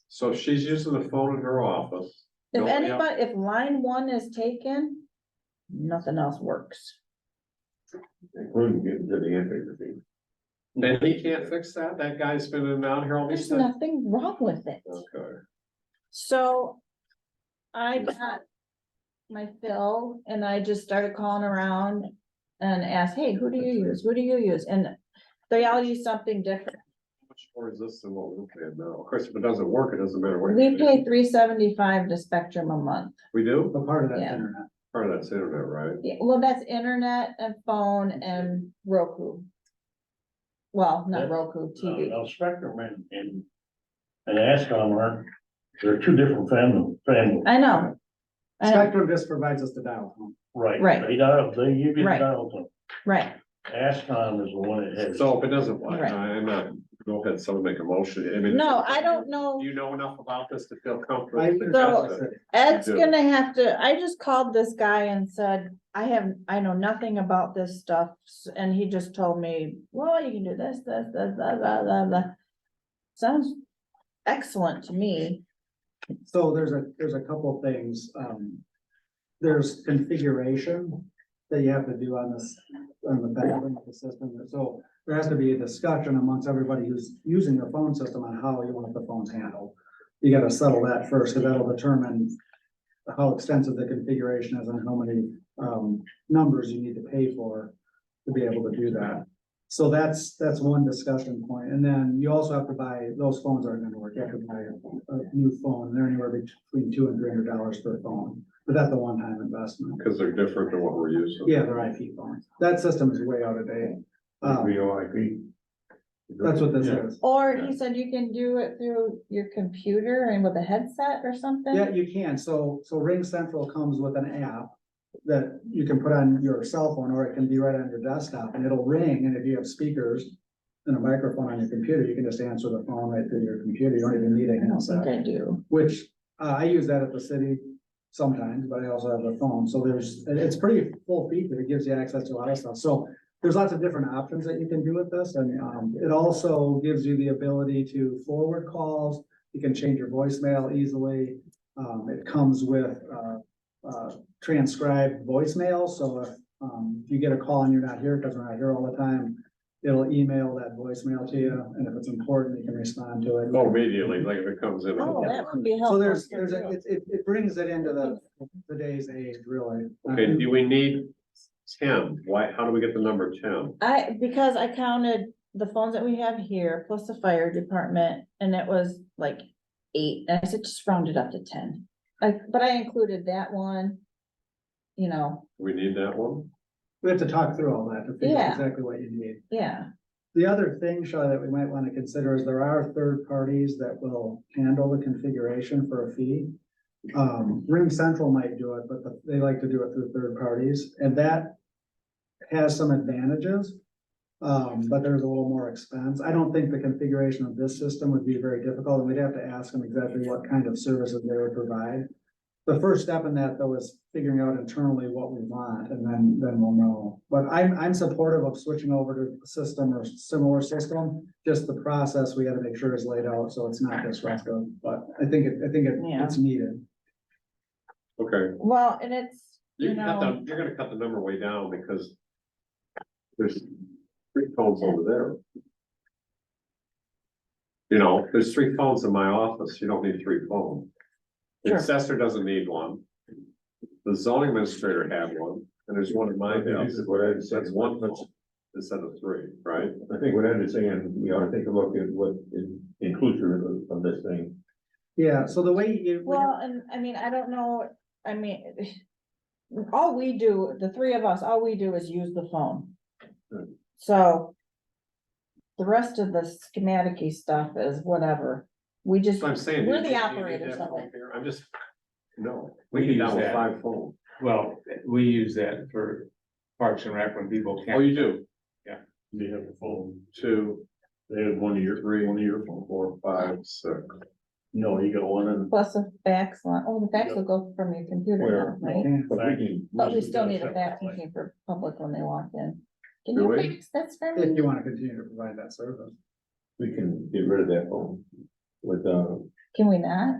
So she's using the phone in her office. If Nobody else- anybody, if line one is taken, nothing else works. Including getting to the answer machine. And he can't fix that? That guy's been in and out here all these There's times? nothing wrong with it. Okay. So I got my fill and I just started calling around and asked, hey, who do you use? Who do you use? And they all use something different. much more is this than what we're paying now? Of course, if it doesn't work, it doesn't matter what. We you pay $375 to Spectrum a month. We do? But part of that's Yeah. internet. Part of that's internet, right? Yeah, well, that's internet and phone and Roku. Well, not Roku, TV. Now Spectrum and Ascom are, they're two different families. I know. I know, Spectrum just provides us the dial tone. Right. Right. They give you the Right. dial tone. right. Ascom is the one that has. So if it doesn't, Right. I'm not, go ahead, someone make a motion. I mean. No, I don't know. Do you know enough about this to feel comfortable? I- So- Ed's You do. gonna have to, I just called this guy and said, I know nothing about this stuff, and he just told me, well, you can do this, blah, blah, blah. Sounds excellent to me. So there's a couple of things, there's configuration that you have to do on this, on the back end of the system. So there has to be a discussion amongst everybody who's using the phone system on how you want the phones handled. You gotta settle that first, because that'll determine how extensive the configuration is and how many, numbers you need to pay for to be able to do that. So that's one discussion point. And then you also have to buy, those phones aren't gonna work. You have to buy a new phone. They're anywhere between $200 and $300 per phone, but that's a one-time investment. Because they're different than what we're using. Yeah, they're IP phones. That system is way out of date. VoIP. That's what this Yeah. is. Or he said you can do it through your computer and with a headset or something. Yeah, you can. So Ring Central comes with an app that you can put on your cell phone, or it can be right on your desktop, and it'll ring, and if you have speakers and a microphone on your computer, you can just answer the phone right through your computer. You don't even need a I don't headset. think I do. Which, I use that at the city sometimes, but I also have a phone, so it's pretty full feature, it gives you access to a lot of stuff, so there's lots of different options that you can do with this, and, it also gives you the ability to forward calls, you can change your voicemail easily, it comes with, transcribed voicemail, so if you get a call and you're not here, because we're not here all the time, it'll email that voicemail to you, and if it's important, you can respond to it. Oh, immediately, like if it comes in. Oh, that would be So helpful. it brings it into the day's age, really. Okay, do we need 10? Why, how do we get the number 10? Because I counted the phones that we have here, plus the fire department, and it was like 8, and I said, just round it up to 10. But I included that one, you know, We need that one? We have to talk through all that to figure out Yeah. exactly what you need. yeah. The other thing, Shaw, that we might want to consider is there are third parties that will handle the configuration for a fee. Ring Central might do it, but they like to do it through third parties, and that has some advantages. But there's a little more expense. I don't think the configuration of this system would be very difficult, and we'd have to ask them exactly what kind of services they would provide. The first step in that, though, is figuring out internally what we want, and then we'll know. But I'm supportive of switching over to a system or similar system. Just the process, we gotta make sure is laid out, so it's not disruptive, but I think Yeah. it's needed. Okay, Well, and it's, you you can cut know, the, you're gonna cut the number way down because there's 3 phones over there. You know, there's 3 phones in my office. You don't need 3 phones. The Sure. assessor doesn't need one. The zoning administrator had one, and there's one in my house. This is what I'd say. That's one phone instead of 3, right? I think what Ed is saying, we ought to take a look at what is inclusive of this thing. Yeah, so the way you. well, and I mean, I don't know, I mean, all we do, the 3 of us, all we do is use the phone. Good. So the rest of the schematic-y stuff is whatever. We just, So I'm saying. we're do the you need operators that of phone it. here? I'm just, no, We we get use down with that. 5 phones. Well, we use that for Parks and Rec when people Oh, can't. you do? They have a phone. 2, They have one of your, 4, 5, 6. no, you got one in. Plus a fax line. Oh, the fax will go from your computer now, right? But we can. But we still need a fax machine for public when they walk in. Can Do you we? fax? That's for If me. you wanna continue to provide that service. We can get rid of that phone with, Can we not?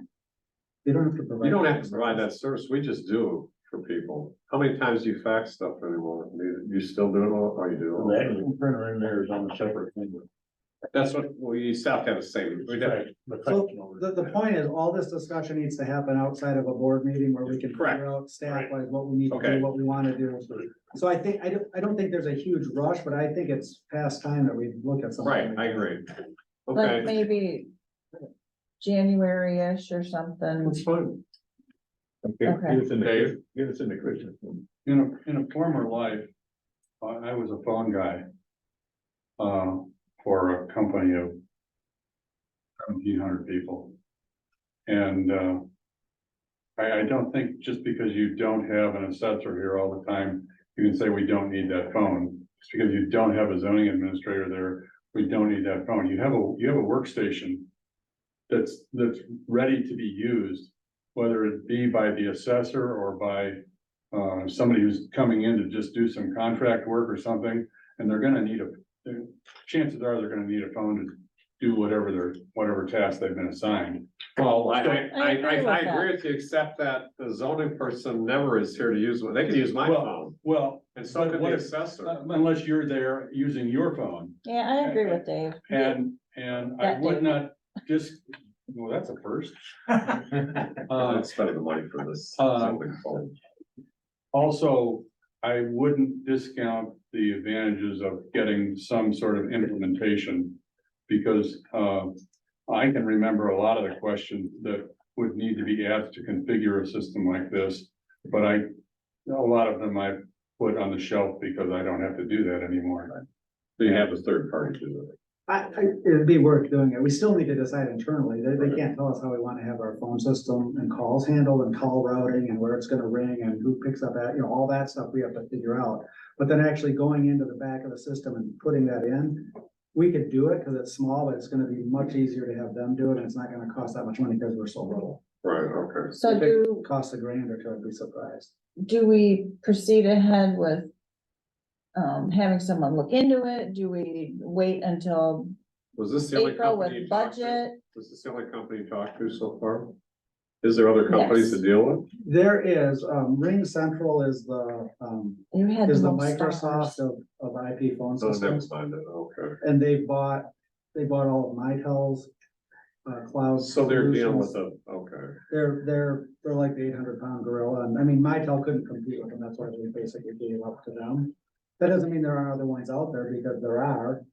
You don't have to provide. You don't have to provide that service, we just do for people. How many times do you fax stuff anymore? You still doing all, or you The do? actual printer in there is on a separate thing. That's what, we used to have the same. We'd have- The fax So number. the point is, all this discussion needs to happen outside of a board meeting where we can Correct. figure out staff wise what we need to Okay. do, what we wanna do. So I think, I don't think there's a huge rush, but I think it's past time that we look at something. Right, like I that. agree. like Okay, maybe January-ish or something. that's fine. Okay, Okay. get us into Christmas. In a former life, I was a phone guy. For a company of 1,700 people. And, I don't think just because you don't have an assessor here all the time, you can say we don't need that phone. Just because you don't have a zoning administrator there, we don't need that phone. You have a workstation that's ready to be used, whether it be by the assessor or by somebody who's coming in to just do some contract work or something, and they're gonna need chances are they're gonna need a phone to do whatever task they've been assigned. Well, I agree with agree with you, except that the zoning person never is here to use, they can use my phone, Well, and so but can what the if- assessor. unless you're there using your phone, Yeah, I agree with Dave. and I That would Dave. not just, well, that's a first. I'm spending the money for this zoning phone. Also, I wouldn't discount the advantages of getting some sort of implementation. Because, I can remember a lot of the questions that would need to be asked to configure a system like this. But a lot of them I put on the shelf because I don't have to do that anymore. So you have a third party do it. It'd be worth doing it. We still need to decide internally. They can't tell us how we want to have our phone system and calls handled and call routing and where it's gonna ring and who picks up at, all that stuff we have to figure out. But then actually going into the back of the system and putting that in, we could do it because it's small, but it's gonna be much easier to have them do it and it's not gonna cost that much money because we're so little. Right, okay. So If it costs $1,000 or two, I'd be surprised. do we proceed ahead with having someone look into it? Do we wait until Was this the only April company you with talked to? budget? Was this the only company you talked to so far? Is there other companies to Yes. deal with? There is, Ring Central is the, You had is the most Microsoft stars. of IP phone So never systems. mind it, okay. And they bought all of Mitel's, cloud. So they're dealing with solutions. the, okay. They're like the 800-pound gorilla, and I mean, Mitel couldn't compete with them, that's why we basically gave up to them. That doesn't mean there aren't other ones out there, because there are,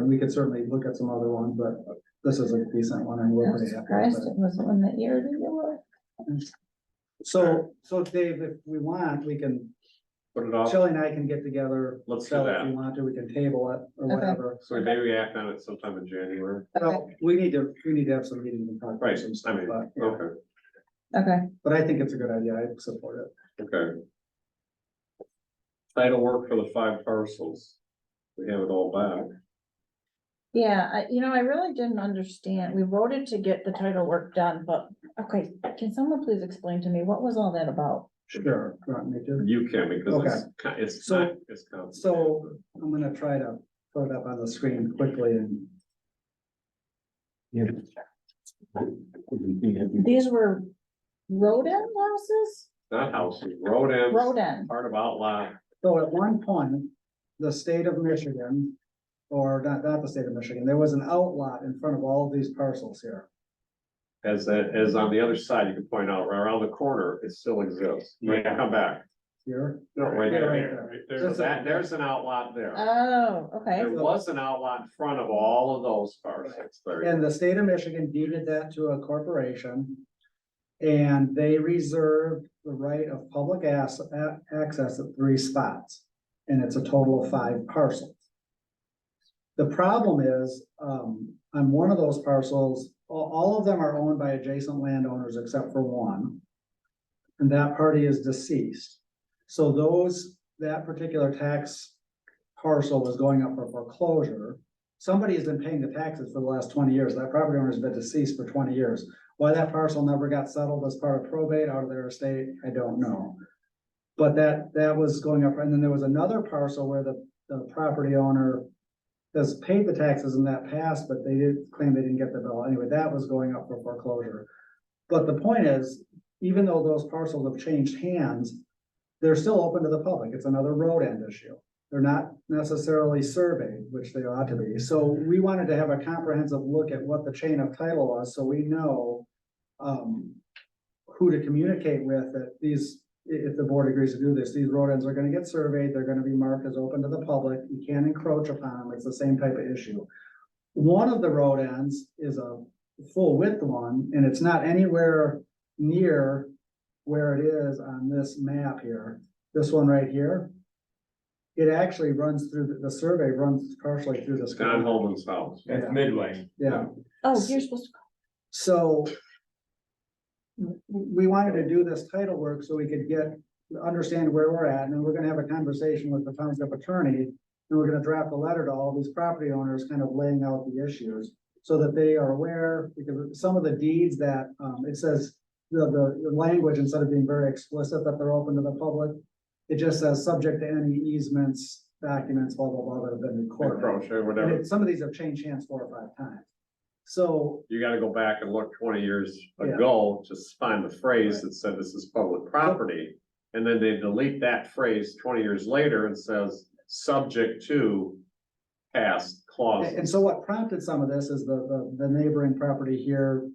we could certainly look at some other ones, but this is a decent one, and we're I'm pretty happy surprised with it wasn't one that year to deal with. it. So Dave, if we want, we can, Put it off, Shelley and I can get together. Let's do so that. If you want to, we can table it or Okay. whatever. so maybe we act on it sometime in January. Well, we need to have some meetings and talk Right, about some I stuff, mean, but, yeah. okay, Okay, But I think it's a good idea, I support it. okay. Title work for the 5 parcels. We have it all back. yeah, I really didn't understand. We voted to get the title work done, but, okay, can someone please explain to me, what was all that about? Sure. You want me to? You can, because it's So- not, it's complicated. So I'm gonna try to put it up on the screen quickly and. These were road end houses? Not houses, road ends. Road end. Part of outlot. So at one point, the state of Michigan, or not the state of Michigan, there was an outlot in front of all of these parcels here. As on the other side, you can point out, right around the corner, it still exists. Right, come back. Here. No, right Yeah, there. right there. So there's an outlot there. Oh, okay. There was an outlot in front of all of those parcels. There you And go. the state of Michigan deeded that to a corporation. And they reserved the right of public access at 3 spots. And it's a total of 5 parcels. The problem is, on one of those parcels, all of them are owned by adjacent landowners except for one. And that party is deceased. So that particular tax parcel was going up for foreclosure. Somebody has been paying the taxes for the last 20 years. That property owner has been deceased for 20 years. Why that parcel never got settled as part of probate out of their estate, I don't know. But that was going up, and then there was another parcel where the property owner has paid the taxes in that past, but they did claim they didn't get the bill. Anyway, that was going up for foreclosure. But the point is, even though those parcels have changed hands, they're still open to the public. It's another road end issue. They're not necessarily surveyed, which they ought to be. So we wanted to have a comprehensive look at what the chain of title was, so we know who to communicate with, that these, if the board agrees to do this, these road ends are gonna get surveyed, they're gonna be marked as open to the public. You can't encroach upon them. It's the same type of issue. one of the road ends is a full width one, and it's not anywhere near where it is on this map here. This one right here. It actually runs through, the survey runs partially through this. John Holman's house. Yeah. Midway. Yeah, Oh, you're supposed to. so. We wanted to do this title work so we could understand where we're at, and then we're gonna have a conversation with the township attorney. And we're gonna draft a letter to all these property owners, kind of laying out the issues, so that they are aware, because some of the deeds that, it says. The language, instead of being very explicit that they're open to the public, it just says, subject to any easements, documents, blah, blah, blah, that have been recorded. Encroach or And whatever. some of these have changed hands 4 or 5 times. So, You gotta go back and look 20 years ago to find the phrase that said this is public property. And then they delete that phrase 20 years later and says, subject to past clauses. and so what prompted some of this is the neighboring property here,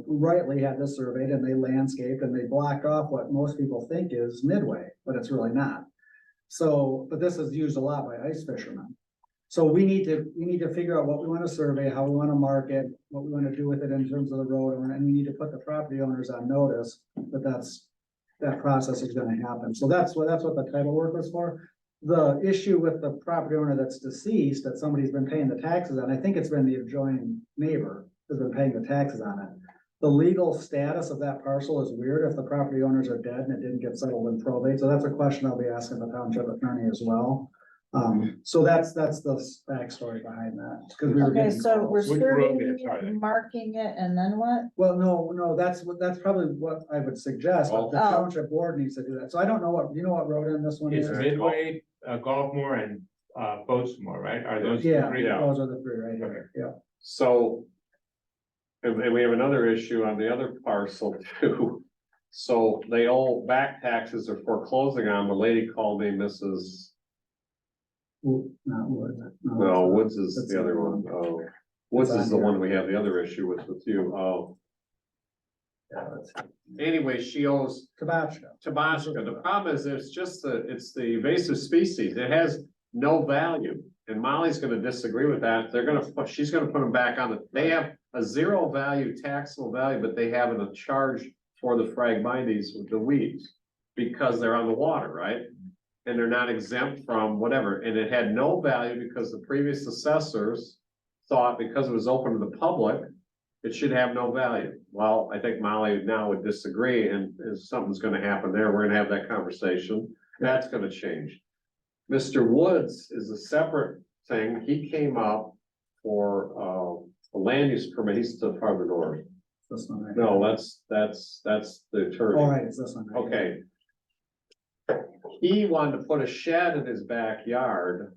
rightly had this surveyed, and they landscaped and they blocked off what most people think is Midway, but it's really not. So, but this is used a lot by ice fishermen. So we need to figure out what we want to survey, how we want to mark it, what we want to do with it in terms of the road, and we need to put the property owners on notice that process is gonna happen. So that's what the title work was for. The issue with the property owner that's deceased, that somebody's been paying the taxes on, I think it's been the adjoining neighbor has been paying the taxes on it. The legal status of that parcel is weird if the property owners are dead and it didn't get settled in probate. So that's a question I'll be asking the township attorney as well. So that's the backstory behind that. 'Cause we were Okay, getting so we're calls. surveying it, marking it, and then what? Well, no, that's probably what I would suggest, but the Oh. township board needs to do that. So I don't know what, you know what road in this one is? Midway, Gulfmore and, Boatsmore, right? Are those the Yeah, three? those are the 3 right here, yeah. So. And we have another issue on the other parcel too. So they owe back taxes or foreclosing on, the lady called me Mrs. Not Wood. No, Woods is That's the other one. Oh, Woods It's is on the here. one we have the other issue with you. Oh. Anyway, she owes Tabasco. Tabasco. The problem is it's the invasive species. It has no value. And Molly's gonna disagree with that. She's gonna put them back on they have a 0 value, taxable value, but they have a charge for the Phragmites with the weeds. Because they're on the water, right? And they're not exempt from whatever. And it had no value because the previous assessors thought because it was open to the public, it should have no value. Well, I think Molly now would disagree, and if something's gonna happen there, we're gonna have that conversation. That's gonna change. Mr. Woods is a separate thing. He came up for a land use permit. He's to farther north. This one right No, here. that's the attorney. All right, it's this one. right here. Okay. He wanted to put a shed in his backyard.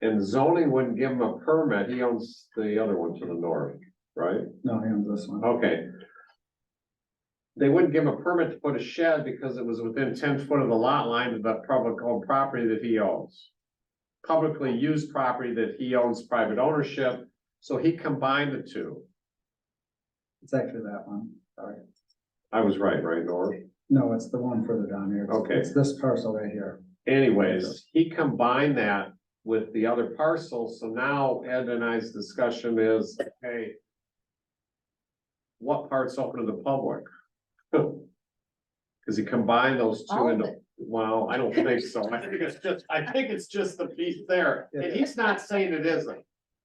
And zoning wouldn't give him a permit. He owns the other one to the north, right? No, he owns this one. Okay. They wouldn't give him a permit to put a shed because it was within 10 foot of the lot line of the public owned property that he owns. Publicly used property that he owns private ownership, so he combined the two. It's actually that one, sorry. I was right, North? No, it's the one further down here. Okay. It's this parcel right here. Anyways, he combined that with the other parcel, so now Ed and I's discussion is, hey. What part's open to the public? Cause he combined those two All of into, it. well, I don't think so, I think it's just the piece there, and he's not saying it isn't.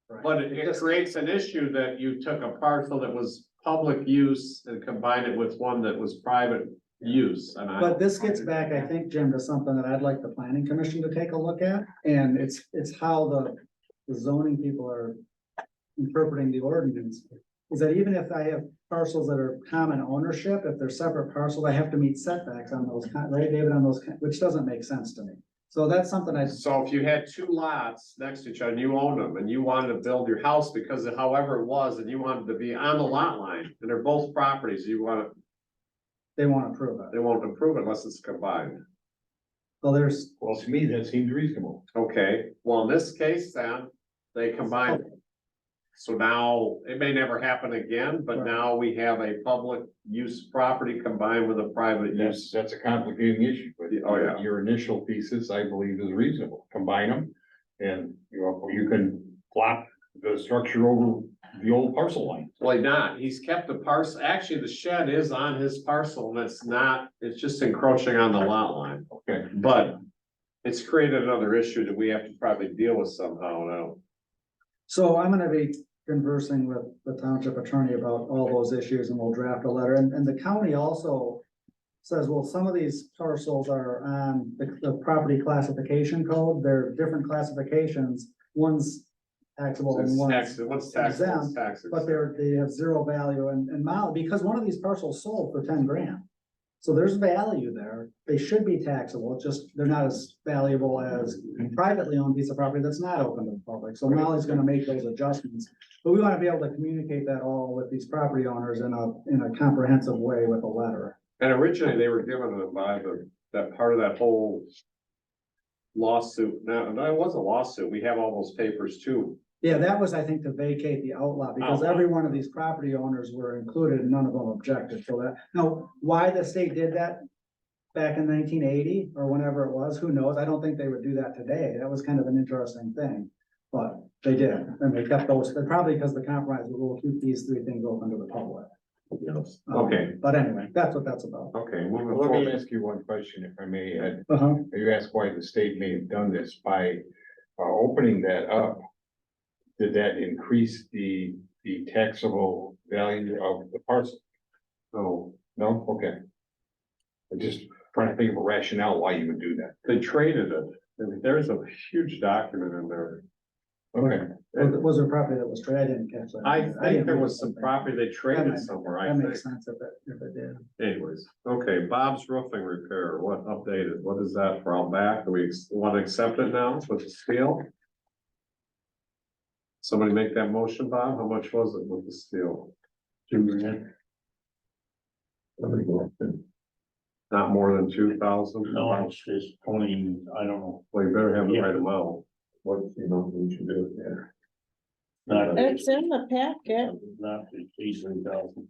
Right. But it creates an issue that you took a parcel that was public use and combined it with one that was private use, and But this gets back, I think, Jim, to something that I'd like the planning commission to take a look at, and it's how the zoning people are interpreting the ordinance. Is that even if I have parcels that are common ownership, if they're separate parcels, I have to meet setbacks on those, right, David, on those, which doesn't make sense to me. So that's something So if you had 2 lots next to each other and you owned them and you wanted to build your house because of however it was, and you wanted to be on the lot line, and they're both properties, they won't approve it. they won't approve it unless it's combined. So there's, Well, to me, that seems reasonable. Okay, well, in this case then, they combine. So now, it may never happen again, but now we have a public use property combined with a private use. That's a complicating issue, but Oh, yeah. your initial thesis, I believe, is reasonable. Combine them. And, you can plot the a structure over the old parcel line. Well, not, he's kept the parcel, actually, the shed is on his parcel and it's not, it's just encroaching on the lot line. Okay. But it's created another issue that we have to probably deal with somehow now. So I'm gonna be conversing with the township attorney about all those issues and we'll draft a letter. And the county also says, well, some of these parcels are on the property classification code. They're different classifications. One's taxable and It's one's tax, what's taxable, it's exempt, taxes. but they have zero value and Molly, because one of these parcels sold for 10 grand. So there's value there. They should be taxable. It's just, they're not as valuable as privately owned piece of property that's not open to the public. So Molly's gonna make those adjustments. But we wanna be able to communicate that all with these property owners in a comprehensive way with a letter. And originally they were given it by that part of that whole lawsuit. Now, no, it was a lawsuit. We have all those papers too. Yeah, that was, I think, to vacate the outlaw, because Outlaw. every one of these property owners were included and none of them objected, so that, now, why the state did that back in 1980 or whenever it was, who knows? I don't think they would do that today. That was kind of an interesting thing. But they did, and they kept those, probably because the compromise was, we'll keep these three things open to the public. Yes. Okay. But anyway, that's what that's about. Okay, moving Let me forward. ask you one question, if I may, Ed. Uh-huh. You asked why the state may have done this by opening that up. Did that increase the taxable value of the parcel? So No? Okay. I'm just trying to think of a rationale why you would do that. they traded it. I mean, there's a huge document in there. Okay. Was there property that was traded? I didn't catch that. I didn't think there read was some something. property they That traded might- somewhere, I That think. makes sense if it did. Anyways, okay, Bob's roofing repair, what updated? What is that for all back? Do we want to accept it now with the steel? Somebody make that motion, Bob? How much was it with the steel? 2 grand. Not more than 2,000? No, it's just 20, I don't know. Well, you better have the Yeah. right amount. What's the amount we should do it there? Not, It's in the packet. not to exceed 3,000.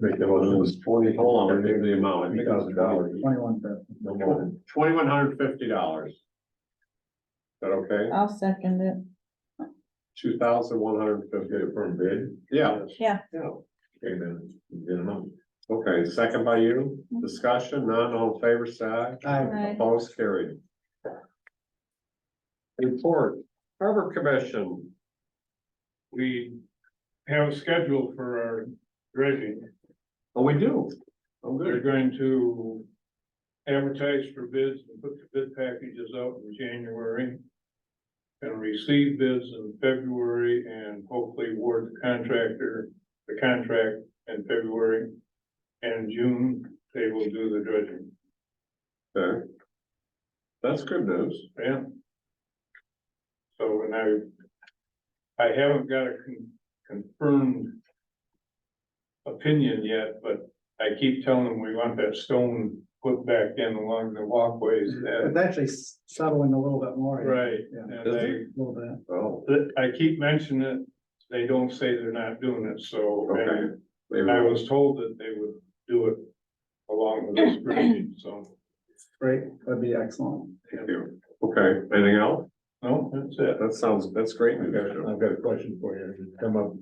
Make the It motion. was 20, hold on, give the amount. I think it was $2,000. 2150. No more than. $2,150. Is that okay? I'll second it. 2,150 Get it from bid. Yeah. Yeah. Okay, then, get them out. Okay, second by you. Discussion, none, all in favor, say aye. Aye. Opposed, carried. Report, Harbor Commission. We have a schedule for our dredging. Oh, we do. Oh, We're good. going to advertise for bids and put the bid packages out in January. And receive bids in February and hopefully award the contractor, the contract in February. And June, they will do the dredging. Okay. That's good news. Yeah. So, and I haven't got a confirmed opinion yet, but I keep telling them we want that stone put back in along the walkways. It's actually settling a little bit more. Right, Yeah, and Is they, a little bit. Oh, I keep mentioning it, they don't say they're not doing it, so. okay. And I was told that they would do it along with this bridge, so. Great, that'd be excellent. Thank you. Okay, anything else? No, that's it. That's great news. I've got a question for you. It's come up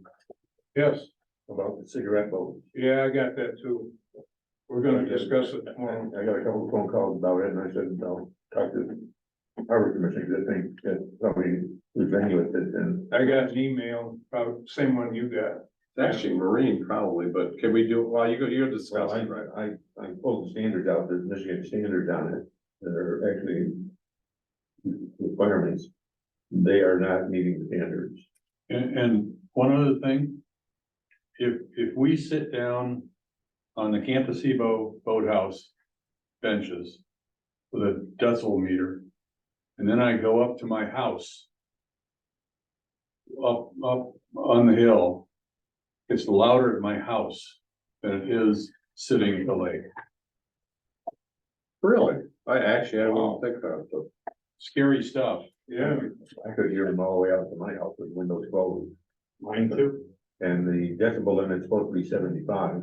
Yes, about the cigarette vote. yeah, I got that too. We're gonna discuss it tomorrow. I got a couple of phone calls about it and I said, I'll talk to the Harbor Commission, because I think that somebody who's venue with it and. I got an email, probably same one you got. It's actually Marine probably, but can we do, well, you're Well, discussing, right? I pulled the standards out, there's Michigan standards on it, that are actually requirements. They are not meeting the standards. And one other thing, if we sit down on the Campesebo boathouse benches with a decibel meter, and then I go up to my house, up on the hill, it's louder at my house than it is sitting at the lake. Really? I don't think that, but Scary stuff. Yeah, I could hear them all the way out to my house with windows closed. Mine too. And the decibel limit's supposed to be 75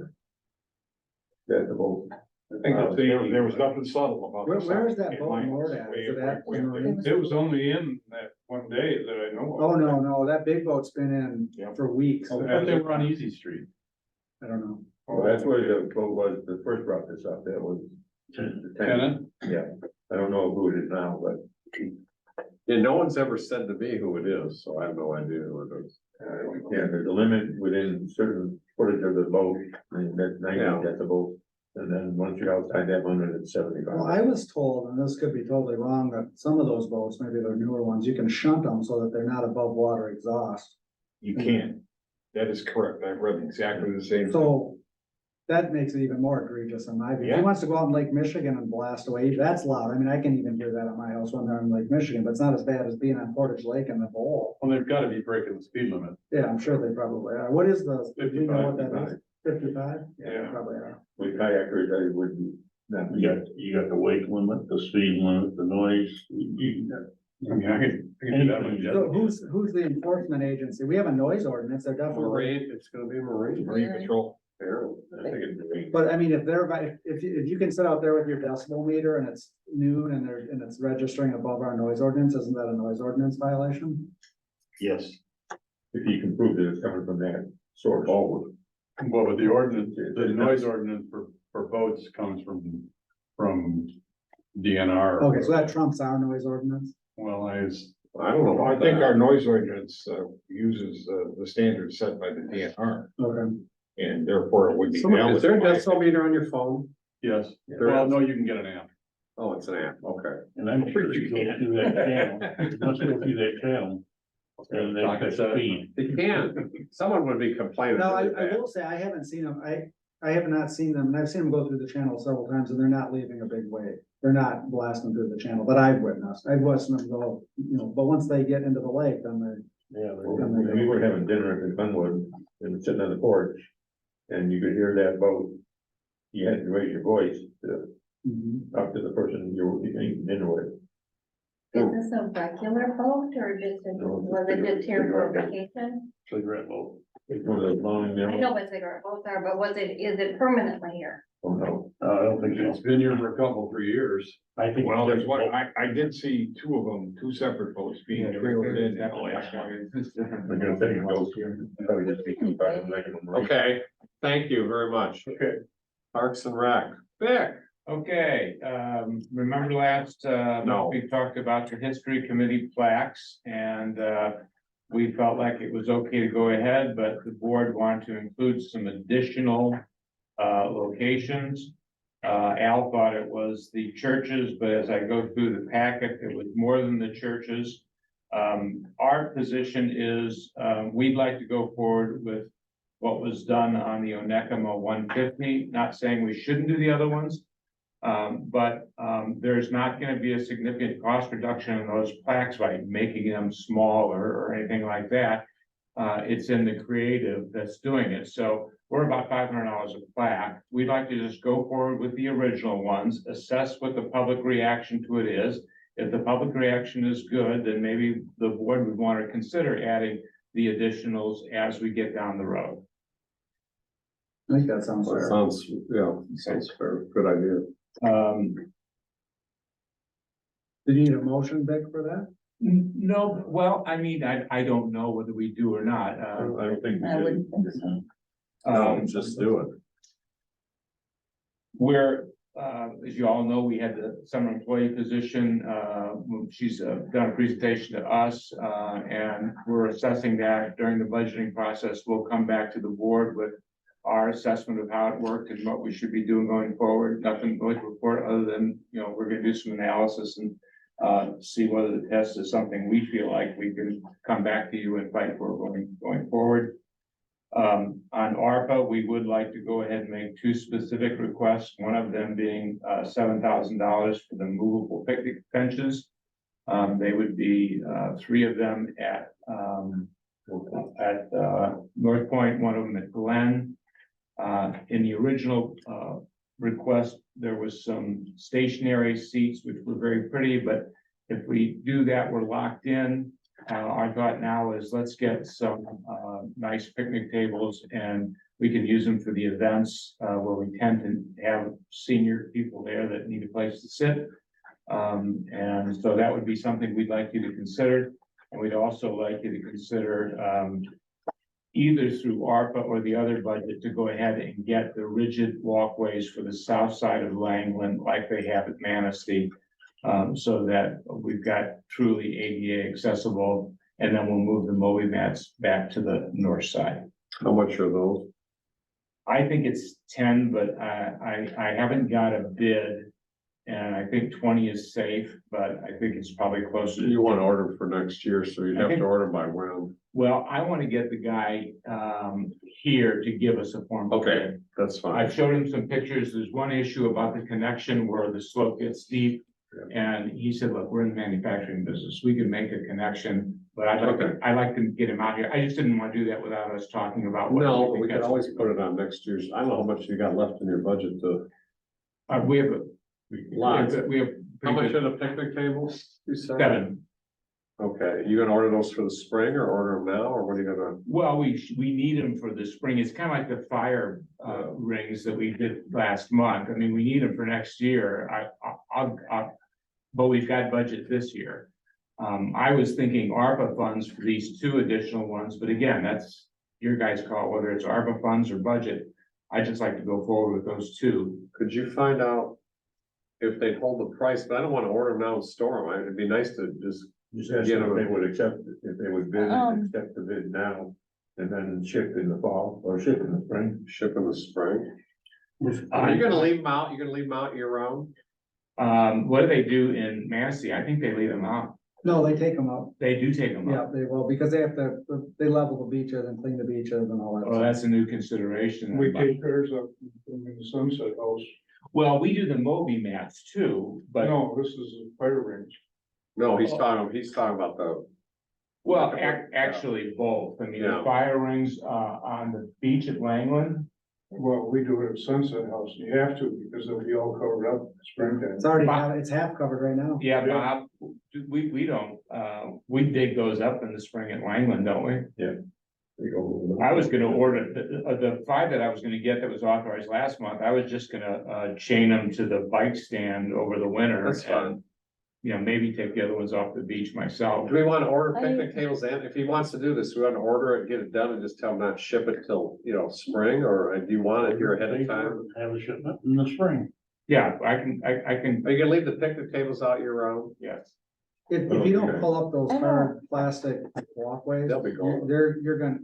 decibels. I think it's There was nothing subtle about. Where is that it. boat moored at? Is it at the marine? It was only in that one day that I know of. Oh, no, that big boat's been in for weeks. I thought they were on Easy Street. I don't know. Well, that's where the boat was, the first brought this up, that was. the tenant. Yeah, I don't know who it is now, but. Yeah, no one's ever said to me who it is, so I have no idea who it is. Yeah, there's a limit within certain footage of the boat, and that's 90 Yeah. decibels. And then once you're outside that limit, it's 75. Well, I was told, and this could be totally wrong, that some of those boats, maybe they're newer ones, you can shunt them so that they're not above water exhaust. You can. That is correct. I've read exactly the same. So that makes it even more egregious in my view. If Yeah. he wants to go out in Lake Michigan and blast away, that's loud. I mean, I can even hear that at my house when they're in Lake Michigan, but it's not as bad as being on Portage Lake in the bowl. Well, they've got to be breaking the speed limit. Yeah, I'm sure they probably are. What is the, do you know what that 55. is? 55? Yeah. Probably are. With kayakers, I wouldn't. Not You got the weight limit, the speed limit, the noise. I mean, I can do that one. So who's the enforcement agency? We have a noise ordinance, they're definitely. Marine, it's gonna be Marine. Marine Patrol. Apparently. I think it's. But I mean, if they're, if you can sit out there with your decibel meter and it's noon and it's registering above our noise ordinance, isn't that a noise ordinance violation? Yes. If you can prove that it's coming from that source forward. Well, but the ordinance, the noise ordinance for boats comes from DNR. Okay, so that trumps our noise ordinance? Well, I don't know. I think our noise ordinance, uses, the standards set by the DNR, Okay. and therefore it would be. Someone, is there a valid. decibel meter on your phone? Yes, There well, is. no, you can get an amp. Oh, it's an app, okay. And I'm sure you go through that channel, once you go through that channel. And they got speed. They can, someone would be complaining. No, really I bad. will say, I haven't seen them, I have not seen them, and I've seen them go through the channel several times, and they're not leaving a big wave. They're not blasting through the channel, but I've watched them go, but once they get into the lake, then they're. Yeah. We were having dinner in Glenwood and sitting on the porch, and you could hear that boat. You had to raise your voice to talk to the person you were eating dinner with. Is this a regular boat or just, was it just here for vacation? Cigarette boat. It's one of those long. I know what cigarette boats are, but is it permanently here? Oh, no. I don't think It's been here for a couple, 3 years. I think. Well, there's one, I did see two of them, two separate boats being trailered in. Oh, yeah. We're gonna take it goes here. Probably just be too far to make them. Okay, thank you very much. Okay. Parks and Rec, Vic. Okay, remember last, No. we talked about the history committee plaques and, we felt like it was okay to go ahead, but the board wanted to include some additional, locations. Al thought it was the churches, but as I go through the packet, it was more than the churches. Our position is, we'd like to go forward with what was done on the Onekama 150, not saying we shouldn't do the other ones. But there's not gonna be a significant cost reduction in those plaques by making them smaller or anything like that. It's in the creative that's doing it, so we're about $500 a plaque. We'd like to just go forward with the original ones, assess what the public reaction to it is. If the public reaction is good, then maybe the board would want to consider adding the additionals as we get down the road. I think that sounds fair. Sounds fair, good idea. Do you need a motion, Vic, for that? No, well, I mean, I don't know whether we do or not. I don't think. I wouldn't think so. No, just do it. Where, as you all know, we had the summer employee position, she's done a presentation to us, and we're assessing that during the budgeting process. We'll come back to the board with our assessment of how it worked and what we should be doing going forward. Nothing really to report other than, we're gonna do some analysis and see whether the test is something we feel like we can come back to you and fight for going forward. On ARPA, we would like to go ahead and make two specific requests, one of them being $7,000 for the movable picnic benches. They would be 3 of them at North Point, one of them at Glen. In the original request, there was some stationary seats, which were very pretty, but if we do that, we're locked in. Our thought now is let's get some nice picnic tables and We can use them for the events, where we tend to have senior people there that need a place to sit. And so that would be something we'd like you to consider. And we'd also like you to consider, either through ARPA or the other budget to go ahead and get the rigid walkways for the south side of Langland like they have at Manistee. So that we've got truly ADA accessible, and then we'll move the Moby mats back to the north side. How much are those? I think it's 10, but I haven't got a bid. And I think 20 is safe, but I think it's probably closer. You want to order for next year, so you'd have to order by when? Well, I want to get the guy here to give us a formal Okay, bid. that's fine. I've showed him some pictures. There's one issue about the connection where the slope gets steep. And he said, look, we're in the manufacturing business. We can make a connection, but I'd like to get him out here. I just didn't want to do that without us talking about. what No, think we could that's- always put it on next year's. I don't know how much you got left in your budget to. We have a. Lots. We have. How much are the picnic tables? You said? 7. Okay, you gonna order those for the spring or order them now, or what are you gonna? Well, we need them for the spring. It's kind of like the fire rings that we did last month. I mean, we need them for next year. But we've got budget this year. I was thinking ARPA funds for these 2 additional ones, but again, that's your guys' call, whether it's ARPA funds or budget. I just like to go forward with those 2. Could you find out if they'd hold the price? But I don't want to order them now and store them. It'd be nice to just. Just ask them if they would accept, if they would bid, accept the bid now, and then ship in the fall, or ship in the spring. Ship in the spring. Are you gonna leave them out? You're gonna leave them out year round? What do they do in Manistee? I think they leave them out. No, they take them out. They do take them Yeah, out. they will, because they have to, they level the beaches and clean the beaches and all that. Oh, that's a new consideration. We take ours up in the Sunset House. Well, we do the Moby mats too, but. No, this is a fire range. No, he's talking about the. Well, actually both. I mean, the Yeah. fire rings, on the beach at Langland. Well, we do it at Sunset House. You have to, because they'll be all covered up in springtime. It's already, it's half covered right now. Yeah, Bob, we don't, we dig those up in the spring at Langland, don't we? Yeah. I was gonna order, the 5 that I was gonna get that was authorized last month, I was just gonna, chain them to the bike stand over the winter. That's fine. and, You know, maybe take the other ones off the beach myself. Do we want to order picnic tables? And if he wants to do this, we want to order it, get it done and just tell him not to ship it till, spring, or do you want it here ahead of time? Have a shipment in the spring. Yeah, I can, Are you gonna leave the picnic tables out year round? yes. If you don't Okay. pull up those hard plastic walkways, They'll be gone.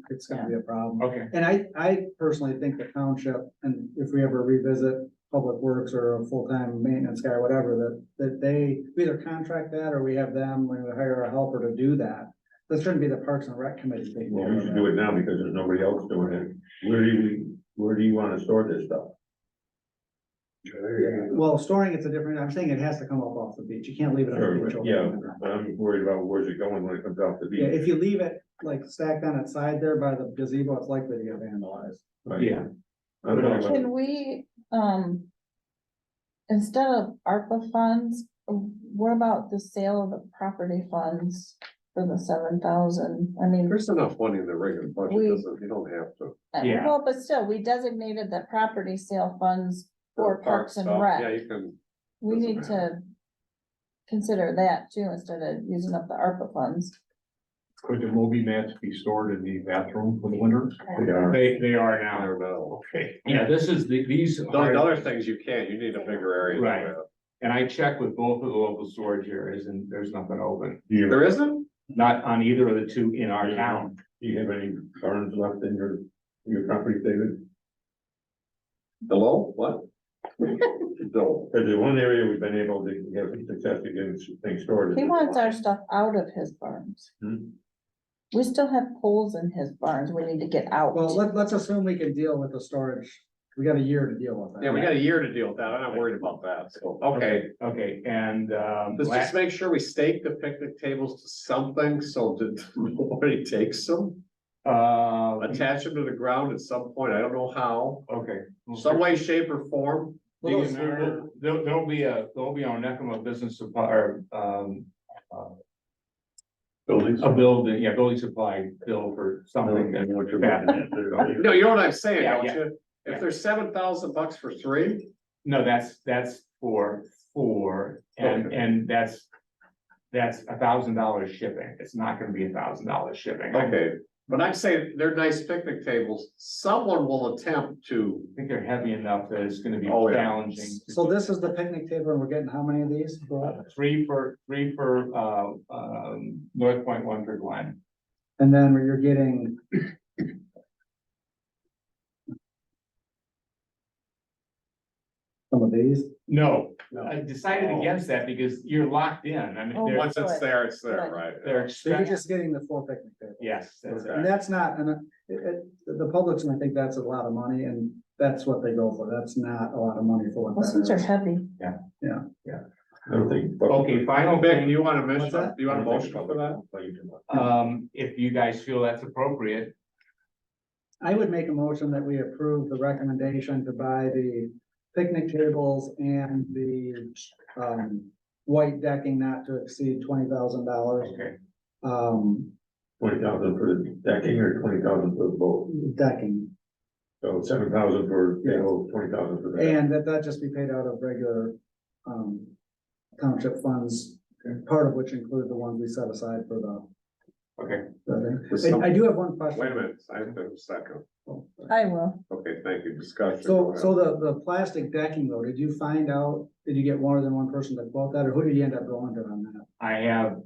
it's gonna be a problem. Okay. And I personally think the township, and if we ever revisit Public Works or a full-time maintenance guy or whatever, that they either contract that or we have them, we hire a helper to do that. This shouldn't be the Parks and Rec Committee taking Well, care we of should that. do it now because there's nobody else doing it. Where do you wanna store this stuff? Well, storing it's a different, I'm saying it has to come up off the beach. You can't leave it on the Sure, beach. but over yeah, winter. I'm worried about where's it going when it comes off the Yeah, beach. if you leave it like stacked on its side there by the gazebo, it's likely to get vandalized. Right. Yeah. I'm talking about- Can we, instead of ARPA funds, what about the sale of the property funds for the 7,000? I mean, There's enough money in the regular budget, you don't have to. Yeah. well, but still, we designated the property sale funds for Parks and stuff. Yeah, Rec. you can. We doesn't need to consider that too, instead of using up the ARPA funds. Could the Moby mats be stored in the bathroom for the winter? They are I now. don't know. Okay. Yeah, this is these. Those are- other things you can't, you need a bigger area. Right. And I checked with both of the local storage areas and there's nothing open, There isn't? not on either of the 2 in our town. Do you have any barns left in your property, David? Hello, what? No. Because in one area we've been able to have success in getting things stored. He wants our stuff out of his barns. Hmm. We still have poles in his barns we need to get out. Well, let's assume we can deal with the storage. We got a year to deal with that. Yeah, we got a year to deal with that. I'm not worried about that, so, okay. Okay, and, Let's just make sure we stake the picnic tables to something so that nobody takes them. Attach them to the ground at some point. I don't know how, okay. some way, shape or form. There'll be on Onekama business supply, or, Buildings. A building, yeah, building supply bill for something that What you're bad. No, you know what I'm saying, Yeah, don't yeah. you? If there's $7,000 for three, No, that's for four, and that's $1,000 shipping. It's not gonna be $1,000 shipping. okay, but I'm saying they're nice picnic tables. Someone will attempt to, I think they're heavy enough that it's gonna be Oh, yeah. challenging. So this is the picnic table and we're getting how many of these? Three for, North Point, one for Glen. And then where you're getting. Some of these, No, I decided against that because you're locked in. I mean, they're, once it's there, right? they're so you're expensive. just getting the 4 picnic tables. Yes, that's Okay. it. And that's not, the public's gonna think that's a lot of money and that's what they go for. That's not a lot of money for what Well, that these are is. heavy. I don't think. Okay, final Vic, do thing, you want a mission, What's that? do you want a motion for that? if you guys feel that's appropriate, I would make a motion that we approve the recommendation to buy the picnic tables and the, white decking not to exceed $20,000. okay, 20,000 for the decking or 20,000 for the boat? Decking, So 7,000 for table, 20,000 for that. and that just be paid out of regular, township funds, part of which include the ones we set aside for okay. I do have one question. Wait a minute, I have a second. I will. Okay, thank you, discussion. So the plastic decking though, did you find out, did you get more than one person to quote that, or who did you end up going to on that? I have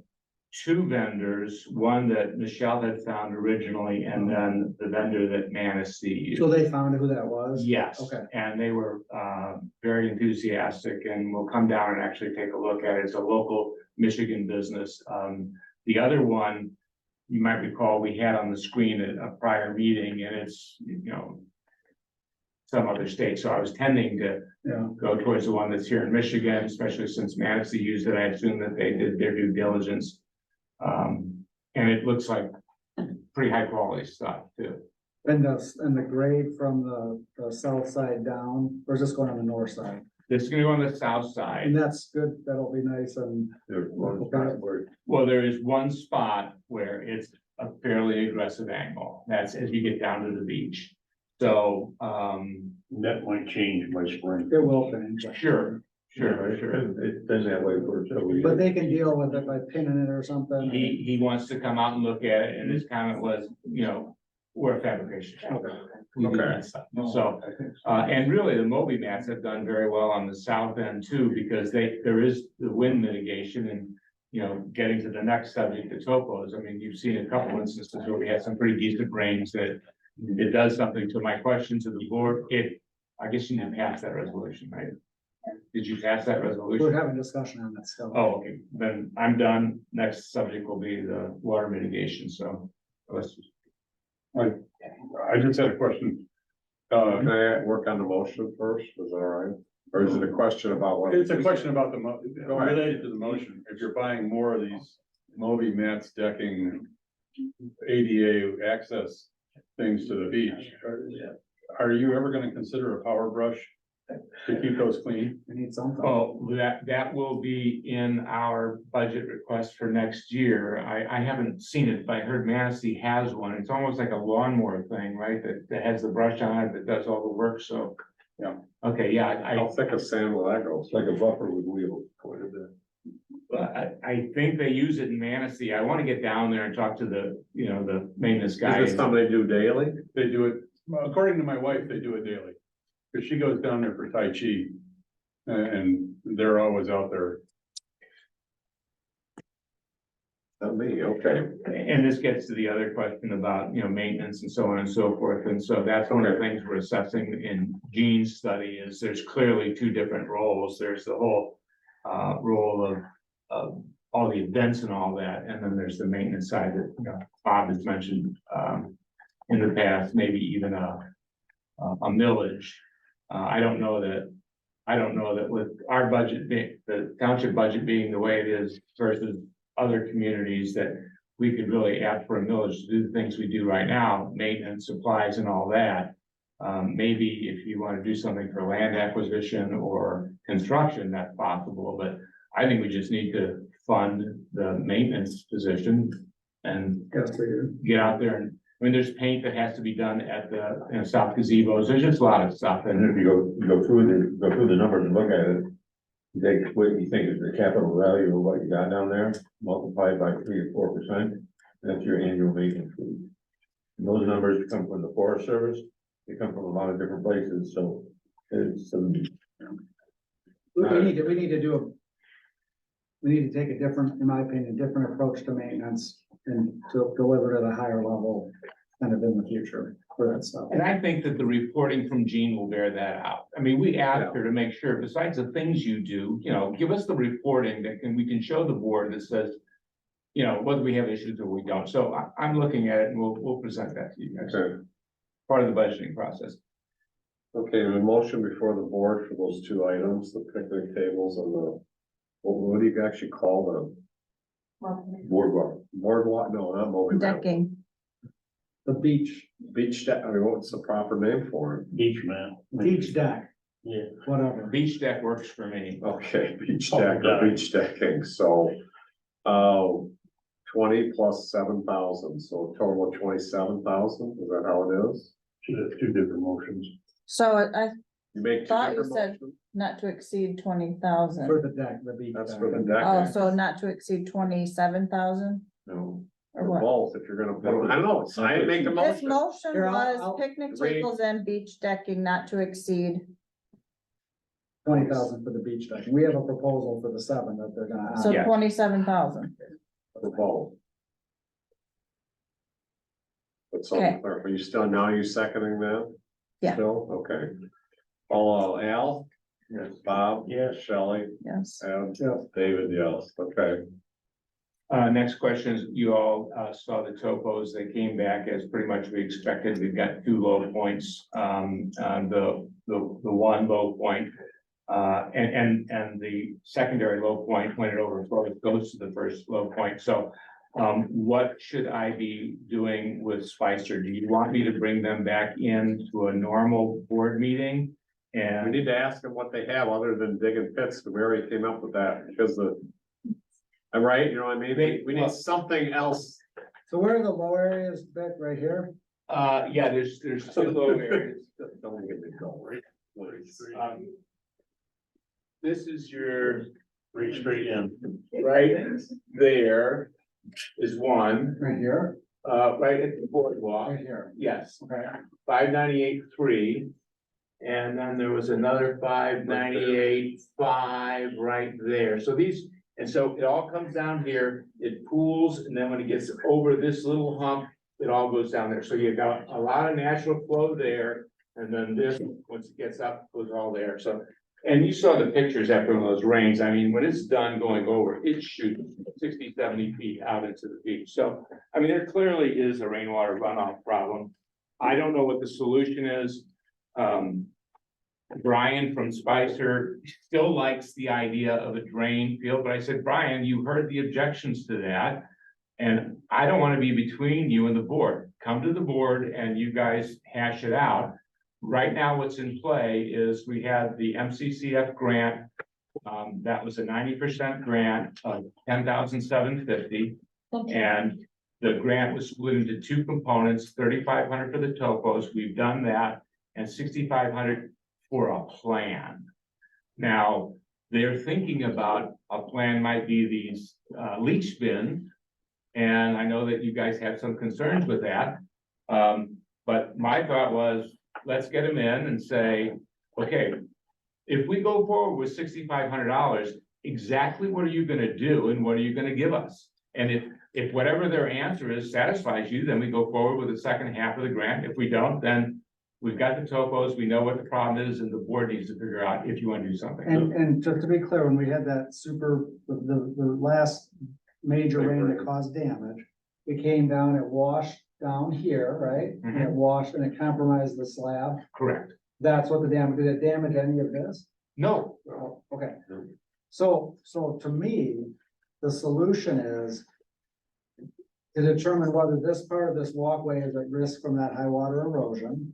two vendors, one that Michelle had found originally, and then the vendor that Manistee used. So they found who that was? Yes. Okay. And they were very enthusiastic and will come down and actually take a look at it. It's a local Michigan business. The other one, you might recall, we had on the screen at a prior meeting, and it's, some other state. So I was tending to Yeah. go towards the one that's here in Michigan, especially since Manistee used it. I assume that they did their due diligence. And it looks like pretty high quality stuff too. And the grade from the south side down, or is this going on the north side? This is gonna go on the south side. And that's good, that'll be nice and. There's one spot where Well, there is one spot where it's a fairly aggressive angle. That's as you get down to the beach. So, That might change by spring. It will change. sure. it's been that way for several years. But they can deal with it by pinning it or something. He wants to come out and look at it, and his comment was, we're a fabrication shop. We do that stuff. So, and really, the Moby mats have done very well on the south end too, because there is the wind mitigation and, getting to the next subject, the topos. I mean, you've seen a couple instances where we had some pretty decent rains that it does something to my question to the board. I guess you didn't pass that resolution, right? Did you pass that resolution? We're having discussion on that still. Oh, okay, then I'm done. Next subject will be the water mitigation, so let's. I just had a question. Can I work on the motion first, is that all right? Or is it a question about what? It's a question about Go ahead. related to the motion. If you're buying more of these Moby mats, decking, ADA access things to the beach, are you ever gonna consider a power brush to keep those clean? We need something. Oh, that will be in our budget request for next year. I haven't seen it, but I heard Manistee has one. It's almost like a lawnmower thing, right? That has the brush on it, that does all the work, so. Yeah. Okay, yeah, How thick of sand will that go? It's like a buffer with wheels. I think they use it in Manistee. I wanna get down there and talk to the maintenance guy. Is this something they do daily? They do it, according to my wife, they do it daily. Cause she goes down there for Tai Chi. And they're always out there. Not me, okay. And this gets to the other question about, maintenance and so on and so forth. And so that's one of the things we're assessing in Gene's study is there's clearly two different roles. There's the whole role of all the events and all that. And then there's the maintenance side that Bob has mentioned in the past, maybe even a millage. I don't know that with our budget being, the township budget being the way it is versus other communities, that we could really ask for a millage to do the things we do right now, maintenance, supplies and all that. Maybe if you want to do something for land acquisition or construction, that's possible, but I think we just need to fund the maintenance position and Yes, we do. get out there and, I mean, there's paint that has to be done at the, south gazebos, there's just a lot of stuff. And if you go through the numbers and look at it, you take what you think is the capital value of what you got down there, multiplied by 3 or 4%, that's your annual maintenance fee. And those numbers come from the Forest Service, they come from a lot of different places, so it's, We need to take a different, in my opinion, different approach to maintenance and to deliver at a higher level kind of in the future for that stuff. And I think that the reporting from Jean will bear that out. I mean, we asked her to make sure, besides the things you do, give us the reporting that we can show the board that says, whether we have issues or we don't. So I'm looking at it and we'll present that to you guys. Okay. Part of the budgeting process. Okay, a motion before the board for those two items, the picnic tables and the, what do you actually call them? boardwalk. Boardwalk, no, not mowing. Decking. The beach Deck, I mean, what's the proper name for it? Beach man. Beach deck. Yeah. Whatever. Beach deck works for me. Okay, beach deck or beach decking, so, 20 plus 7,000, so a total of 27,000, is that how it is? Two different motions. So You make two Thought you different said- motions? not to exceed 20,000. For the deck, the beach. That's deck. for the deck. Oh, so not to exceed 27,000 No, or for what? both, if you're gonna put them, I don't know, so I didn't make the This motion. motion Here, was I'll picnic read- tables and beach decking not to exceed, 20,000 for the beach deck. We have a proposal for the 7 that they're gonna so add. Yeah. 27,000. For both. But so, Okay. are you still, now you seconding that? Yeah. Still, okay. All, Al? Yes. Bob? Yes. Shelley? Yes. And Yes. David, yes, okay. Next question is, you all saw the topos, they came back as pretty much we expected, we've got 2 low points. The one low point, and the secondary low point, when it overflows, goes to the first low point, so. What should I be doing with Spicer? Do you want me to bring them back into a normal board meeting? We And need to ask them what they have other than digging pits, we already came up with that, because I'm right, you know what I mean? We need something else. So where are the low areas, Beck, right here? yeah, there's 2 low areas. Don't get me going. This is your, Reach straight in. right there is one, Right here? right at the boardwalk. Right here. Yes, Okay. 598.3. And then there was another 598.5 right there. So so it all comes down here, it pools, and then when it gets over this little hump, it all goes down there. So you've got a lot of natural flow there. And then this, once it gets up, goes all there. So, and you saw the pictures after one of those rains. I mean, when it's done going over, it shoots 60, 70 feet out into the beach. So, I mean, there clearly is a rainwater runoff problem. I don't know what the solution is. Brian from Spicer still likes the idea of a drain field, but I said, Brian, you heard the objections to that. And I don't want to be between you and the board. Come to the board and you guys hash it out. Right now, what's in play is we have the MCCF grant. That was a 90% grant of $10,750. And the grant was split into 2 components, 3,500 for the topos. We've done that, and 6,500 for a plan. Now, they're thinking about a plan might be these leach bins. And I know that you guys have some concerns with that. But my thought was, let's get them in and say, okay, if we go forward with $6,500, exactly what are you gonna do and what are you gonna give us? And if whatever their answer is satisfies you, then we go forward with the second half of the grant. If we don't, then we've got the topos, we know what the problem is, and the board needs to figure out if you want to do something. And just to be clear, when we had that the last major rain that caused damage, it came down, it washed down here, right? And it washed and it compromised the slab. Correct. That's what the damage, did it damage any of this? No. Oh, okay. So to me, the solution is to determine whether this part of this walkway is at risk from that high water erosion.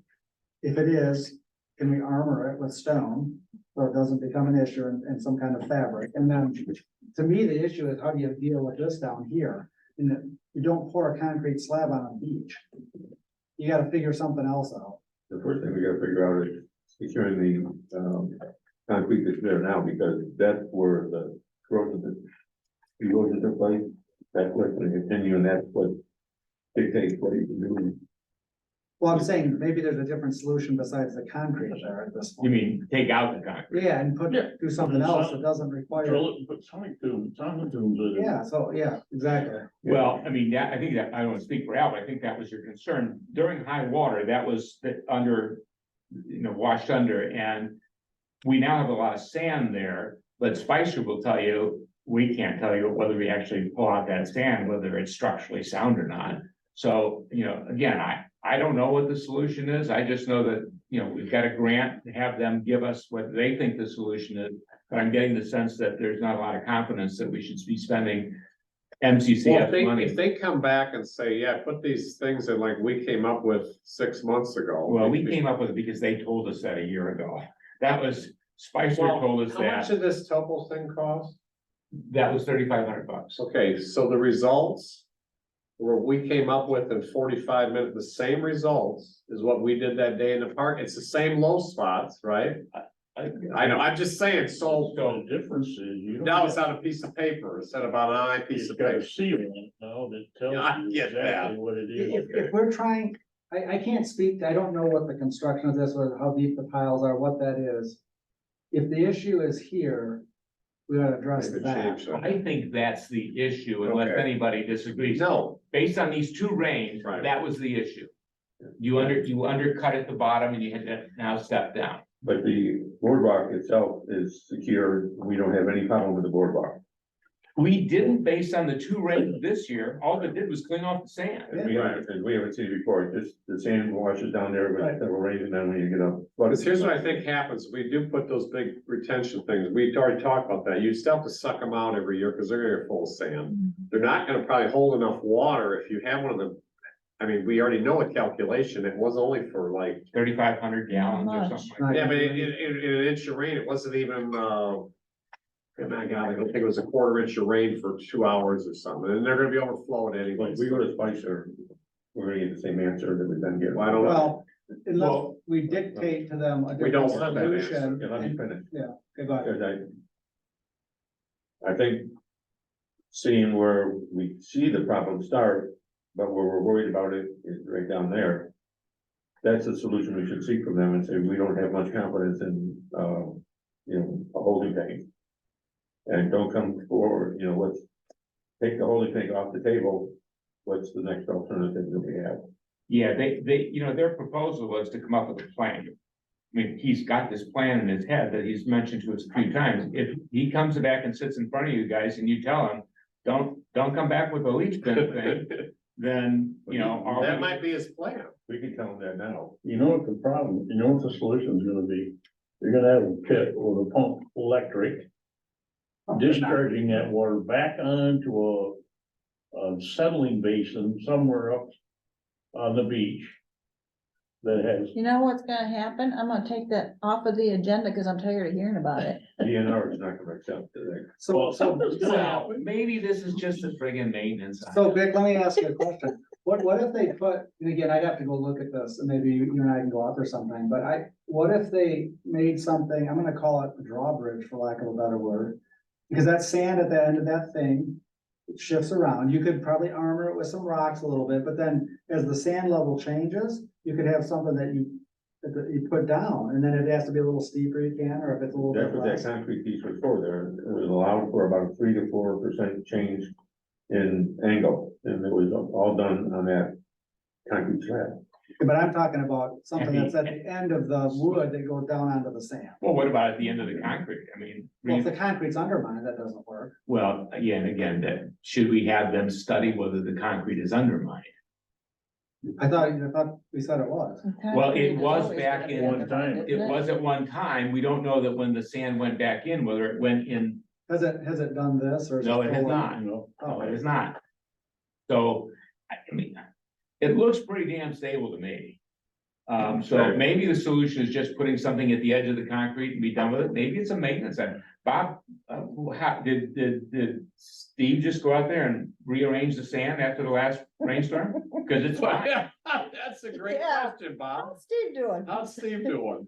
If it is, can we armor it with stone so it doesn't become an issue and some kind of fabric? And then, to me, the issue is how do you deal with this down here? And you don't pour a concrete slab on a beach. You gotta figure something else out. The first thing we gotta figure out is securing the, concrete that's there now, because that's where the erosion took place. That's what's gonna continue, and that's what dictates what you can do. Well, I'm saying maybe there's a different solution besides the concrete there at this point. You mean, take out the concrete? Yeah, and do something else that doesn't require. Drill it and put sonic tubes in it. Yeah, so, yeah, exactly. Well, I mean, I think that, I don't want to speak for Al, but I think that was your concern. During high water, that was under, washed under, and we now have a lot of sand there, but Spicer will tell you, we can't tell you whether we actually pull out that sand, whether it's structurally sound or not. So, again, I don't know what the solution is. I just know that, we've got a grant to have them give us what they think the solution is. But I'm getting the sense that there's not a lot of confidence that we should be spending Well, MCCF money. if they come back and say, yeah, put these things in like we came up with 6 months ago. Well, we came up with it because they told us that a year ago. That was, Spicer told us How much that, did this topo thing cost? that was $3,500. Okay, so the results where we came up with in 45 minutes, the same results is what we did that day in the park. It's the same low spots, right? I know, I'm just saying, so The difference is you. now it's on a piece of paper instead of on an piece of paper. seal on it now that Yeah, I tells you get that. exactly what it is. If we're trying, I can't speak, I don't know what the construction of this, or how deep the piles are, what that is. If the issue is here, we gotta address Maybe that. change that. I think that's the issue, unless Okay. anybody disagrees. No, Based on these two rains, Right. that was the issue. You undercut at the bottom and you had to now step down. But the boardwalk itself is secure, we don't have any problem with the boardwalk. We didn't, based on the two rains this year, all it did was clean off the sand. We haven't seen it before, just the sand washes down there with several rains, and then when you get up. because here's what I think happens. We do put those big retention things. We've already talked about that. You still have to suck them out every year because they're gonna get full of sand. They're not gonna probably hold enough water if you have one of them. I mean, we already know a calculation. It was only for like, 3,500 gallons or Much. something like yeah, but in an inch of rain, it wasn't even, good my God, I don't think it was a quarter inch of rain for 2 hours or something, and they're gonna be overflowing anyway. If we go to Spicer, we're gonna get the same answer that we then get. Well, I don't know. Well, unless Well, we dictate to them a We don't different have that solution. Yeah, let me finish. Okay, go ahead. Because I think seeing where we see the problem start, but where we're worried about it is right down there. That's the solution we should seek from them and say, we don't have much confidence in, a holding tank. And don't come forward, let's take the holding tank off the table. What's the next alternative that we have? Yeah, their proposal was to come up with a plan. I mean, he's got this plan in his head that he's mentioned to us a few times. If he comes back and sits in front of you guys and you tell him, don't come back with a leach bin thing, then, That might be his plan. We can tell them that now. You know what the problem, you know what the solution's gonna be? You're gonna have a pit with a pump electric. Discharging that water back onto a settling basin somewhere up on the beach. That has, You know what's gonna happen? I'm gonna take that off of the agenda because I'm tired of hearing about it. DNR is not gonna accept it. Well, maybe this is just a friggin' maintenance. So Vic, let me ask you a question. What if they put, and again, I'd have to go look at this and maybe you and I can go out there sometime, but what if they made something, I'm gonna call it a drawbridge for lack of a better word. Because that sand at the end of that thing, it shifts around. You could probably armor it with some rocks a little bit, but then as the sand level changes, you could have something that you put down and then it has to be a little steeper you can, or if it's a little That's bit what that less. concrete piece was for there. It was allowed for about a 3 to 4% change in angle, and it was all done on that concrete slab. But I'm talking about something that's at the end of the wood that goes down onto the sand. Well, what about at the end of the concrete? I mean, Well, if the concrete's undermined, that doesn't work. well, again, that, should we have them study whether the concrete is undermined? I thought we said it was. Well, it was back in one time. It was at one time. We don't know that when the sand went back in, whether it went in. Has it done this or? is No, it has still- not. you know, No, it is not. So, I mean, it looks pretty damn stable to me. So maybe the solution is just putting something at the edge of the concrete and be done with it. Maybe it's a maintenance item. Bob, did Steve just go out there and rearrange the sand after the last rainstorm? Cause it's like, That's a great Yeah. question, Bob. How's Steve doing? How's Steve doing?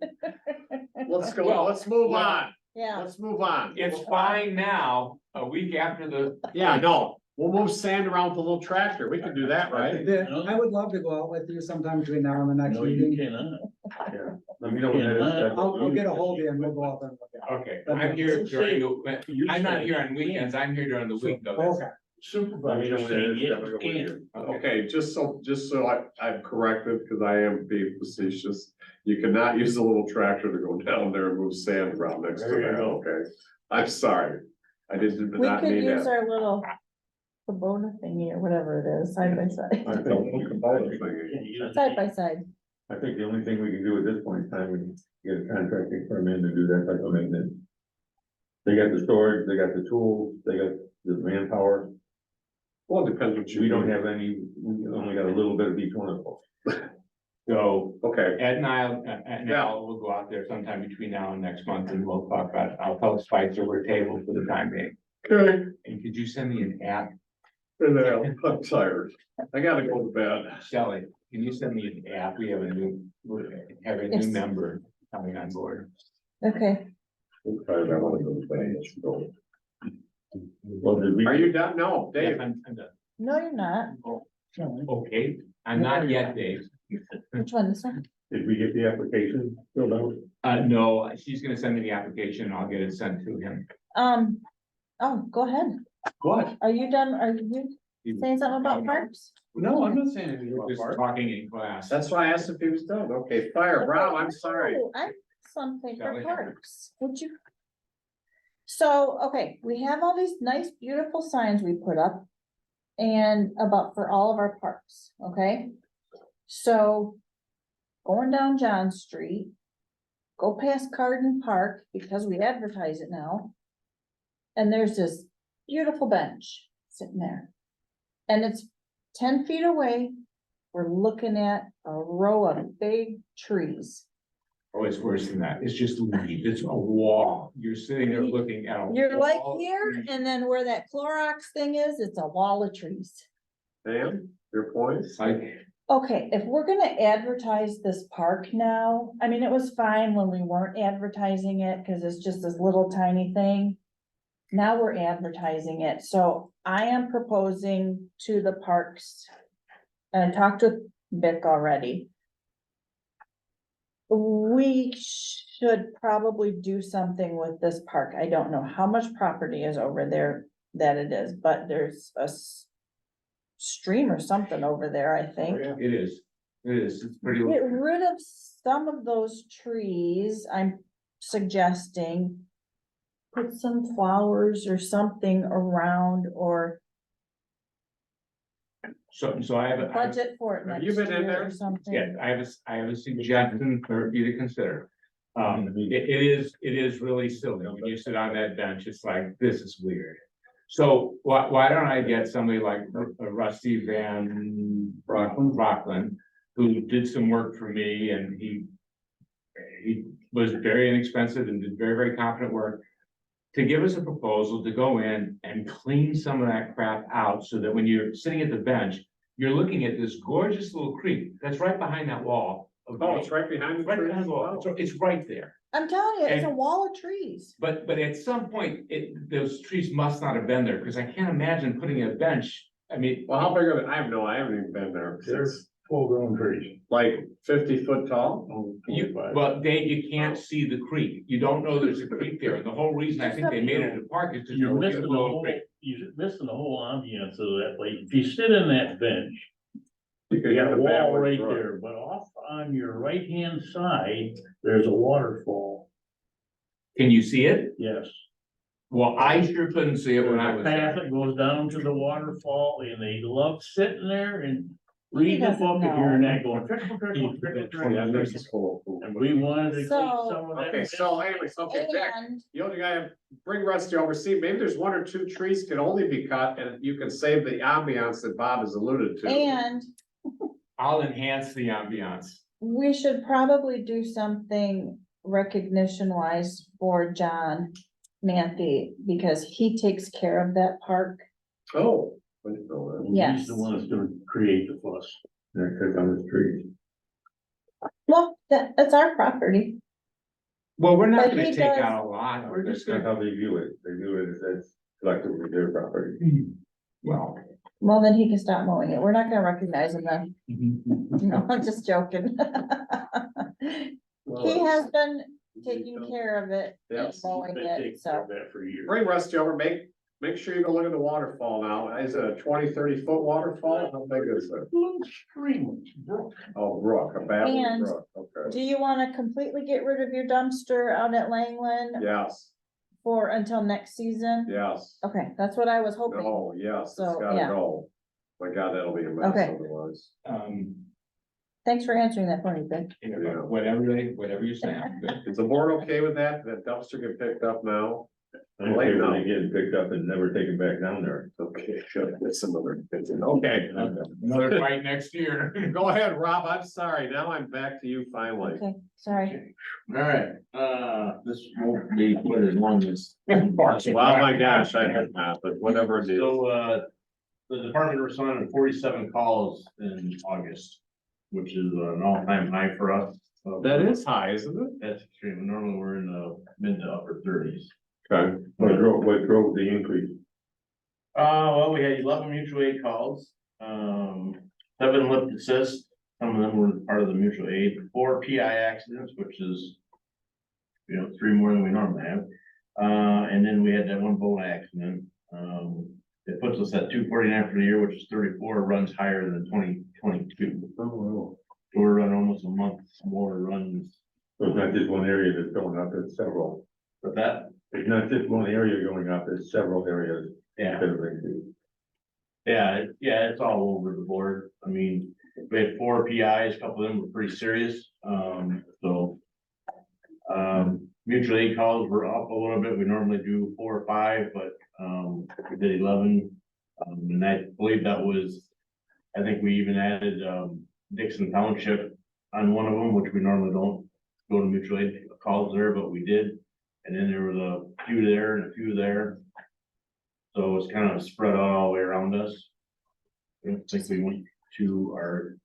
Let's go, Well, let's move well, on. Yeah, Let's move on. it's fine now, a week after the. Yeah, no, we'll move sand around with a little tractor. We can do that, right? I would love to go out with you sometime between now and the next meeting. Let me know when that is. I'll get a hold of you and we'll go out there and look at Okay, I'm here during the, I'm not here on weekends, I'm here during the week it. though. Okay. Supervisor saying yes, you can. Okay, just so I'm corrected, because I am being facetious. You cannot use a little tractor to go down there and move sand around next to There you that, go. okay? I'm sorry. I did we not could mean use that. our little Kubota thingy or whatever it is, side by I side, think, side by side. I think the only thing we can do at this point in time, is get a contracting firm in to do that type of maintenance. They got the storage, they got the tools, they got the manpower. Well, it depends what you. We don't have any, we only got a little bit of each one of those. So Okay, Ed and I will go out there sometime between now and next month and we'll talk about it. I'll tell Spicer we're tabled for the time being. okay. And could you send me an app? And then I'm tired. I gotta go to bed. Shelley, can you send me an app? We have a new Yes. member coming on board. Okay, Well, did we? Are you done? No, Yeah, Dave. I'm done. no, you're not. Okay, I'm not yet, Dave. Which one, this one? Did we get the application filled out? No, she's gonna send me the application and I'll get it sent to him. Oh, go ahead. What? Are you done? Are you saying something about parks? No, I'm not saying anything about Just Bart. talking in class. That's why I asked if he was done. Okay, fire. Rob, I'm sorry. Oh, I something for Shelley. parks, would you? So, okay, we have all these nice, beautiful signs we put up. And about for all of our parks, okay? So. Going down John Street. Go past Carden Park, because we advertise it now. And there's this beautiful bench sitting there. And it's 10 feet away. We're looking at a row of big trees. Oh, it's worse than that. It's just a weed. It's a wall. You're sitting there looking at a. You're like wall of here, trees. and then where that Clorox thing is, it's a wall of trees. Dan, your points? Like, Okay, if we're gonna advertise this park now, I mean, it was fine when we weren't advertising it, cause it's just this little tiny thing. Now we're advertising it, so I am proposing to the parks. And I talked with Vic already. We should probably do something with this park. I don't know how much property is over there that it is, but there's a stream or something over there, I think. it is. It is. It's pretty. Get rid of some of those trees, I'm suggesting. Put some flowers or something around, or So I have a. budget for it Have next you been in year there? or something. Yeah, I have a suggestion for you to consider. It is really silly. When you sit on that bench, it's like, this is weird. So why don't I get somebody like Rusty Van Rockland, who did some work for me and he was very inexpensive and did very, very competent work. To give us a proposal to go in and clean some of that crap out so that when you're sitting at the bench, you're looking at this gorgeous little creek that's right behind that wall. Oh, it's right behind the Right behind tree. the wall. It's right there. I'm telling you, it's a And- wall of trees. But at some point, those trees must not have been there, because I can't imagine putting a bench, I mean. Well, how big are they? I haven't even been there. There's full-grown trees. Like 50 foot tall? Well, Dave, you can't see the creek. You don't know there's a creek there. And the whole reason I think they made it a park is because. You're missing the whole, you're missing the whole ambiance of that place. If you sit in that bench, you got a wall right there, but off on your right-hand side, there's a waterfall. Can you see it? Yes. Well, I sure couldn't see it when I was Path there. that goes down to the waterfall, and they love sitting there and reading the doesn't book and know. hearing that going. Trickle, trickle, trickle, trickle. And we wanted to take So- some of that. Okay, so anyways, okay, Jack, And you only gotta bring Rusty over, see, maybe there's one or two trees can only be cut and you can save the ambiance that Bob has alluded to. And I'll enhance the ambiance. we should probably do something recognition wise for John. Manthe, because he takes care of that park. Oh. I didn't know that. Yes. He's the one that's gonna create the fuss. They're cut down the street. Well, that's our property. Well, we're not But gonna he take does- out a lot, we're That's just not gonna, how they view it. They view it as that's collectively their property. well. Well, then he can stop mowing it. We're not gonna recognize him then. No, I'm just joking. He has been taking care of it and Yes, mowing Been it, taking care so. of that for years. Bring Rusty over, make sure you go look at the waterfall now. Is it a 20-30 foot waterfall? How big is it? Stream, brook. Oh, brook, a babbling And- brook, okay. Do you wanna completely get rid of your dumpster out at Langland Yes, for until next season? yes. Okay, that's what I was hoping. Oh, yes, it's So, gotta yeah. go. My God, that'll be a mess Okay. otherwise. Thanks for answering that for me, Ben. Whatever you say. Is the board okay with that? That dumpster get picked up now? I'm okay with it getting picked up and never taken back down there. Okay, good. That's another, okay. Another fight next year. Go ahead, Rob. I'm sorry. Now I'm back to you finally. Okay, sorry. All right, this won't be quite as long as. Wow, my gosh, I heard that, but whatever it is. So, the department responded to 47 calls in August, which is an all-time high for us. That is high, isn't it? That's extreme. Normally, we're in the mid to upper 30s. Okay. What drove the increase? Well, we had 11 mutual aid calls, 7 lip assist, some of them were part of the mutual aid, 4 PI accidents, which is, 3 more than we normally have. And then we had that 1 boat accident. It puts us at 249 for the year, which is 34, runs higher than 2022. Oh, wow. So we're running almost a month more runs. So it's not just one area that's going up, it's several. But that, it's not just one area going up, it's several areas. Yeah. Yeah, it's all over the board. I mean, we had 4 PIs, a couple of them were pretty serious, mutual aid calls were up a little bit. We normally do 4 or 5, but, we did 11. And I believe that was, I think we even added, Dixon Township on one of them, which we normally don't go to mutual aid calls there, but we did. And then there was a few there and a few there. So it's kind of spread out all the way around us. I don't think we went to our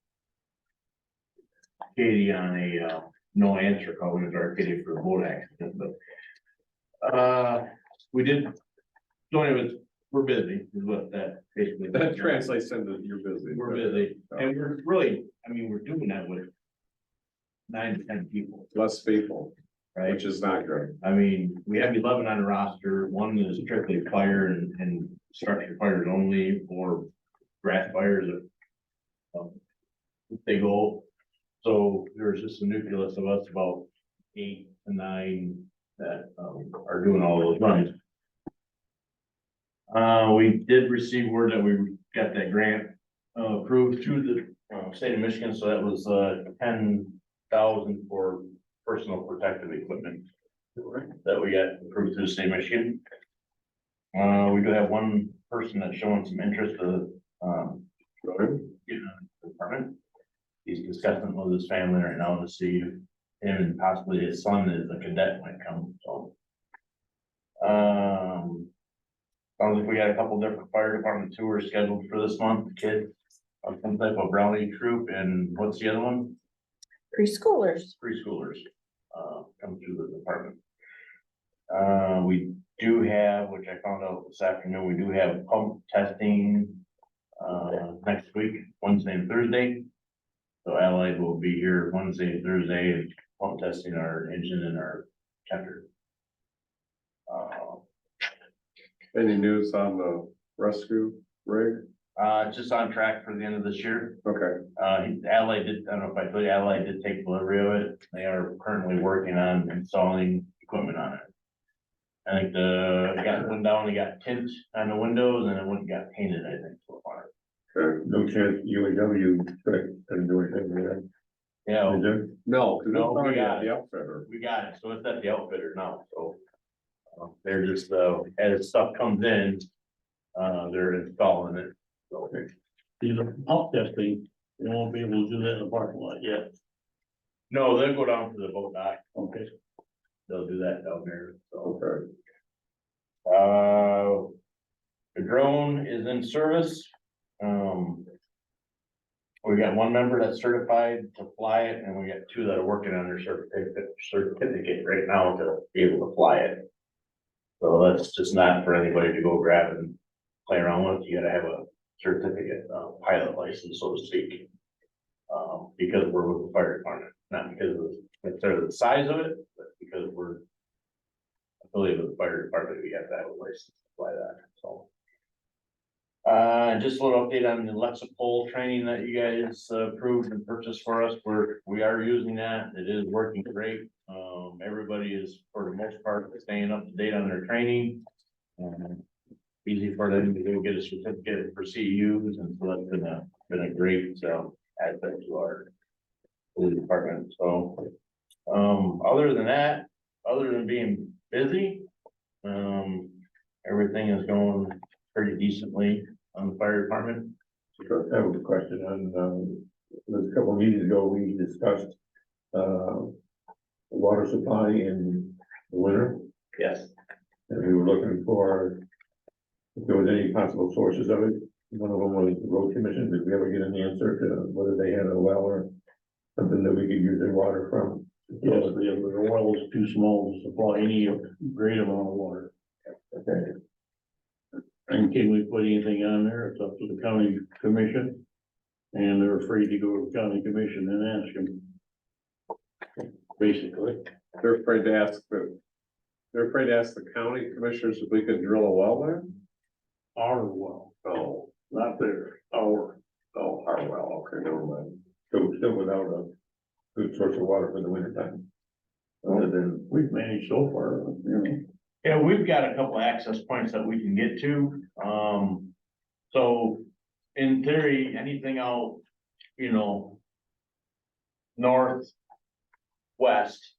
Katie on a, no answer call, we went to our Katie for a boat accident, but, we did, so anyways, we're busy, is what that basically. That translates into you're busy. We're busy, and we're really, I mean, we're doing that with 9 to 10 people, Less people, right? which is not good. I mean, we have 11 on the roster, 1 is strictly fire and structure fires only, or grass fires if they go. So there's just a nucleus of us, about 8 to 9 that are doing all those runs. We did receive word that we got that grant approved through the state of Michigan, so that was 10,000 for personal protective equipment that we got approved through the state of Michigan. We do have 1 person that's showing some interest to get in the department. He's discussing with his family right now to see if him and possibly his son is a cadet might come, so. Sounds like we got a couple different fire department tours scheduled for this month, the kids, some type of brownie troop, and what's the other one? Preschoolers. Preschoolers, come through the department. We do have, which I found out this afternoon, we do have pump testing, next week, Wednesday and Thursday. So Allied will be here Wednesday and Thursday and pump testing our engine and our chapter. Any news on the rescue rig? Just on track for the end of this year. Okay. Allied did, I don't know if I told you, Allied did take delivery of it. They are currently working on installing equipment on it. I think it got went down, they got tint on the windows and it went and got painted, I think, so far. Okay. No chance UAW couldn't do anything with that. Yeah. No, we got the outfitter. We got it, so it's at the outfitter now, so. They're just, as stuff comes in, they're installing it, so. These are pump testing, you won't be able to do that in the parking lot yet. No, they'll go down to the boat dock, Okay. they'll do that down there, so. Okay. The drone is in service. We got one member that's certified to fly it, and we got two that are working on their certificate right now to be able to fly it. So that's just not for anybody to go grab and play around with. You gotta have a certificate, pilot license, so to speak. Because we're with the fire department, not because of necessarily the size of it, but because we're affiliated with the fire department, we have to have a license to fly that, so. Just a little update on the Alexa pole training that you guys approved and purchased for us. We are using that. It is working great. Everybody is, for the most part, staying up to date on their training. Easy for them to go get a certificate for CEUs, and so that's been a great advent to our police department. So, other than that, other than being busy, everything is going pretty decently on the fire department. That was a question on, a couple of meetings ago, we discussed, water supply in the winter, Yes. and we were looking for if there was any possible sources of it. One of them was the road commission. Did we ever get an answer to whether they had a well or something that we could use their water from? Yes, the well is too small to supply any great amount of water. Okay. And can we put anything on there? It's up to the county commission. And they're afraid to go to the county commission and ask them. Basically, They're afraid to ask the county commissioners if we could drill a well there? our well, Oh, not theirs, our. our well, okay, never mind. So we're still without a good source of water for the winter time. Other than, We've managed so far, you know. Yeah, we've got a couple access points that we can get to. So in theory, anything out, north, west,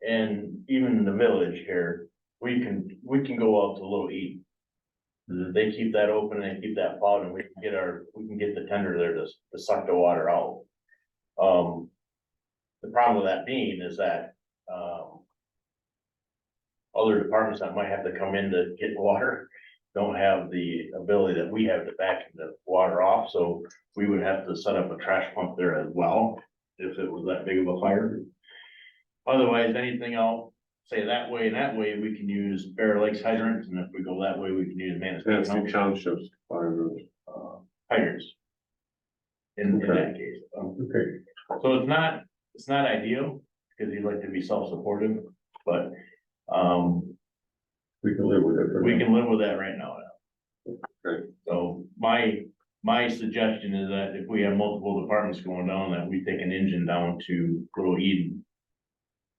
and even in the village here, we can go out to Little Eden. They keep that open, they keep that plowed, and we can get the tender there to suck the water out. The problem with that being is that, other departments that might have to come in to get water don't have the ability that we have to back the water off, so we would have to set up a trash pump there as well, if it was that big of a fire. Otherwise, anything else, say that way and that way, we can use Bear Lakes hydrants, and if we go that way, we can use Manistee Townships, hydrants. In that case. okay, So it's not ideal, because you'd like to be self-supportive, but, we can live with it. we can live with that right now. Okay. So my suggestion is that if we have multiple departments going down, that we take an engine down to Little Eden.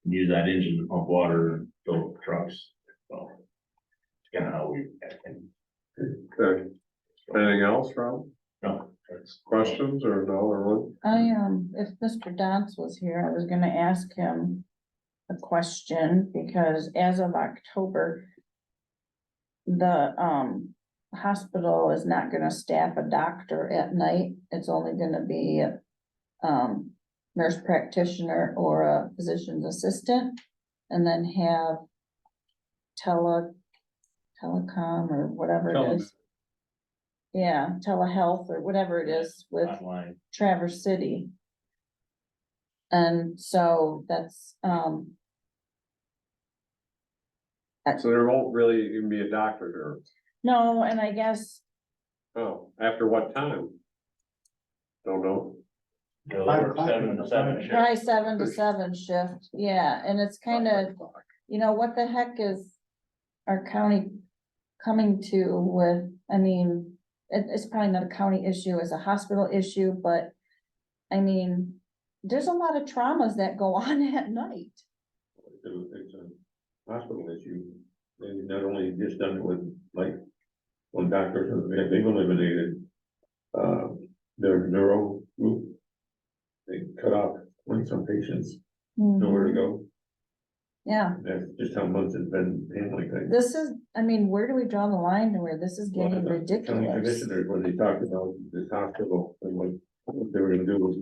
Use that engine to pump water and fill up trucks, so. It's kind of how we. Okay. Anything else, Rob? No, that's. Questions or no, or what? If Mr. Dance was here, I was gonna ask him a question, because as of October, the, hospital is not gonna staff a doctor at night. It's only gonna be, nurse practitioner or a physician's assistant, and then have telecom or whatever it is. Yeah, telehealth or whatever it is with Online. Traverse City. And so that's, So there won't really even be a doctor there. no, and I guess, Oh, after what time? Don't know. They'll work 7 to 7 shift. probably 7 to 7 shift, yeah, and it's kind of, what the heck is our county coming to with, I mean, it's probably not a county issue, it's a hospital issue, but I mean, there's a lot of traumas that go on at night. It's a hospital issue. They've not only just done it with like one doctor, they've eliminated their neuro group. They cut off 20 some patients, nowhere to go. Yeah, That's just how much it's been handling things. this is, I mean, where do we draw the line to where this is Well, getting the County ridiculous? commissioners, when they talked about this hospital, and what they were gonna do was,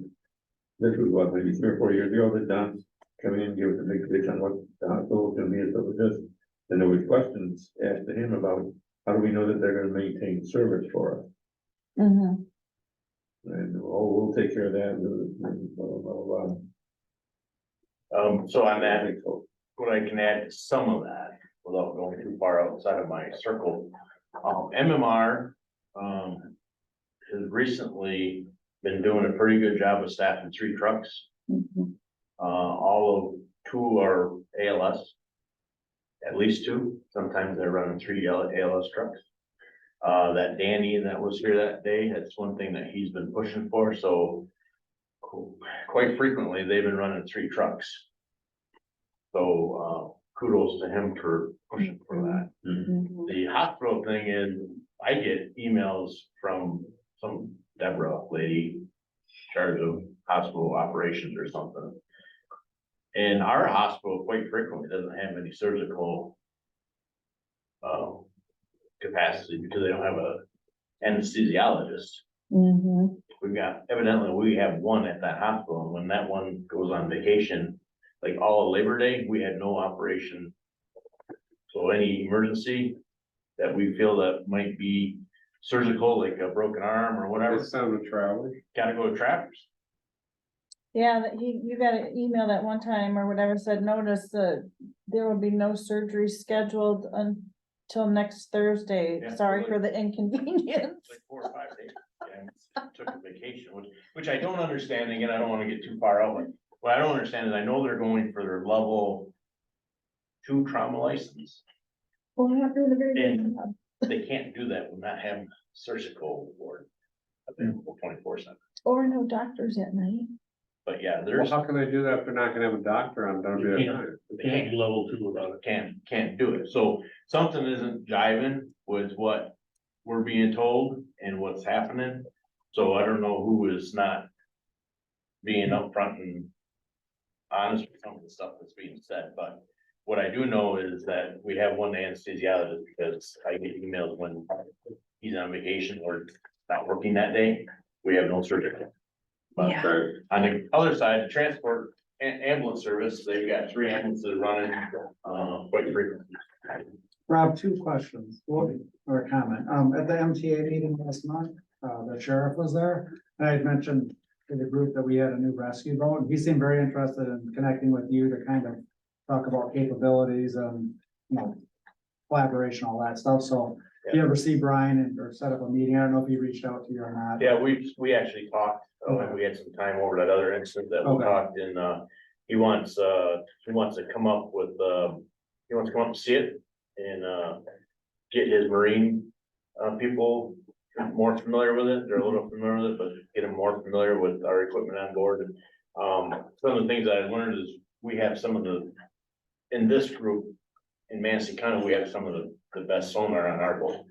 this was what, maybe 3 or 4 years ago, that Don's coming in and give us a big pitch on what the hospital is gonna be, and stuff like this. And there was questions asked to him about, how do we know that they're gonna maintain service for us? Mhm. And, oh, we'll take care of that, blah, blah, blah, blah. So on that, I think so. what I can add to some of that, without going too far outside of my circle. MMR, has recently been doing a pretty good job of staffing 3 trucks. Mhm. All of 2 are ALS. At least 2, sometimes they're running 3 ALS trucks. That Danny that was here that day, that's one thing that he's been pushing for, so. Quite frequently, they've been running 3 trucks. So, kudos to him for pushing for that. Mhm. The hospital thing is, I get emails from some Deborah lady, in charge of hospital operations or something. And our hospital quite frequently doesn't have any surgical capacity because they don't have a anesthesiologist. Mhm. Evidently, we have one at that hospital, and when that one goes on vacation, like all of Labor Day, we had no operation. So any emergency that we feel that might be surgical, like a broken arm or whatever, It's time to travel. gotta go to Trappers. Yeah, that you got an email that one time or whatever said, notice that there will be no surgery scheduled until next Thursday. Yeah, Sorry really. for the inconvenience. Like 4 or 5 days, and took a vacation, which I don't understand, again, I don't wanna get too far out. What I don't understand is I know they're going for their level 2 trauma license. Well, I'm not doing a very good And- job. They can't do that with not having surgical ward available 24/7. Or no doctors at night. But yeah, Well, there's, how can they do that if they're not gonna have a doctor on duty at night? It can't be level 2 without it. can't do it. So something isn't jiving with what we're being told and what's happening. So I don't know who is not being upfront and honest with some of the stuff that's being said, but what I do know is that we have one anesthesiologist because I get emails when he's on vacation or not working that day, we have no surgery. But Yeah. on the other side, the transport ambulance service, they've got 3 ambulances running, quite frequently. Rob, 2 questions, or a comment. At the MTA meeting last month, the sheriff was there, and I had mentioned to the group that we had a new rescue boat, and he seemed very interested in connecting with you to kind of talk about capabilities and, you know, collaboration, all that stuff, so if you ever see Brian or set up a meeting, I don't know if he reached out to you or not. Yeah, we actually talked, we had some time over that other incident that we Okay. talked and, he wants to come up with, he wants to come up and see it and, get his marine, people more familiar with it. They're a little familiar with it, but get them more familiar with our equipment on board. And some of the things that I learned is we have some of in this group, in Manistee County, we have some of the best sonar on our boat.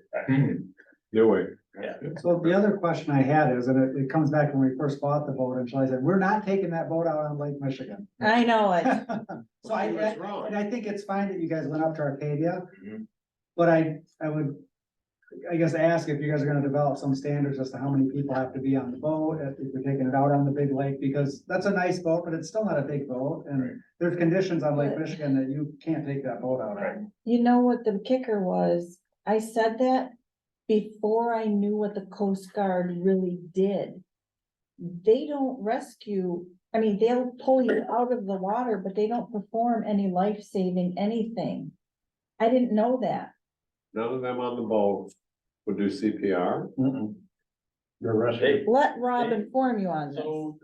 No way. Yeah. So the other question I had is, and it comes back when we first bought the boat, and Shelley said, we're not taking that boat out on Lake Michigan. I know it. So What's wrong? and I think it's fine that you guys went up to Arcadia. Mhm. But I would, I guess, ask if you guys are gonna develop some standards as to how many people have to be on the boat, if you're taking it out on the big lake, because that's a nice boat, but it's still not a big boat, and there's conditions on Lake Michigan that you can't take that boat out on. You know what the kicker was? I said that before I knew what the Coast Guard really did. They don't rescue, I mean, they'll pull you out of the water, but they don't perform any life-saving anything. I didn't know that. None of them on the boat would do CPR. They're rescue. Let Rob inform you on this. So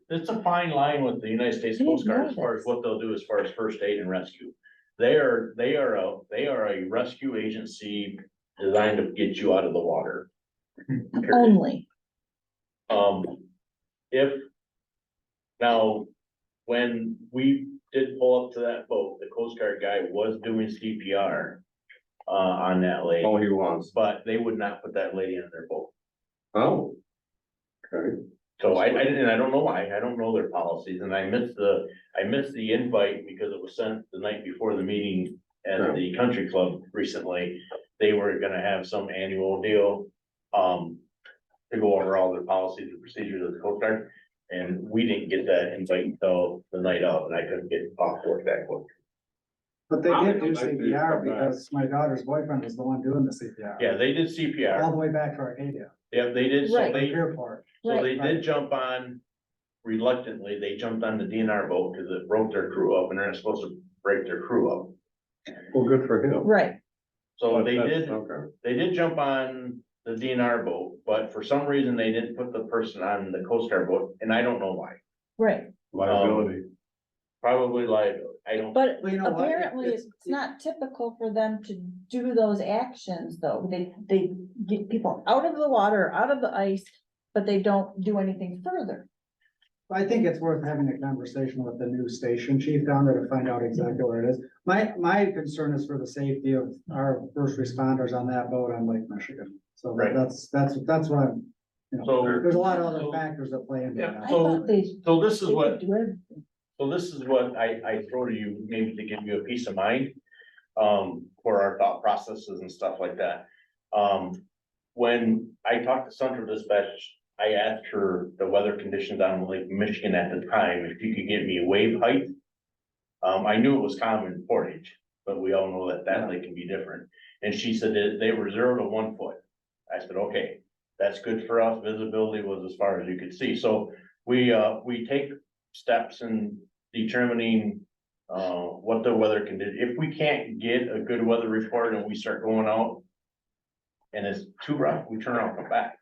it's a fine line with the United States I didn't Coast Guard know as far this. as what they'll do as far as first aid and rescue. They are a rescue agency designed to get you out of the water. Period. Only. If, now, when we did pull up to that boat, the Coast Guard guy was doing CPR on that lady. Oh, he was. But they would not put that lady on their boat. Oh. Okay. So I don't know why, I don't know their policies, and I missed the invite because it was sent the night before the meeting at the country club recently. They were gonna have some annual deal, to go over all their policies and procedures of the Coast Guard. And we didn't get that invite until the night of, and I couldn't get off work that quick. But they did do I see. CPR because my daughter's boyfriend was the one doing the CPR. Yeah, they did All CPR. the way back to Arcadia. Yeah, they did, so Right. they, Airport. so they Right. did jump on reluctantly, they jumped on the DNR boat because it broke their crew up and they're not supposed to break their crew up. Well, good for him. Right, So But they that's- did, Okay. they did jump on the DNR boat, but for some reason they didn't put the person on the Coast Guard boat, and I don't know why. right. Liability. Probably liability, I don't. But Well, you know what? apparently it's not typical for them to do those actions, though. They get people out of the water, out of the ice, but they don't do anything further. I think it's worth having a conversation with the new station chief down there to find out exactly where it is. My concern is for the safety of our first responders on that boat on Lake Michigan. So Right. that's what I'm, you know, So- there's a lot of other factors that play into Yeah, that. I thought they, So this is they what. could do everything. So this is what I throw to you, maybe to give you a peace of mind, for our thought processes and stuff like that. When I talked to Central Dispatch, I asked her the weather conditions on Lake Michigan at the time, if you could get me a wave height. I knew it was common portage, but we all know that that lake can be different. And she said that they were 0 to 1 foot. I said, okay, that's good for us. Visibility was as far as you could see. So we take steps in determining what the weather condition, if we can't get a good weather report and we start going out and it's too rough, we turn around and come back.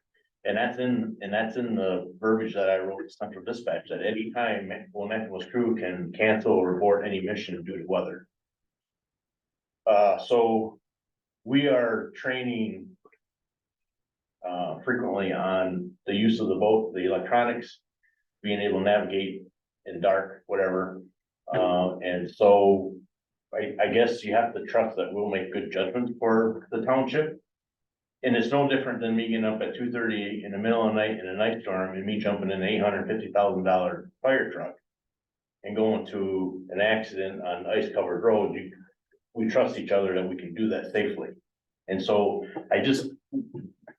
And that's in the verbiage that I wrote to Central Dispatch, that any time Onekama's crew can cancel or report any mission due to weather. So we are training frequently on the use of the boat, the electronics, being able to navigate in dark, whatever. And so I guess you have to trust that we'll make good judgments for the township. And it's no different than me getting up at 2:30 in the middle of the night in a night storm and me jumping in an $850,000 fire truck and going to an accident on ice covered road. We trust each other that we can do that safely. And so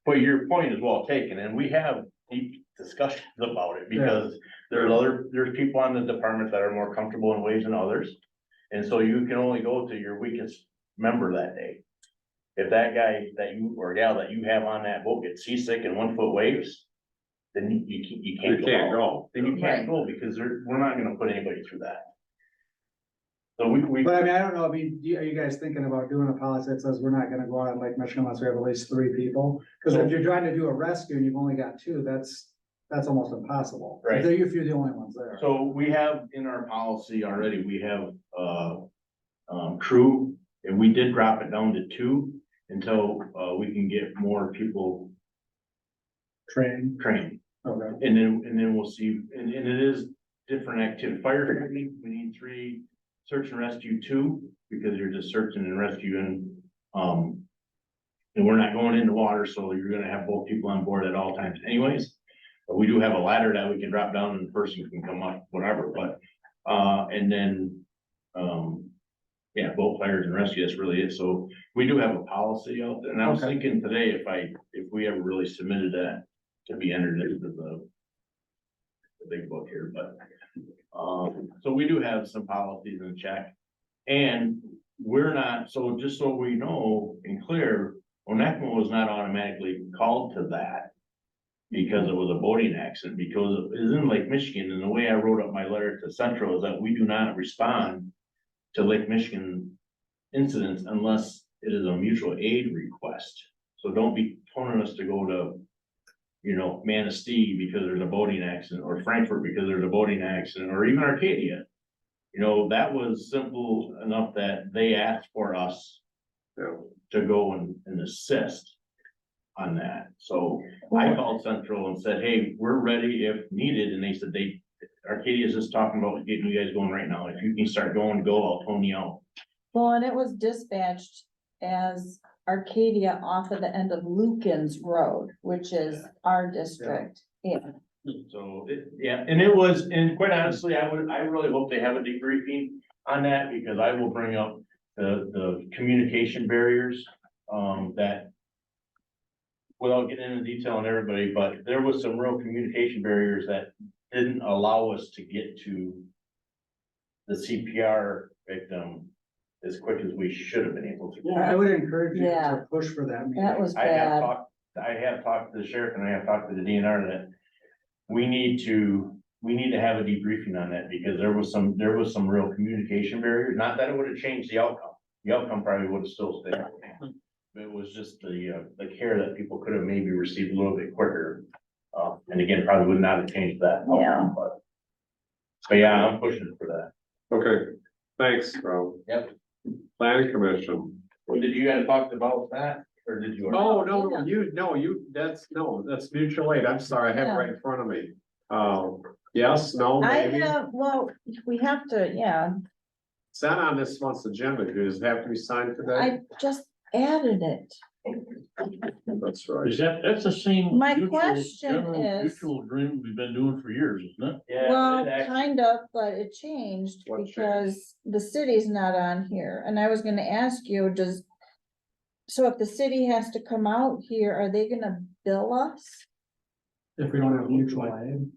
but your point is well taken, and we have deep discussions about it because there's people on the department that are more comfortable in waves than others. And so you can only go to your weakest member that day. If that guy that you or gal that you have on that boat gets seasick in 1 foot waves, then you can't go. Then you can't go because we're not gonna put anybody through that. So we. But I mean, I don't know, are you guys thinking about doing a policy that says we're not gonna go out on Lake Michigan unless we have at least 3 people? Cause if you're trying to do a rescue and you've only got 2, that's almost impossible. Right. If you're the only ones there. So we have in our policy already, we have crew, and we did drop it down to 2 until we can get more people Trained. Okay. And then we'll see, and it is different activity. Fire, we need 3, search and rescue 2, because you're just searching and rescuing. And we're not going into water, so you're gonna have both people on board at all times anyways. But we do have a ladder that we can drop down and the person can come up, whatever, but, and then, yeah, boat fires and rescue, that's really it. So we do have a policy out there, and I was Okay. thinking today, if we ever really submitted that to be entered into the big book here, but, so we do have some policies in check. And we're not, so just so we know and clear, Onekama was not automatically called to that because it was a boating accident, because it is in Lake Michigan, and the way I wrote up my letter to Central is that we do not respond to Lake Michigan incidents unless it is a mutual aid request. So don't be telling us to go to, Manistee because there's a boating accident, or Frankfurt because there's a boating accident, or even Arcadia. That was simple enough that they asked for us to go and assist on that. So I called Central and said, hey, we're ready if needed, and they said Arcadia is just talking about getting you guys going right now. If you can start going, go, I'll tone you out. Well, and it was dispatched as Arcadia off of the end of Lucan's Road, which is our district. Yeah. So, and it was, and quite honestly, I really hope they have a debriefing on that, because I will bring up the communication barriers, that without getting into detail on everybody, but there was some real communication barriers that didn't allow us to get to the CPR victim as quick as we should have been able to. I would encourage you Yeah. to push for that. meeting. That was I have bad. talked to the sheriff and I have talked to the DNR that we need to have a debriefing on that because there was some real communication barriers. Not that it would have changed the outcome. The outcome probably would have still stayed. But it was just the care that people could have maybe received a little bit quicker. And again, probably would not have changed that. outcome, Yeah. But yeah, I'm pushing for that. Okay, thanks, Rob. Yep. Planning commission. Well, did you guys talk about that or did you? Oh, no, that's mutual aid. I'm sorry, I have it right in front of me. Yes, no, I maybe. have, well, we have to, yeah, It's not on this month's agenda. Does it have to be signed today? I just added it. That's right. That's the same. My mutual- question general is- Mutual agreement we've been doing for years, isn't it? Yeah. Well, it actually- kind of, but it changed What changed? because the city's not on here, and I was gonna ask you, so if the city has to come out here, are they gonna bill us? If we don't have mutual aid.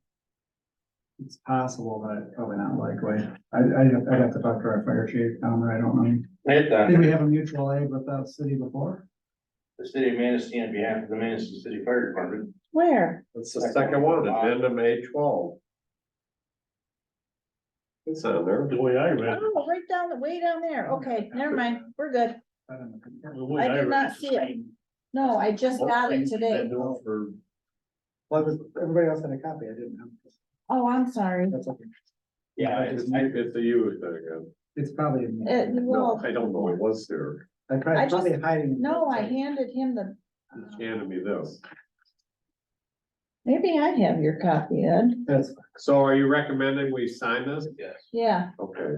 It's possible, but probably not likely. I'd have to talk to our fire chief down there, I don't know. Did we have a mutual aid with the city before? The city of Manistee on behalf of the Manistee City Fire Department. Where? That's the second one, addendum A12. It's on there. The way I read it. Oh, right down, way down there, okay, never mind, we're good. the way I did read not see it. No, I just got it today. Been doing for Well, everybody else had a copy, I didn't have. Oh, I'm sorry. That's okay. Yeah, It's a you thing again. It's probably. in It, the- No, well, I don't know, it was there. I I just- probably hiding. no, I handed him the, He handed me this. maybe I have your copy, Ed. That's, So are you recommending we sign this? yes, Yeah, Okay,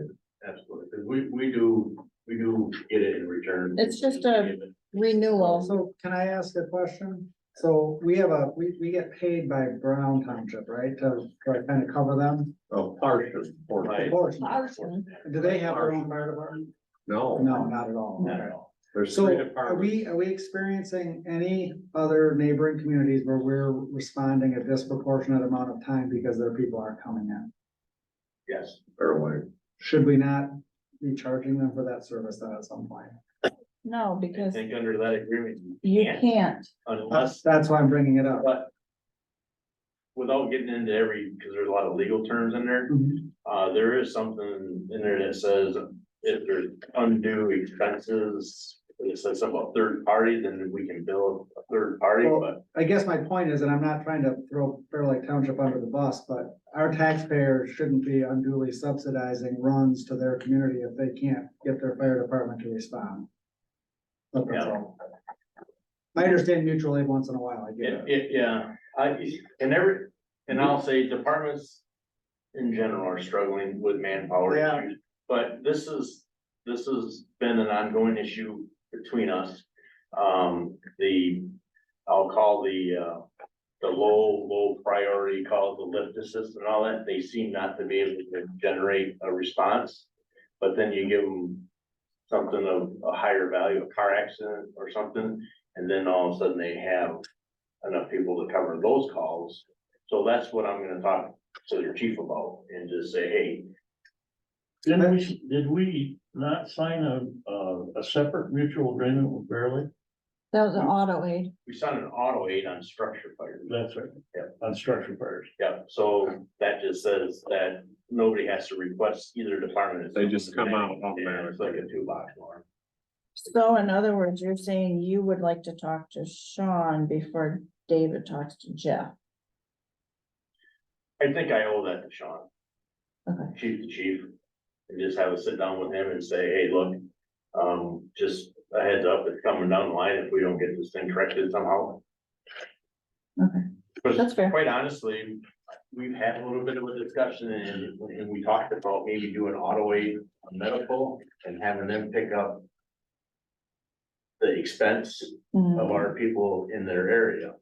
absolutely, because we do get it in return. It's just a renewal. so can I ask a question? So we have we get paid by Brown Township, right, to kind of cover them? oh, partial. Right. Portion. Arson. Do they have their own fire department? No, No, not at all. Not at all. there's So three are departments. we experiencing any other neighboring communities where we're responding a disproportionate amount of time because their people aren't coming in? Yes, Fairway. Should we not be charging them for that service then at some point? No, I because think under that agreement, you can't. unless, That's why I'm bringing it up. but without getting into because there's a lot of legal terms in there, there is something in there that says if there's undue expenses, it says something about third party, then we can bill a third party, Well, but I guess my point is, and I'm not trying to throw Fair Lake Township under the bus, but our taxpayers shouldn't be unduly subsidizing runs to their community if they can't get their fire department to respond. But that's all. I understand mutual aid once in a while, I get it. yeah, and I'll say departments in general are struggling with manpower Yeah. issues. But this has been an ongoing issue between us. I'll call the low priority calls, the lift assist and all that, they seem not to be able to generate a response. But then you give them something of a higher value, a car accident or something, and then all of a sudden they have enough people to cover those calls. So that's what I'm gonna talk to their chief about and just say, hey, did we not sign a separate mutual agreement with Fairleigh? That was an auto aid. we signed an auto aid on structure fire. That's right. Yeah. On structure fires. Yeah, so that just says that nobody has to request either department. They just come out Yeah, it's like a 2-box form. So in other words, you're saying you would like to talk to Sean before David talks to Jeff? I think I owe that to Sean. Okay. Chief to chief, and just have a sit down with him and say, hey, look, just a heads up, it's coming down the line if we don't get this thing corrected somehow. Okay, Because that's fair. quite honestly, we've had a little bit of a discussion and we talked about maybe doing auto aid on medical and having them pick up the expense of our people in their area.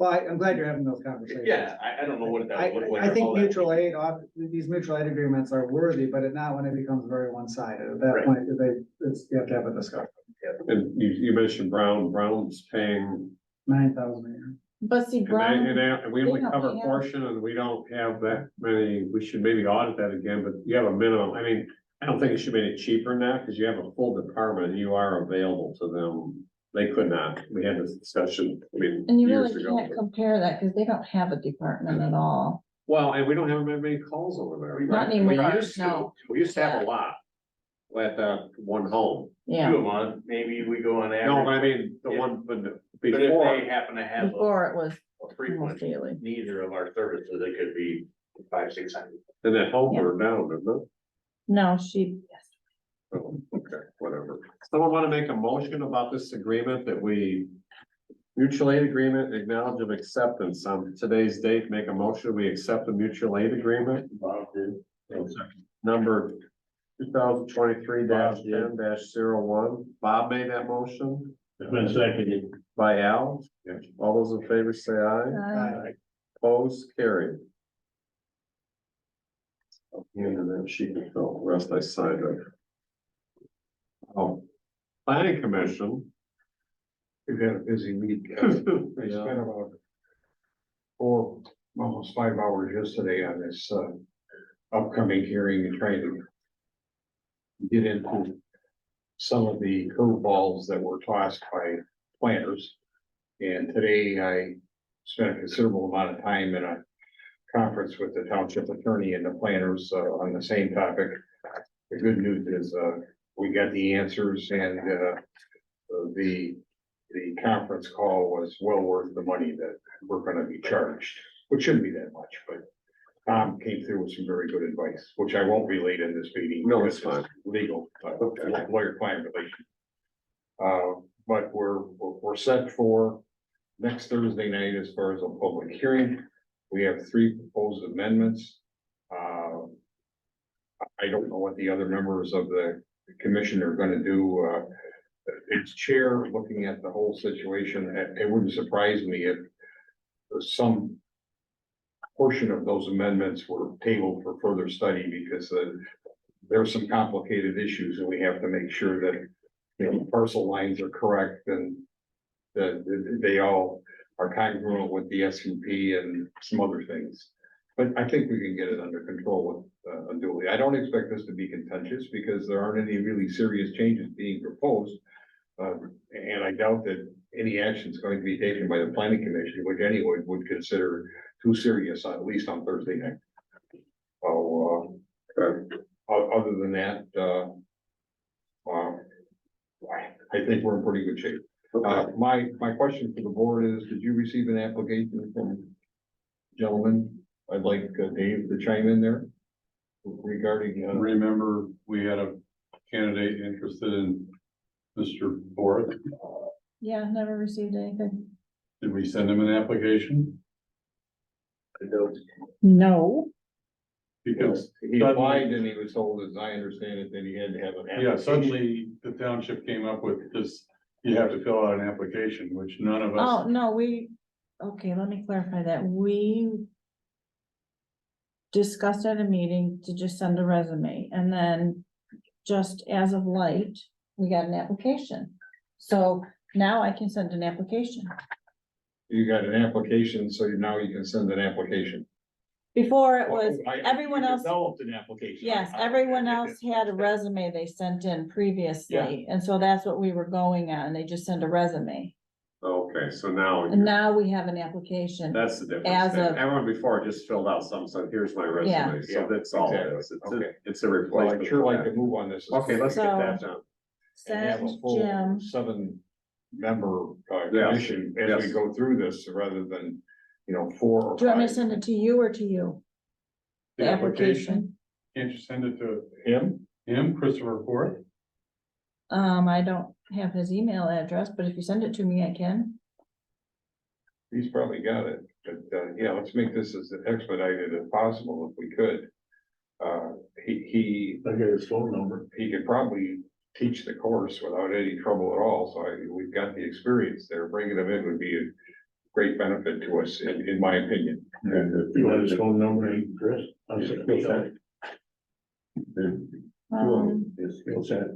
Well, I'm glad you're having those conversations. Yeah, I don't know what that would look like. I or think how that- mutual aid, these mutual aid agreements are worthy, but not when it becomes very one-sided. At that Right. point, you have to have a discussion. And you mentioned Brown's paying, 9,000 a year. But see, and Brown, we only they don't cover a have- portion and we don't have that many, we should maybe audit that again, but you have a minimum, I mean, I don't think it should be any cheaper than that, because you have a full department and you are available to them. They could not. We had this discussion, I mean, And you years really ago. can't compare that because they don't have a department at all. Well, and we don't have very many calls over there. Not We anymore, used to. no. We used to have a lot. At that one home. Yeah, 2 a month, maybe we go on average. No, but I mean, the Yeah. one, but But if before, they happen to have before it was a almost frequent daily. neither of our services, it could be 500-600. and that home Yeah. burned down, didn't it? No, she, Oh, okay, whatever. Someone want to make a motion about this agreement that we mutual aid agreement, acknowledge of acceptance on today's date, make a motion, we accept the mutual aid agreement. Number 2023-10-01. Bob made that motion It's been seconded. by Al. All those in favor say aye. Aye. Opposed, carried. And then she can fill, the rest I signed it. Oh, planning commission. We've had a busy week. I spent about almost 5 hours yesterday on this, upcoming hearing and trying to get into some of the curveballs that were tossed by planners. And today I spent a considerable amount of time in a conference with the township attorney and the planners, on the same topic. The good news is, we got the answers and, the conference call was well worth the money that we're gonna be charged, which shouldn't be that much, but Tom came through with some very good advice, which I won't relate in this meeting. No, it's because fine. Legal, lawyer-client relation. But we're set for next Thursday night as far as a public hearing. We have 3 proposed amendments. I don't know what the other members of the commission are gonna do. Its chair, looking at the whole situation, it wouldn't surprise me if some portion of those amendments were tabled for further study, because there are some complicated issues and we have to make sure that, parcel lines are correct and that they all are congruent with the SUP and some other things. But I think we can get it under control with unduly. I don't expect this to be contentious because there aren't any really serious changes being proposed. And I doubt that any action is going to be taken by the planning commission, which anyone would consider too serious, at least on Thursday night. So, other than that, I think we're in pretty good shape. My question for the board is, did you receive an application from gentlemen? I'd like Dave to chime in there regarding. Remember, we had a candidate interested in Mr. Borth. yeah, never received anything. Did we send him an application? No. Because He applied and he was told, as I understand it, that he had to have an application. yeah, suddenly the township came up with this, you have to fill out an application, which none of us. Oh, no, okay, let me clarify that. We discussed at a meeting to just send a resume, and then just as of late, we got an application. So now I can send an application. You got an application, so now you can send an application. Before it was, I- everyone you else, Developed an application. yes, everyone else had a resume they sent in previously, and so that's what we were going on. They just sent a resume. Okay, so now. And now we have an application. That's the difference. As of- Everyone before just filled out some, so here's my Yeah. resume, so that's all it is. Okay. It's a Well, replacement. I'd sure for like that. to move on this. Okay, let's get that So- done. And have a Send full Jim, 7-member Yes. commission as we Yes. go through this, rather than, 4 or 5. do you want me to send it to you or to you? The application, can't you send it to Him? Christopher Borth? I don't have his email address, but if you send it to me, I can. He's probably got it, but, yeah, let's make this as expedited as possible if we could. He I got his phone number. he could probably teach the course without any trouble at all, so we've got the experience there. Bringing him in would be a great benefit to us, in my opinion. And if you want his phone number, Chris, I'm skill set. His skill set,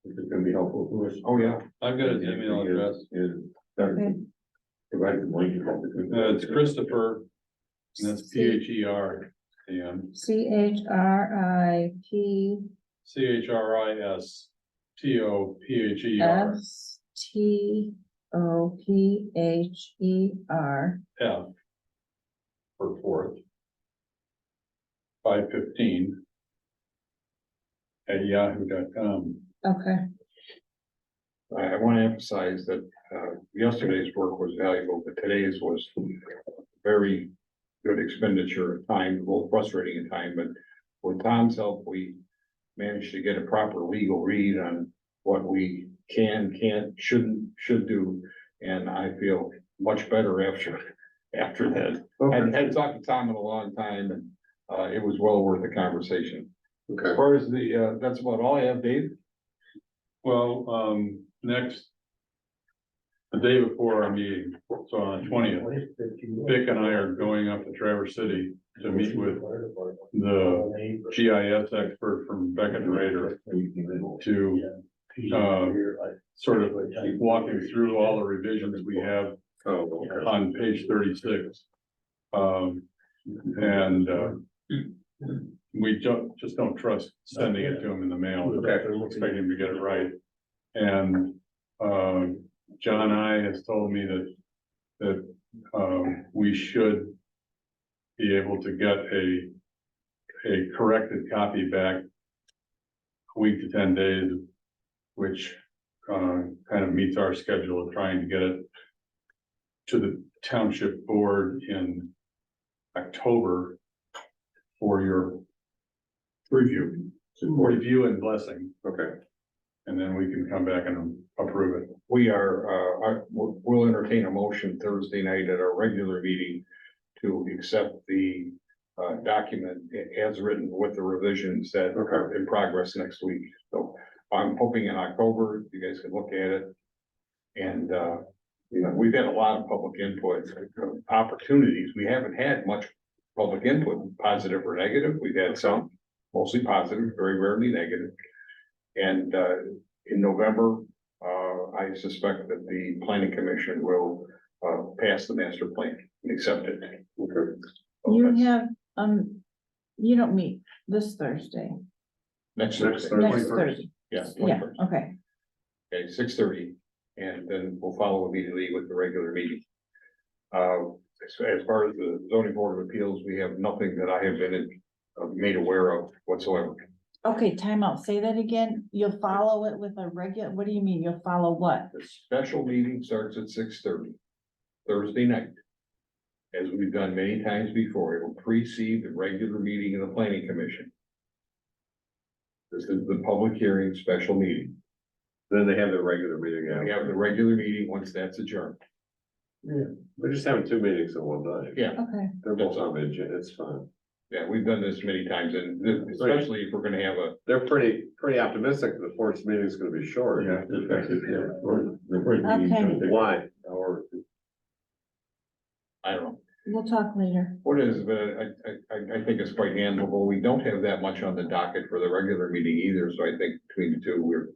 which is gonna be helpful to us. Oh, yeah. I've got his email address. Okay. Provide the link. It's Christopher, and that's PHER, and CHRIP CHRISTOPHER STOPHER. F. For fourth. 515. At yahoo.com. Okay, I want to emphasize that, yesterday's work was valuable, but today's was very good expenditure of time, a little frustrating at time, but with Tom's help, we managed to get a proper legal read on what we can, can't, should do. And I feel much better after that. I hadn't talked to Tom in a long time, and it was well worth the conversation. Okay. As far as the, that's about all I have, Dave. Well, next. The day before our meeting, so on the 20th, Vic and I are going up to Traverse City to meet with the GIS expert from Beckett and Rader to sort of walking through all the revisions we have on page 36. We just don't trust sending it to him in the mail. Expect him to get it right. And John I has told me that we should be able to get a corrected copy back a week to 10 days, which kind of meets our schedule of trying to get it to the township board in October for your review and blessing. Okay. And then we can come back and approve it. We we'll entertain a motion Thursday night at our regular meeting to accept the document as written with the revisions that are in progress next week. So I'm hoping in October, you guys can look at it. And, you know, we've had a lot of public input opportunities. We haven't had much public input, positive or negative. We've had some, mostly positive, very rarely negative. And in November, I suspect that the planning commission will pass the master plan and accept it. Okay. So you that's have, you don't meet this Thursday. next Thursday. Next Thursday. Yes. Yeah, 21st. okay. Okay, 6:30, and then we'll follow immediately with the regular meeting. As far as the zoning board of appeals, we have nothing that I have been made aware of whatsoever. Okay, time out. Say that again. You'll follow it with a regular, what do you mean? You'll follow what? The special meeting starts at 6:30, Thursday night. As we've done many times before, it will precede the regular meeting of the planning commission. This is the public hearing special meeting. Then they have their regular meeting. We have the regular meeting once that's adjourned. Yeah, we're just having two meetings in one night. Yeah. Okay. They're both on the agenda, it's fine. Yeah, we've done this many times, and especially if we're gonna have a. They're pretty optimistic that the fourth meeting is gonna be short. Yeah. Okay. Why? Or I don't know. We'll talk later. What is, but I think it's quite handleable. We don't have that much on the docket for the regular meeting either, so I think between the two, we're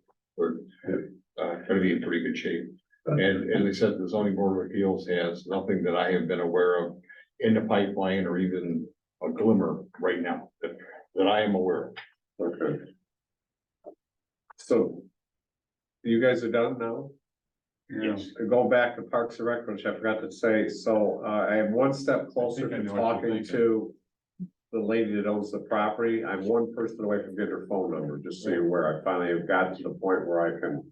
gonna be in pretty good shape. And as I said, the zoning board of appeals has nothing that I have been aware of in the pipeline or even a glimmer right now that I am aware of. Okay. So you guys are done now? Yes. To go back to Parks and Rec, which I forgot to say, so I am one step closer I to know what you're talking thinking. to the lady that owns the property. I'm one person away from getting her phone number, just so you're aware. I finally have gotten to the point where I can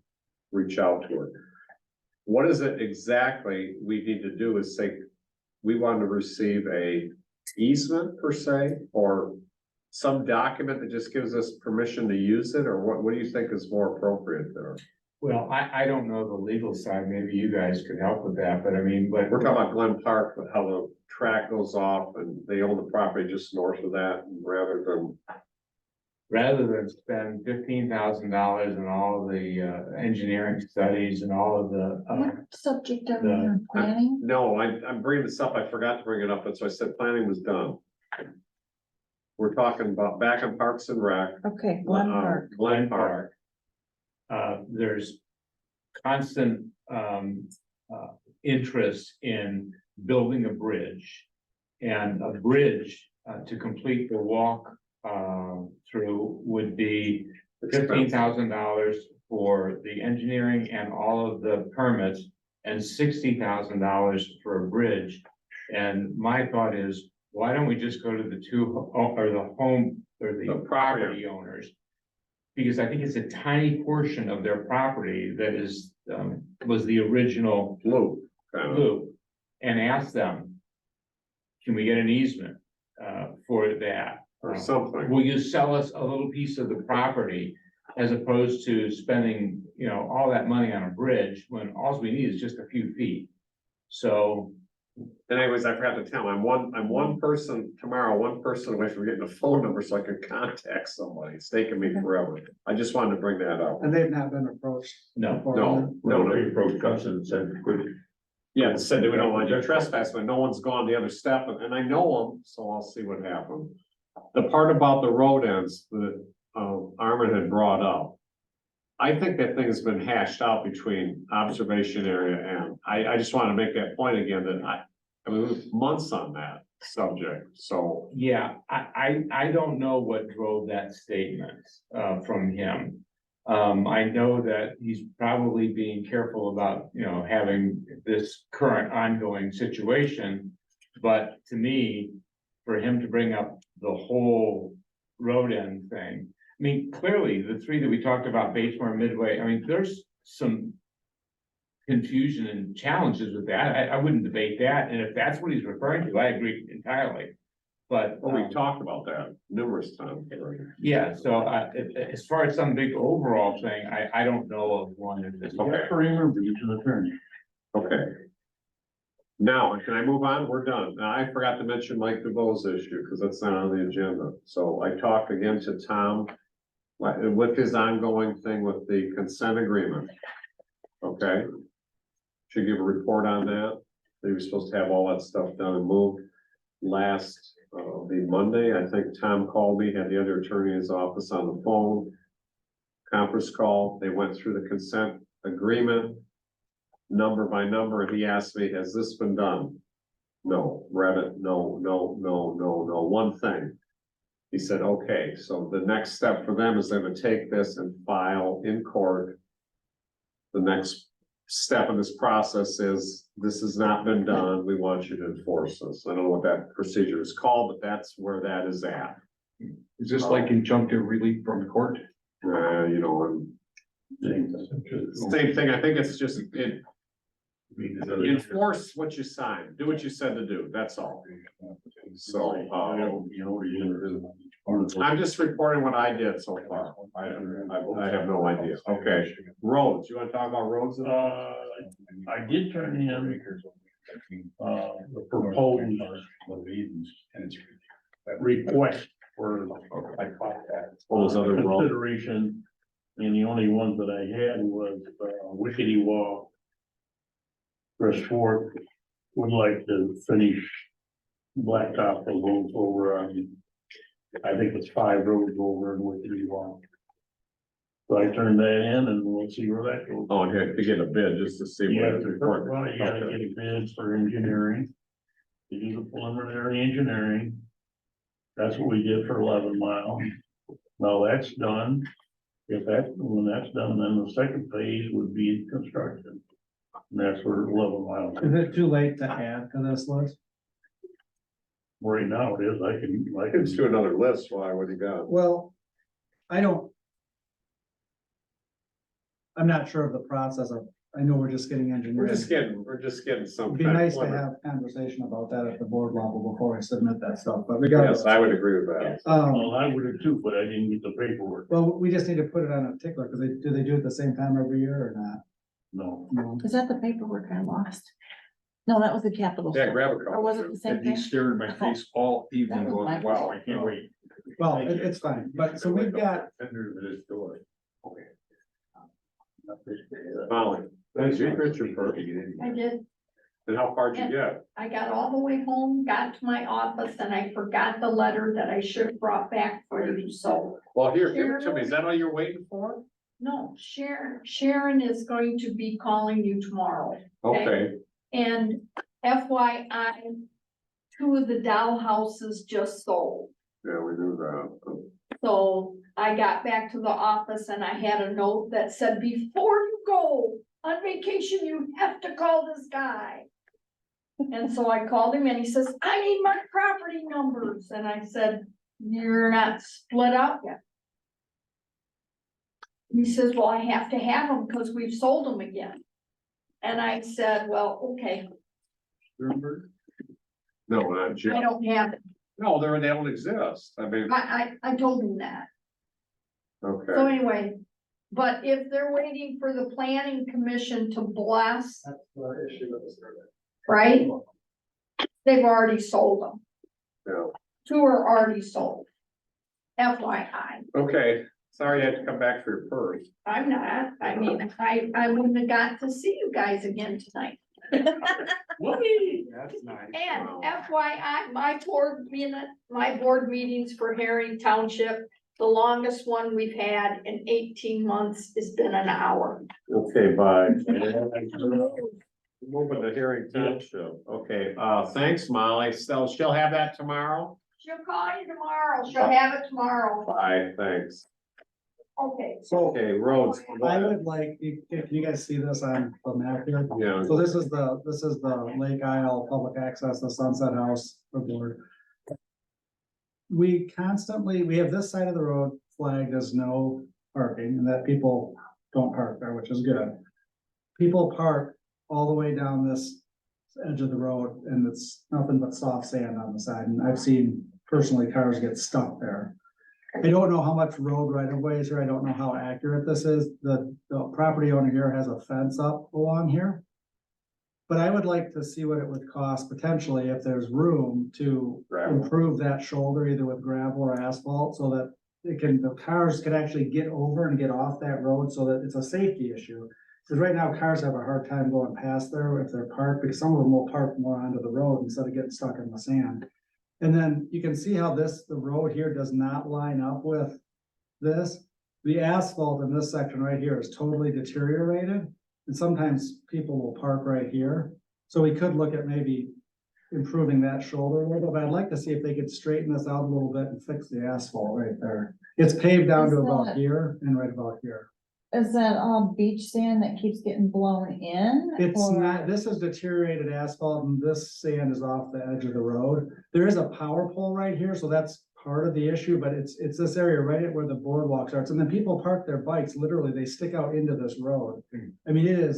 reach out to her. What is it exactly we need to do is say, we want to receive a easement per se, or some document that just gives us permission to use it, or what do you think is more appropriate there? Well, I don't know the legal side, maybe you guys could help with that, but I mean, but. We're talking about Glen Park, but how the track goes off and they own the property just north of that rather than. Rather than spend $15,000 on all of the engineering studies and all of the. What subject are we on? Planning? No, I'm bringing this up. I forgot to bring it up, and so I said planning was done. We're talking about back on Parks and Rec. Okay, Glen Park. Glen Park. There's constant interest in building a bridge. And a bridge to complete the walk through would be $15,000 for the engineering and all of the permits, and $60,000 for a bridge. And my thought is, why don't we just go to the the property owners? Because I think it's a tiny portion of their property that is, was the original loop. loop, and ask them, can we get an easement, for that? Or something. Will you sell us a little piece of the property as opposed to spending, all that money on a bridge when all we need is just a few feet? So. Anyways, I forgot to tell him, I'm one person away from getting a phone number so I can contact somebody. It's taken me forever. I just wanted to bring that up. And they've not been approached. No, before, No, They approached us and said, yeah, it said that we don't want you to trespass, but no one's gone the other step, and I know them, so I'll see what happens. The part about the road ends that, Armin had brought up. I think that thing has been hashed out between observation area and I just want to make that point again that I mean, we've months on that subject, so. yeah, I don't know what drove that statement, from him. I know that he's probably being careful about, having this current ongoing situation. But to me, for him to bring up the whole road end thing, I mean, clearly, the three that we talked about, Batesmore, Midway, I mean, there's some confusion and challenges with that. I wouldn't debate that, and if that's what he's referring to, I agree entirely. But, Well, we've talked about that numerous times. yeah, so, as far as some big overall thing, I don't know of one in this. You have to remember, he's an attorney. Okay. Now, can I move on? We're done. Now, I forgot to mention Mike DeVoe's issue, because that's not on the agenda. So I talked again to Tom with his ongoing thing with the consent agreement. Okay? Should give a report on that. They were supposed to have all that stuff done and moved last, the Monday. I think Tom called me, had the other attorney in his office on the phone. Conference call. They went through the consent agreement number by number, and he asked me, has this been done? No. Read it, no. One thing. He said, okay, so the next step for them is they're gonna take this and file in court. The next step in this process is, this has not been done, we want you to enforce this. I don't know what that procedure is called, but that's where that is at. Is this like injunctive relief from court? Same thing, I think it's just, enforce what you signed, do what you said to do, that's all. So, I'm just reporting what I did so far. I have no idea. Okay, roads, you wanna talk about roads at all? I did turn in, the proposed request for All those other roads. consideration, and the only ones that I had was, Wickety Walk. Chris Ford would like to finish blacktop the roads over, I think it's 5 roads over in Wickety Walk. So I turned that in and we'll see where that goes. Oh, and had to get a bid just to see You what have it's to, reporting. well, you gotta get a bid for engineering. You do the preliminary engineering. That's what we did for 11 Mile. Now that's done. When that's done, then the second phase would be construction. And that's where 11 Mile. Is it too late to add to this list? Right now it is, I can Let's do another list, why, what do you got? Well, I'm not sure of the process of, I know we're just getting engineering. We're just getting some. It'd be nice to have conversation about that at the board level before I submit that stuff, but regardless. Yes, I would agree with that. Well, I would have too, but I didn't get the paperwork. Well, we just need to put it on a tickler, because do they do it at the same time every year or not? No. No. Is that the paperwork I lost? No, that was the capital. Yeah, stuff. grab a Or couple. was it the same And he's thing? staring in my face all evening That was my going, wow, I can't wait. Well, it's fine, but so we've got, Molly, thanks, you did your first. I did. And how far did you get? I got all the way home, got to my office, and I forgot the letter that I should have brought back for you, so. Well, here, give it to me, is that all you're waiting for? No, Sharon is going to be calling you tomorrow. Okay, And FYI, 2 of the Dow houses just sold. yeah, we knew that. So I got back to the office and I had a note that said, before you go on vacation, you have to call this guy. And so I called him and he says, I need my property numbers. And I said, you're not split up yet. He says, well, I have to have them because we've sold them again. And I said, well, okay, No, not I Jim. don't have it. No, they don't exist. I mean, I told him that. So okay. anyway, but if they're waiting for the planning commission to bless, That's the issue with the survey. right? They've already sold them. Yeah. 2 are already sold. FYI, Okay, sorry I had to come back for your purse. I'm not, I mean, I wouldn't have got to see you guys again tonight. That's nice. And FYI, my board meetings for Herring Township, the longest one we've had in 18 months has been an hour. Okay, bye. Moving to Herring Township. Okay, thanks, Molly. So she'll have that tomorrow? She'll call you tomorrow, she'll have it tomorrow. Bye, thanks. Okay. Okay, roads. I would like, can you guys see this on the map here? Yeah. So this is the Lake Isle Public Access, the Sunset House board. We have this side of the road flagged as no parking and that people don't park there, which is good. People park all the way down this edge of the road and it's nothing but soft sand on the side. And I've seen personally cars get stuck there. I don't know how much road right of way is here. I don't know how accurate this is. The property owner here has a fence up along here. But I would like to see what it would cost potentially if there's room to improve that shoulder either with gravel or asphalt so that the cars could actually get over and get off that road so that it's a safety issue. Because right now cars have a hard time going past there if they're parked, because some of them will park more onto the road instead of getting stuck in the sand. And then you can see how the road here does not line up with this. The asphalt in this section right here is totally deteriorated. And sometimes people will park right here. So we could look at maybe improving that shoulder a little bit. I'd like to see if they could straighten this out a little bit and fix the asphalt right there. It's paved down to about here and right about here. Is that all beach sand that keeps getting blown in? It's or- not, this is deteriorated asphalt and this sand is off the edge of the road. There is a power pole right here, so that's part of the issue, but it's this area right at where the boardwalk starts. And then people park their bikes, literally, they stick out into this road. I mean,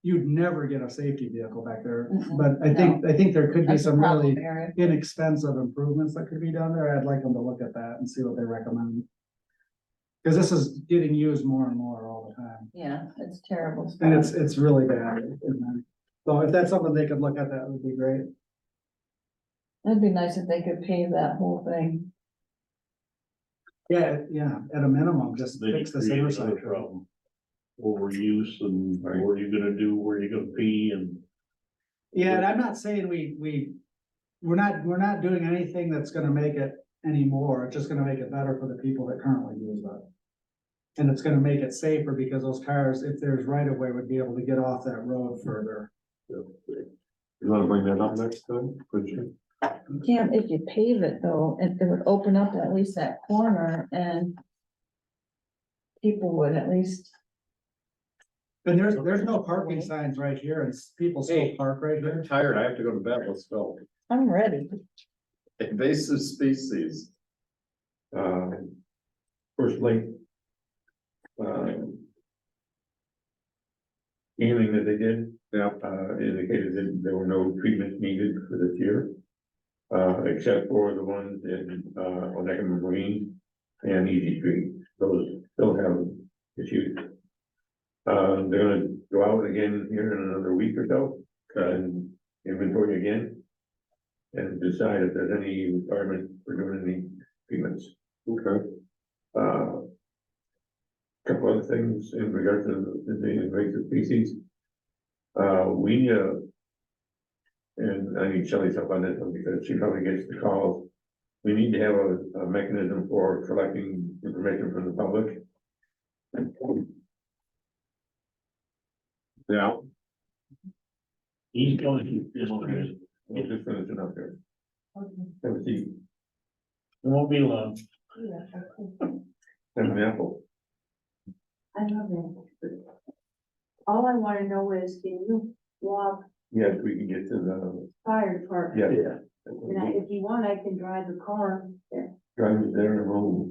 you'd never get a safety vehicle back there, but I think there could be That's a some really problem area. inexpensive improvements that could be done there. I'd like them to look at that and see what they recommend. Cause this is getting used more and more all the time. Yeah, it's terrible. And it's really bad. So if that's something they could look at, that would be great. It'd be nice if they could pave that whole thing. Yeah, at a minimum, just Then you fix this create another intersection. problem. Overuse and what are you gonna do, where are you gonna pee and. Yeah, and I'm not saying we're not doing anything that's gonna make it anymore. It's just gonna make it better for the people that currently use it. And it's gonna make it safer because those cars, if there's right of way, would be able to get off that road further. You wanna bring that up next time? Could you? Yeah, if you pave it though, it would open up at least that corner and people would at least. And there's no parking signs right here and people still Hey, park right here. I'm tired. I have to go to bed. Let's go. I'm ready. Invasive species. Firstly. Healing that they did. Indicated that there were no treatments needed for this year. Except for the ones in, Onekama Marine and Easy Street, those still have issues. They're gonna go out again here in another week or so, and inventory again. And decide if there's any requirement for doing any treatments. Okay. Couple other things in regard to the invasive species. We, and I need Shelley's help on this one because she probably gets the calls. We need to have a mechanism for collecting information from the public. Yeah. He's going to just, We'll just finish it up there. Have a seat. it won't be long. And an apple. I love it. All I wanna know is, can you walk Yes, we can get to the, fire department? yeah. If you want, I can drive the car there. Drive it there and roll.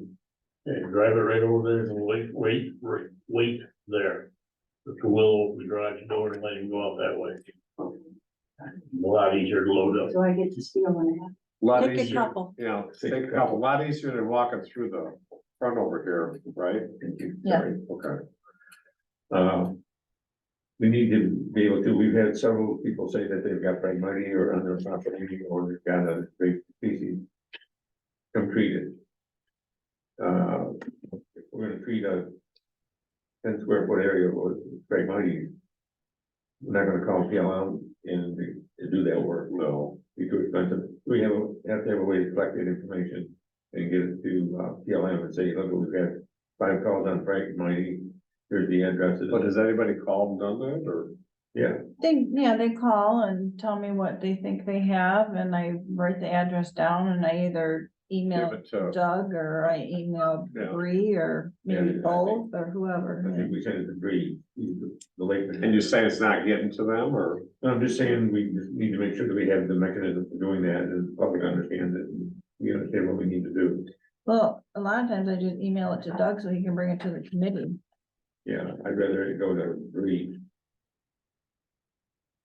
Okay, drive it right over there and wait there. The will open the garage door and let him go out that way. A lot easier to load up. So I get to steal when I have. Lot Take a easier, couple. you know, take a couple, lot easier than walking through the front over here, right? Yeah. Sorry, okay. We need to be able to, we've had several people say that they've got bright money or on their property or they've got a great species. Come treat it. If we're gonna treat a 10 square foot area with bright money. We're not gonna call PLM and to do that work, no, be too expensive. We have to have a way to collect that information and get it to PLM and say, look, we've had 5 calls on bright money. Here's the addresses. But has anybody called and done that, or? Yeah, They call and tell me what they think they have, and I write the address down, and I either email Give it to- Doug, or I email Yeah. Bree, or maybe Yeah, both, or whoever. I think we sent it to Bree, the lake. And you say it's not getting to them, or? I'm just saying, we just need to make sure that we have the mechanism for doing that and the public understands it and we understand what we need to do. Well, a lot of times I just email it to Doug so he can bring it to the committee. Yeah, I'd rather it go to Bree.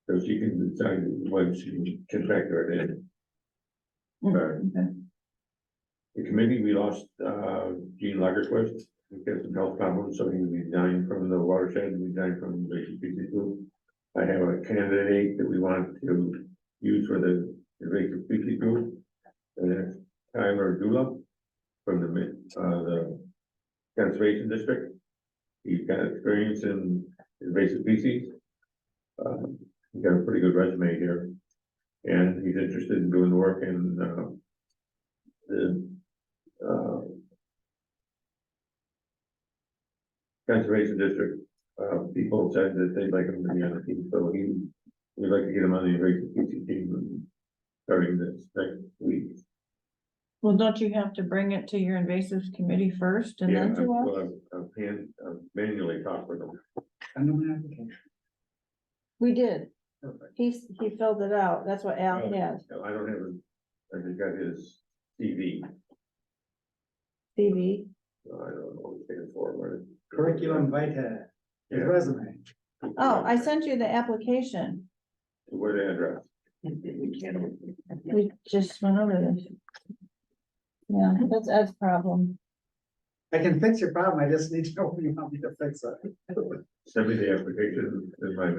So she can decide when she can factor it in. Okay. The committee, we lost, Gene Lagerquist, he got some health problems, so he resigned from the watershed, resigned from the PC group. I have a candidate that we want to use for the invasive species group. And that's Tyler Dula from the Conservation District. He's got experience in invasive species. He's got a pretty good resume here. And he's interested in doing the work in, the Conservation District. People said that they'd like him to be on the team, so we'd like to get him on the invasive species team starting this next week. Well, don't you have to bring it to your invasives committee first and then to us? Well, I've manually talked with them. Send them an application. We did. Perfect. He filled it out. That's what Al has. I don't have I just got his CV. CV. I don't know what it stands for, but. Curriculum vitae, his resume. Oh, I sent you the application. Where the address? We just went over this. Yeah, that's Ed's problem. I can fix your problem, I just need to know when you want me to fix it. Send me the application in my.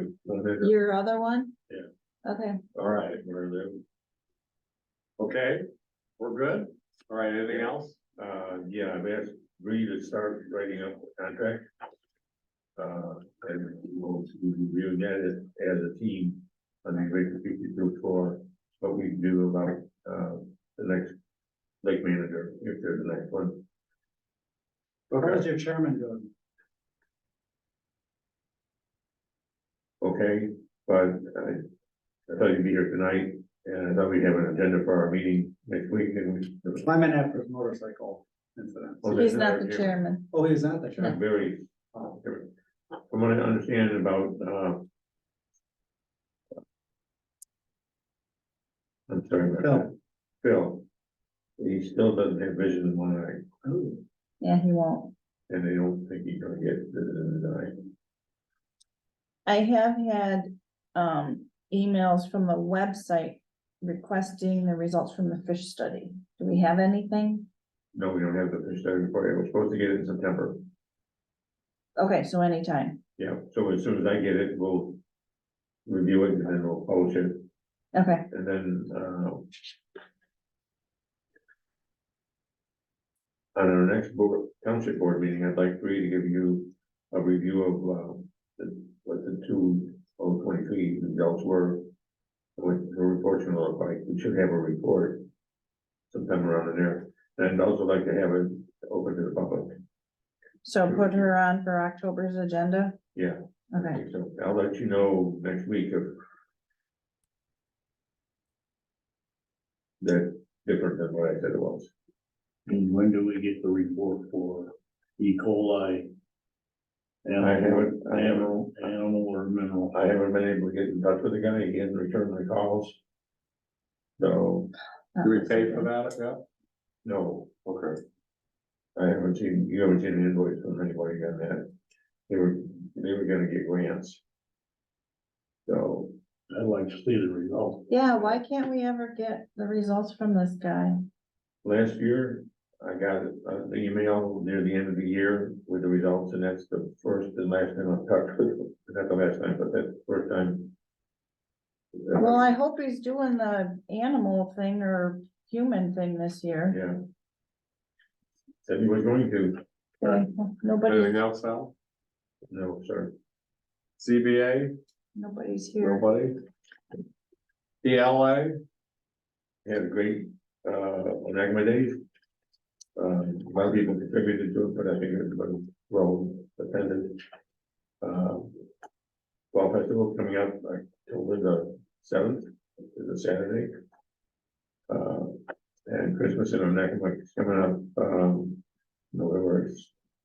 Your other one? Yeah. Okay. All right, okay, we're good? All right, anything else? Yeah, I've asked Bree to start writing up the contract. And we'll be reviewing that as a team on the invasive species group for what we do about, the next lake manager, if there's the next one. How's your chairman doing? Okay, but I thought you'd be here tonight, and I thought we'd have an agenda for our meeting next week, and we. I meant after his motorcycle incident. Oh, He's that's not the here. chairman. Oh, he's not the I'm chairman. very, from what I understand about, I'm sorry about that. Phil, he still doesn't have vision in one eye, Yeah, he won't. and they don't think he's gonna get vision in his eye. I have had, emails from the website requesting the results from the fish study. Do we have anything? No, we don't have the fish study report, yet. We're supposed to get it in September. Okay, so anytime. Yeah, so as soon as I get it, we'll review it and then we'll publish it, Okay, and then, on our next township board meeting, I'd like Bree to give you a review of, what the 2023 results were. What the report's gonna look like. We should have a report sometime around in there. And I'd also like to have it open to the public. so put her on for October's agenda. Yeah. Okay, So I'll let you know next week if that's different than what I said it was. And when do we get the report for E. coli? I haven't, Animal or mineral? I haven't been able to get in touch with the guy, he hasn't returned my calls. So, Do we pay for that yet? no, Okay. I haven't seen, you haven't seen an invoice from anybody on that. They were gonna get grants. So, I'd like to see the result. Yeah, why can't we ever get the results from this guy? last year, I got the email near the end of the year with the results, and that's the first and last time I've talked with him. Not the last time, but that's the first time. Well, I hope he's doing the animal thing or human thing this year. Yeah. Said he was going to, Okay, Nobody, Anything else, Al? no, sir. CBA, nobody's here. nobody? DLA, Had a great, Onekama days. A lot of people contributed to it, but I think everybody well attended. Fall festival coming up October the 7th, is a Saturday. And Christmas in Onekama is coming up, November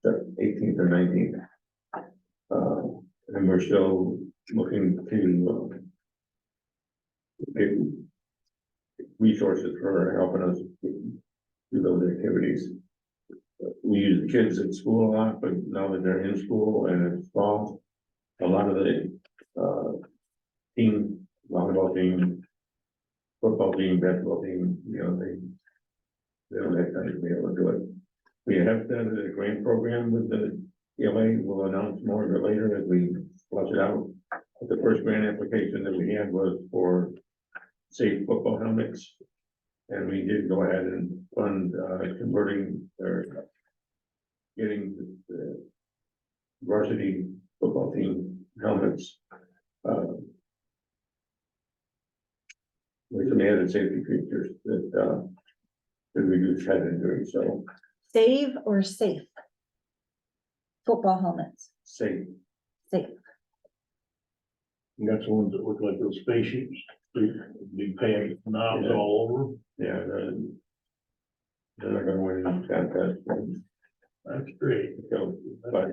18th or 19th. And we're still looking to get resources for helping us do those activities. We use the kids at school a lot, but now that they're in school and it's fall, a lot of the team, volleyball team, football team, basketball team, you know, they don't have time to be able to do it. We have done a grant program with the ELA. We'll announce more of it later as we flush it out. But the first grant application that we had was for safe football helmets. And we did go ahead and fund converting or getting the varsity football team helmets. With some added safety features that reduce head injury, so Save or safe? Football helmets, safe. safe. You got the ones that look like those spaceships, big pan knobs all over. Yeah, they're not gonna win any contest. That's great. So, but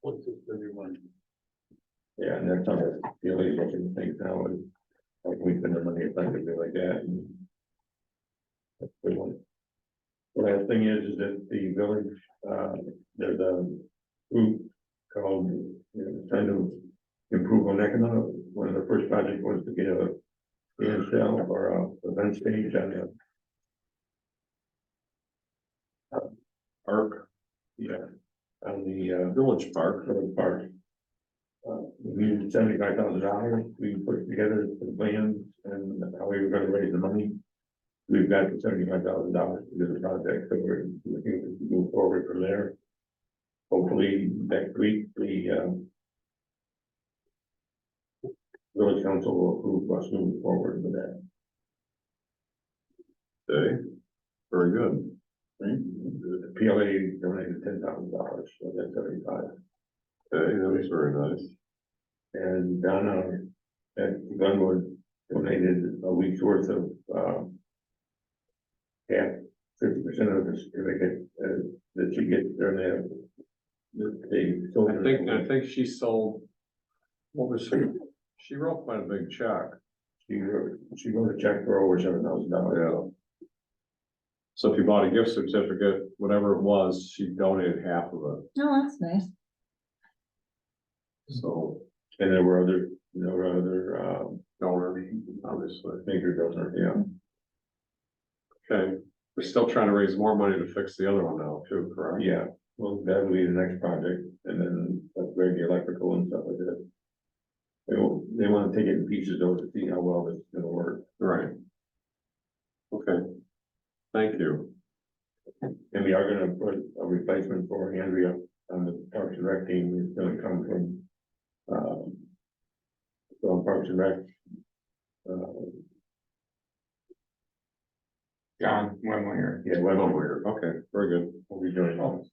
What's this for everyone? yeah, and that's how the really looking things now is like we spend the money effectively like that. And that's the one. The last thing is that the village, there's a group called, you know, trying to improve on economic. One of the first projects was to get a dance cell or a event stage on the Park, yeah, on the Village Park. village park. We used $75,000. We put together the plans and how we were gonna raise the money. We've got the $75,000 to do the project, so we're looking to move forward from there. Hopefully next week, the village council will approve us moving forward with that. Okay, very good. The PLA donated $10,000, so that's 75. Okay, that was very nice. And Donna at Glenwood donated a week's worth of, half, 50% of the certificate, that she gets during the sold. I think she sold, what was she wrote quite a big check. She wrote a check for over $7,000. Yeah. So if you bought a gift certificate, whatever it was, she donated half of it, Oh, that's nice. so. And there were other, Donor, obviously. major donors, yeah. Okay, we're still trying to raise more money to fix the other one now too, correct? Yeah, well, that'll be the next project, and then upgrade the electrical and stuff like that. They want to take it in pieces though to see how well this is gonna work. Right. Okay, thank you. And we are gonna put a replacement for Andrea on the Parks and Rec team. It's gonna come from Parks and Rec. John Wemlinger. Yeah, Wemlinger, okay, very good. We'll be doing all.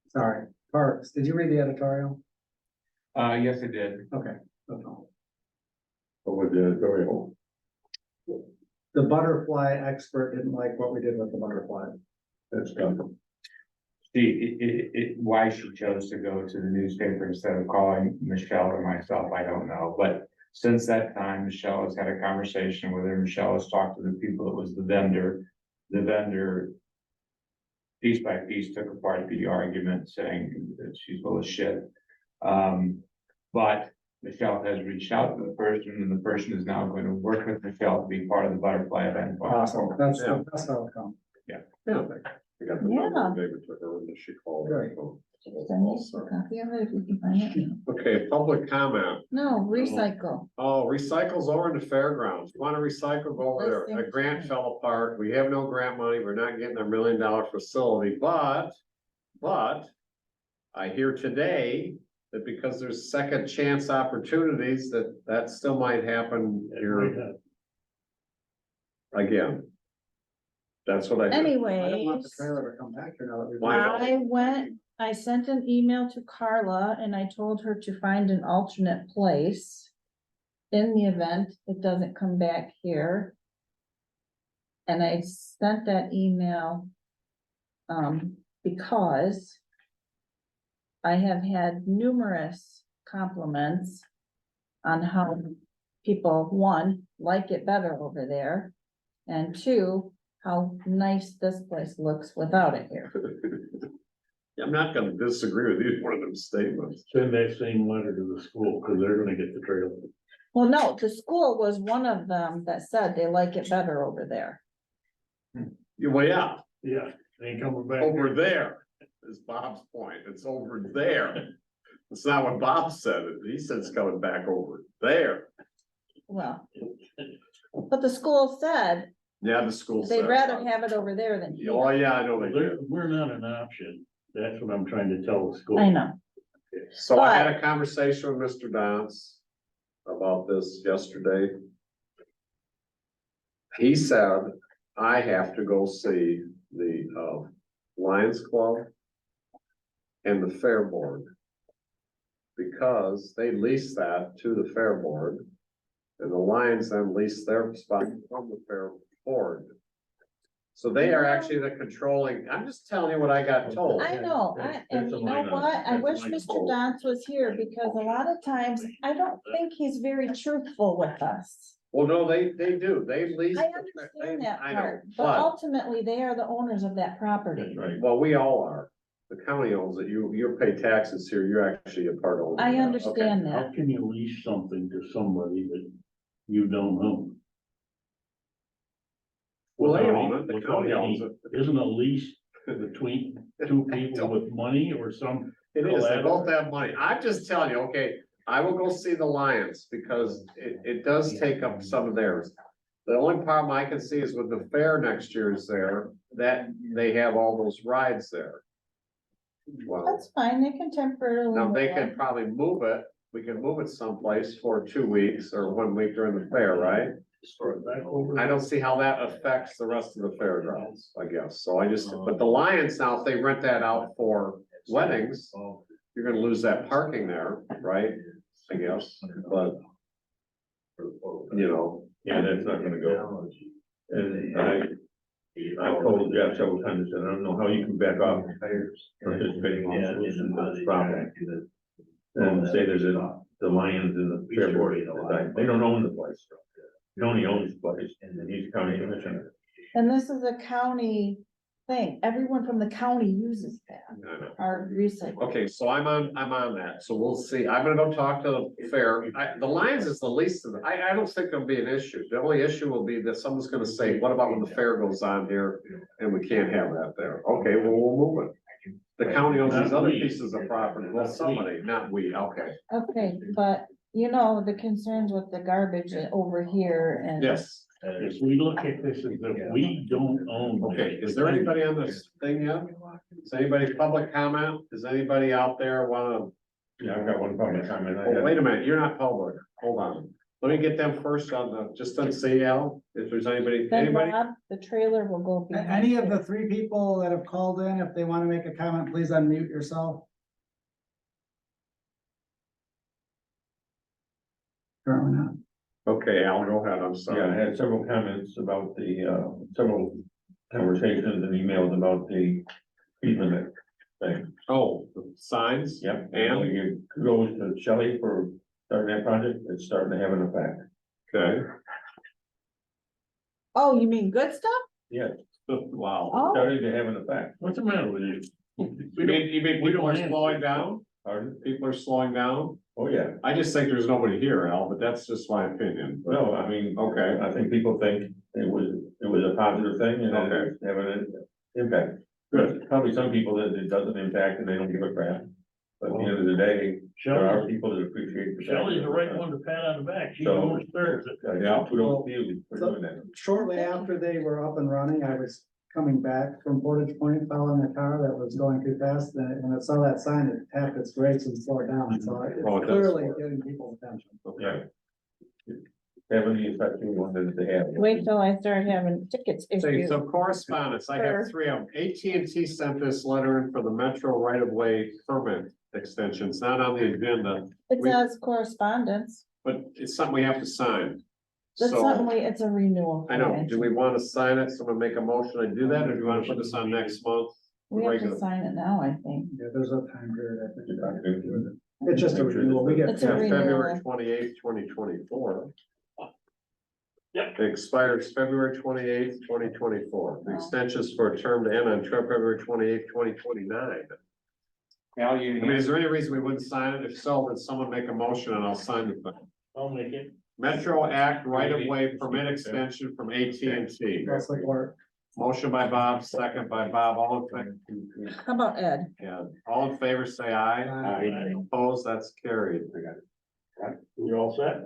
Sorry, Parks, did you read the editorial? Yes, I did. Okay. That's all. What was the editorial? the butterfly expert didn't like what we did with the butterfly. That's done. Why she chose to go to the newspaper instead of calling Michelle or myself, I don't know, but since that time, Michelle has had a conversation with her, Michelle has talked to the people, it was the vendor. The vendor piece by piece took apart the argument saying that she's full of shit. But Michelle has reached out to the person and the person is now going to work with Michelle to be part of the butterfly event. Awesome, that's how it'll come. Yeah, I got the number, David took her, and she called. Right. Send me a copy of it if you can find it. Okay, public comment. No, recycle. Oh, recycle's over in the fairgrounds. You wanna recycle, go over there. A grant fell apart. We have no grant money. We're not getting $1 million facility, but I hear today that because there's second chance opportunities, that still might happen here again. That's what I. I don't Anyways, want the trailer to come back here now that we've. I sent an email to Carla and I told her to find an alternate place. In the event it doesn't come back here. And I sent that email. Because. I have had numerous compliments. On how people, one, like it better over there. And two, how nice this place looks without it here. I'm not gonna disagree with either one of them statements. Send that same letter to the school, because they're gonna get the trailer. Well, no, the school was one of them that said they like it better over there. Well, yeah, Yeah, they ain't coming back. over there is Bob's point. It's over there. It's not what Bob said. He said it's coming back over there. Well. But the school said Yeah, the school said. they'd rather have it over there than Oh, here. yeah, I know they do. We're not an option. That's what I'm trying to tell the school. I know. So I had a conversation with Mr. Dance about this yesterday. He said, I have to go see the Lions Club and the Fair Board. Because they lease that to the Fair Board. And the Lions then lease their spot from the Fair Board. So they are actually the controlling, I'm just telling you what I got told. I know, and you know what? I wish Mr. Dance was here because a lot of times I don't think he's very truthful with us. Well, no, they do, they lease. I understand that I know, part, but ultimately they are the owners of that property. Right, well, we all are. The county owns it, you pay taxes here, you're actually a part owner. I of that. understand How that. can you lease something to somebody that you don't own? Well, they own it, the Without county any- owns it. Isn't a lease between two people with money or some? It is, they collateral? both have money. I'm just telling you, okay, I will go see the Lions because it does take up some of theirs. The only problem I can see is with the fair next year is there, that they have all those rides there. Well, That's fine, they can temporarily. now they move can it. probably move it, we can move it someplace for 2 weeks or 1 week during the fair, right? Store it back over. I don't see how that affects the rest of the fairgrounds, I guess, so I just, but the Lions now, if they rent that out for weddings. You're gonna lose that parking there, right? I guess, but. You know. Yeah, that's not gonna go. And I told Jeff several times, I don't know how you can back off participating in this problem. And say there's the Lions and the Fair Board, they don't own the place. Tony owns the place, and then he's county commissioner. And this is a county thing, everyone from the county uses that, our recycle. Okay, so I'm on that, so we'll see, I'm gonna go talk to the fair, the Lions is the least of it, I don't think there'll be an issue. The only issue will be that someone's gonna say, what about when the fair goes on here, and we can't have that there, okay, well, we'll move it. The county owns these other pieces of property, well, somebody, not we, okay, Okay, but you know, the concerns with the garbage over here and. yes. If we look at this as if we don't own. Okay, is there anybody on this thing yet? Is anybody public comment? Is anybody out there wanna? Yeah, I've got one public comment. Oh, wait a minute, you're not public, hold on. Let me get them first on just on CL, if there's anybody, Then anybody? Bob, the trailer will go behind. Any of you. the 3 people that have called in, if they want to make a comment, please unmute yourself. Currently not. Okay, Al, go ahead, I'm Yeah, I sorry. had several comments about several conversations and emails about the speed limit thing. Oh, the signs? Yep, And? and we give kudos to Shelley for starting that project, it's starting to have an effect. Okay, Oh, you mean good stuff? Yeah, wow. Oh. starting to have an effect. What's the matter with you? You mean we people don't are have- slowing down? Pardon? People are slowing down? Oh, yeah, I just think there's nobody here, Al, but that's just my opinion. no, I mean, Okay, I think people think it was a positive thing and Okay. it's having an impact. Good, probably some people that it doesn't impact and they don't give a crap, but at the end of the day, there are Shelley's, people that appreciate. Shelley's the right one to pat on the back. She's So- almost there. Yeah, kudos to you for doing that. Shortly after they were up and running, I was coming back from Portage Point, following a car that was going too fast, and when I saw that sign, it tapped its brakes and slowed down, so it's Oh, it does clearly slow. getting people's attention. Yeah. Having the effect we wanted to have. Wait till I start having tickets so issued. some correspondence, I have Sure. 3 of them. AT&T sent this letter in for the Metro right-of-way permit extension, it's not on the agenda, It we- says correspondence. but it's something we have to sign. That's So, something it's a renewal. I know, do we want to sign it, someone make a motion to do that, or do you want to put this on next month? We have to Regular. sign it now, I think. Yeah, there's a time period, I think. It's just a renewal, we get. It's a Yeah, February renewal. 28th, 2024. Yep. It expires February 28th, 2024. The extensions for a term to end on February 28th, 2029. Now I mean, is there any reason we wouldn't sign it? If so, then someone make a motion and I'll sign the thing. I'll make it. Metro Act right-of-way permit extension from AT&T. That's like work. Motion by Bob, second by Bob, all in favor. How about Ed? Yeah, all in favor, say aye. Aye. Opposed, that's carried. You all set?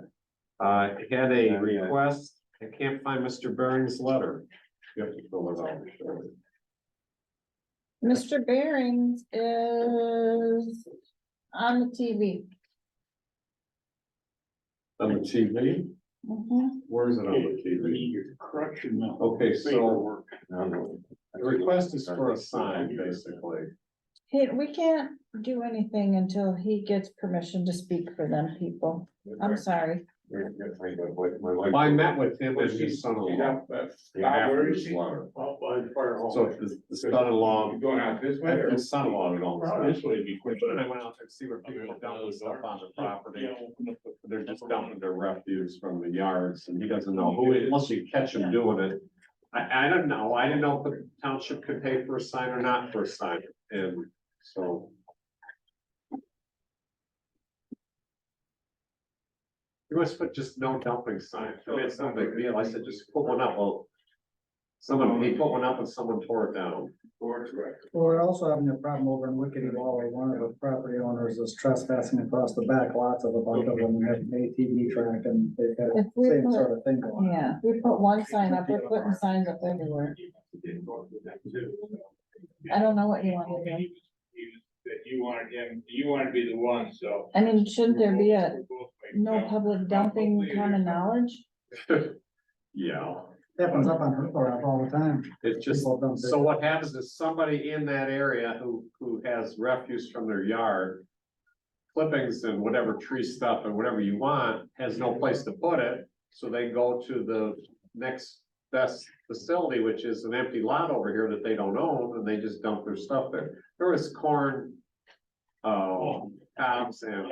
I had a request, I can't find Mr. Bering's letter. You have to fill it out. Sure. Mr. Bearings is on the TV. On the TV, Mhm. where is it on the TV? Correction. Okay, so Paperwork. the request is for a sign, basically. Hey, we can't do anything until he gets permission to speak for them people. I'm sorry. Well, I met with him and his son-in-law. After his letter. Out by the fire hall. So the son-in-law. Going out this way or? His son-in-law and all Probably this this way would be quick. stuff. And I went out there to see where people are dumping stuff on the property. They're just dumping their refuse from the yards and he doesn't know who, unless you catch him doing it. I don't know. I didn't know if the township could pay for a sign or not for a sign. And so. You must put just no dumping sign. I mean, it's no big deal. I said, just put one up. Well, he put one up and someone tore it down. Well, we're also having a problem over in Wickedy Wall, where one of the property owners is trespassing across the back lots of a bunch of them, and have an ATV track, and they've got If the we same put- sort of thing going on. Yeah, we put one sign up, we're putting signs up everywhere. I don't know what you want to do. That you wanted him, you want to be the one, so. I mean, shouldn't there be a no public dumping common knowledge? Yeah. Happens up on her part all the time. It's just, People dump so what happens is somebody in that area who has refuse from their yard. Clippings and whatever tree stuff and whatever you want, has no place to put it, so they go to the next best facility, which is an empty lot over here that they don't own, and they just dump their stuff there. There was corn. Cobs and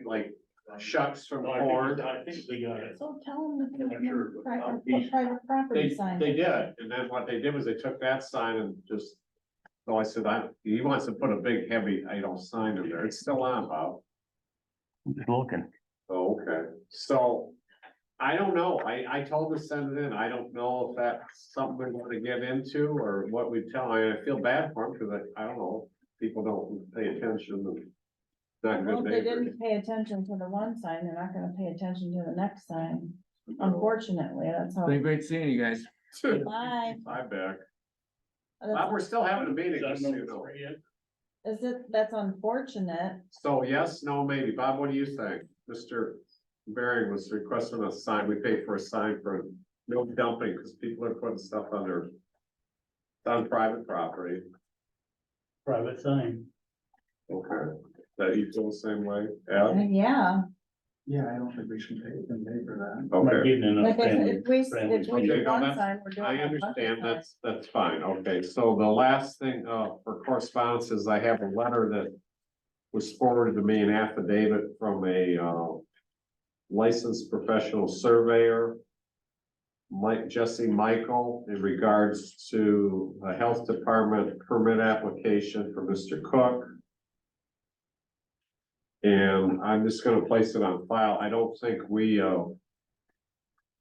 like shucks from corn. I think they got it. So tell them that they can put private property signs. They did, and then what they did was they took that sign and just. So I said, he wants to put a big heavy, sign in there, it's still on, Bob. Looking. Oh, okay, so, I don't know, I told him to send it in, I don't know if that's something we want to get into, or what we tell, I feel bad for him, because I don't know, people don't pay attention and. Not Well, good if they neighbors. didn't pay attention to the one sign, they're not gonna pay attention to the next sign. Unfortunately, that's how. Been great seeing you guys. Bye. I'm back. Bob, That's- we're still having a meeting, just so you know. Is it, that's unfortunate. So yes, no, maybe. Bob, what do you think? Mr. Bering was requesting a sign. We paid for a sign for no dumping because people are putting stuff on their. On private property. Private sign. Okay. That you feel the same way? Yeah. Yeah, Yeah, I don't think we should pay for that. Not Okay. getting enough Like I said, family, if we family. do Okay, no, one that's- sign, we're doing. I that other understand, sign. that's fine, okay, so the last thing, for correspondence is I have a letter that was forwarded to me, an affidavit from a, licensed professional surveyor, Jesse Michael, in regards to a health department permit application for Mr. Cook. And I'm just gonna place it on file, I don't think we don't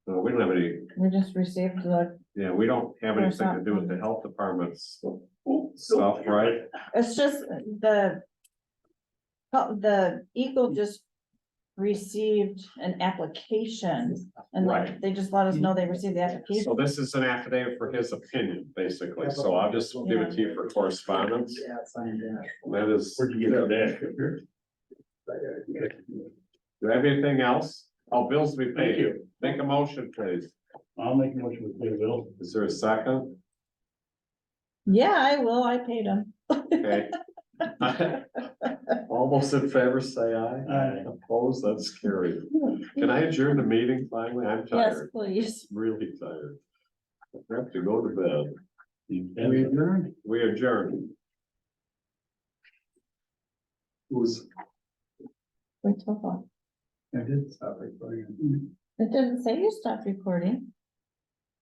have any, We just received the, yeah, we don't have anything to do with the health department's stuff, right? it's just the Eagle just received an application and Right. they just let us know they received the application. So this is an affidavit for his opinion, basically, so I'll just give it to you for correspondence. Yeah, sign that. That is. Where'd you get that? Do I have anything else? Oh, bills to be paid. Thank you. Make a motion, please. I'll make a motion with the bill. Is there a second? Yeah, I will. I paid them. Okay. Almost in favor, say aye. Aye. Opposed, that's carried. Can I adjourn the meeting finally? I'm Yes, tired, please. really tired. I have to go to bed. We adjourned. We adjourn. Who's, Wait till what? I did stop recording. It didn't say you stopped recording.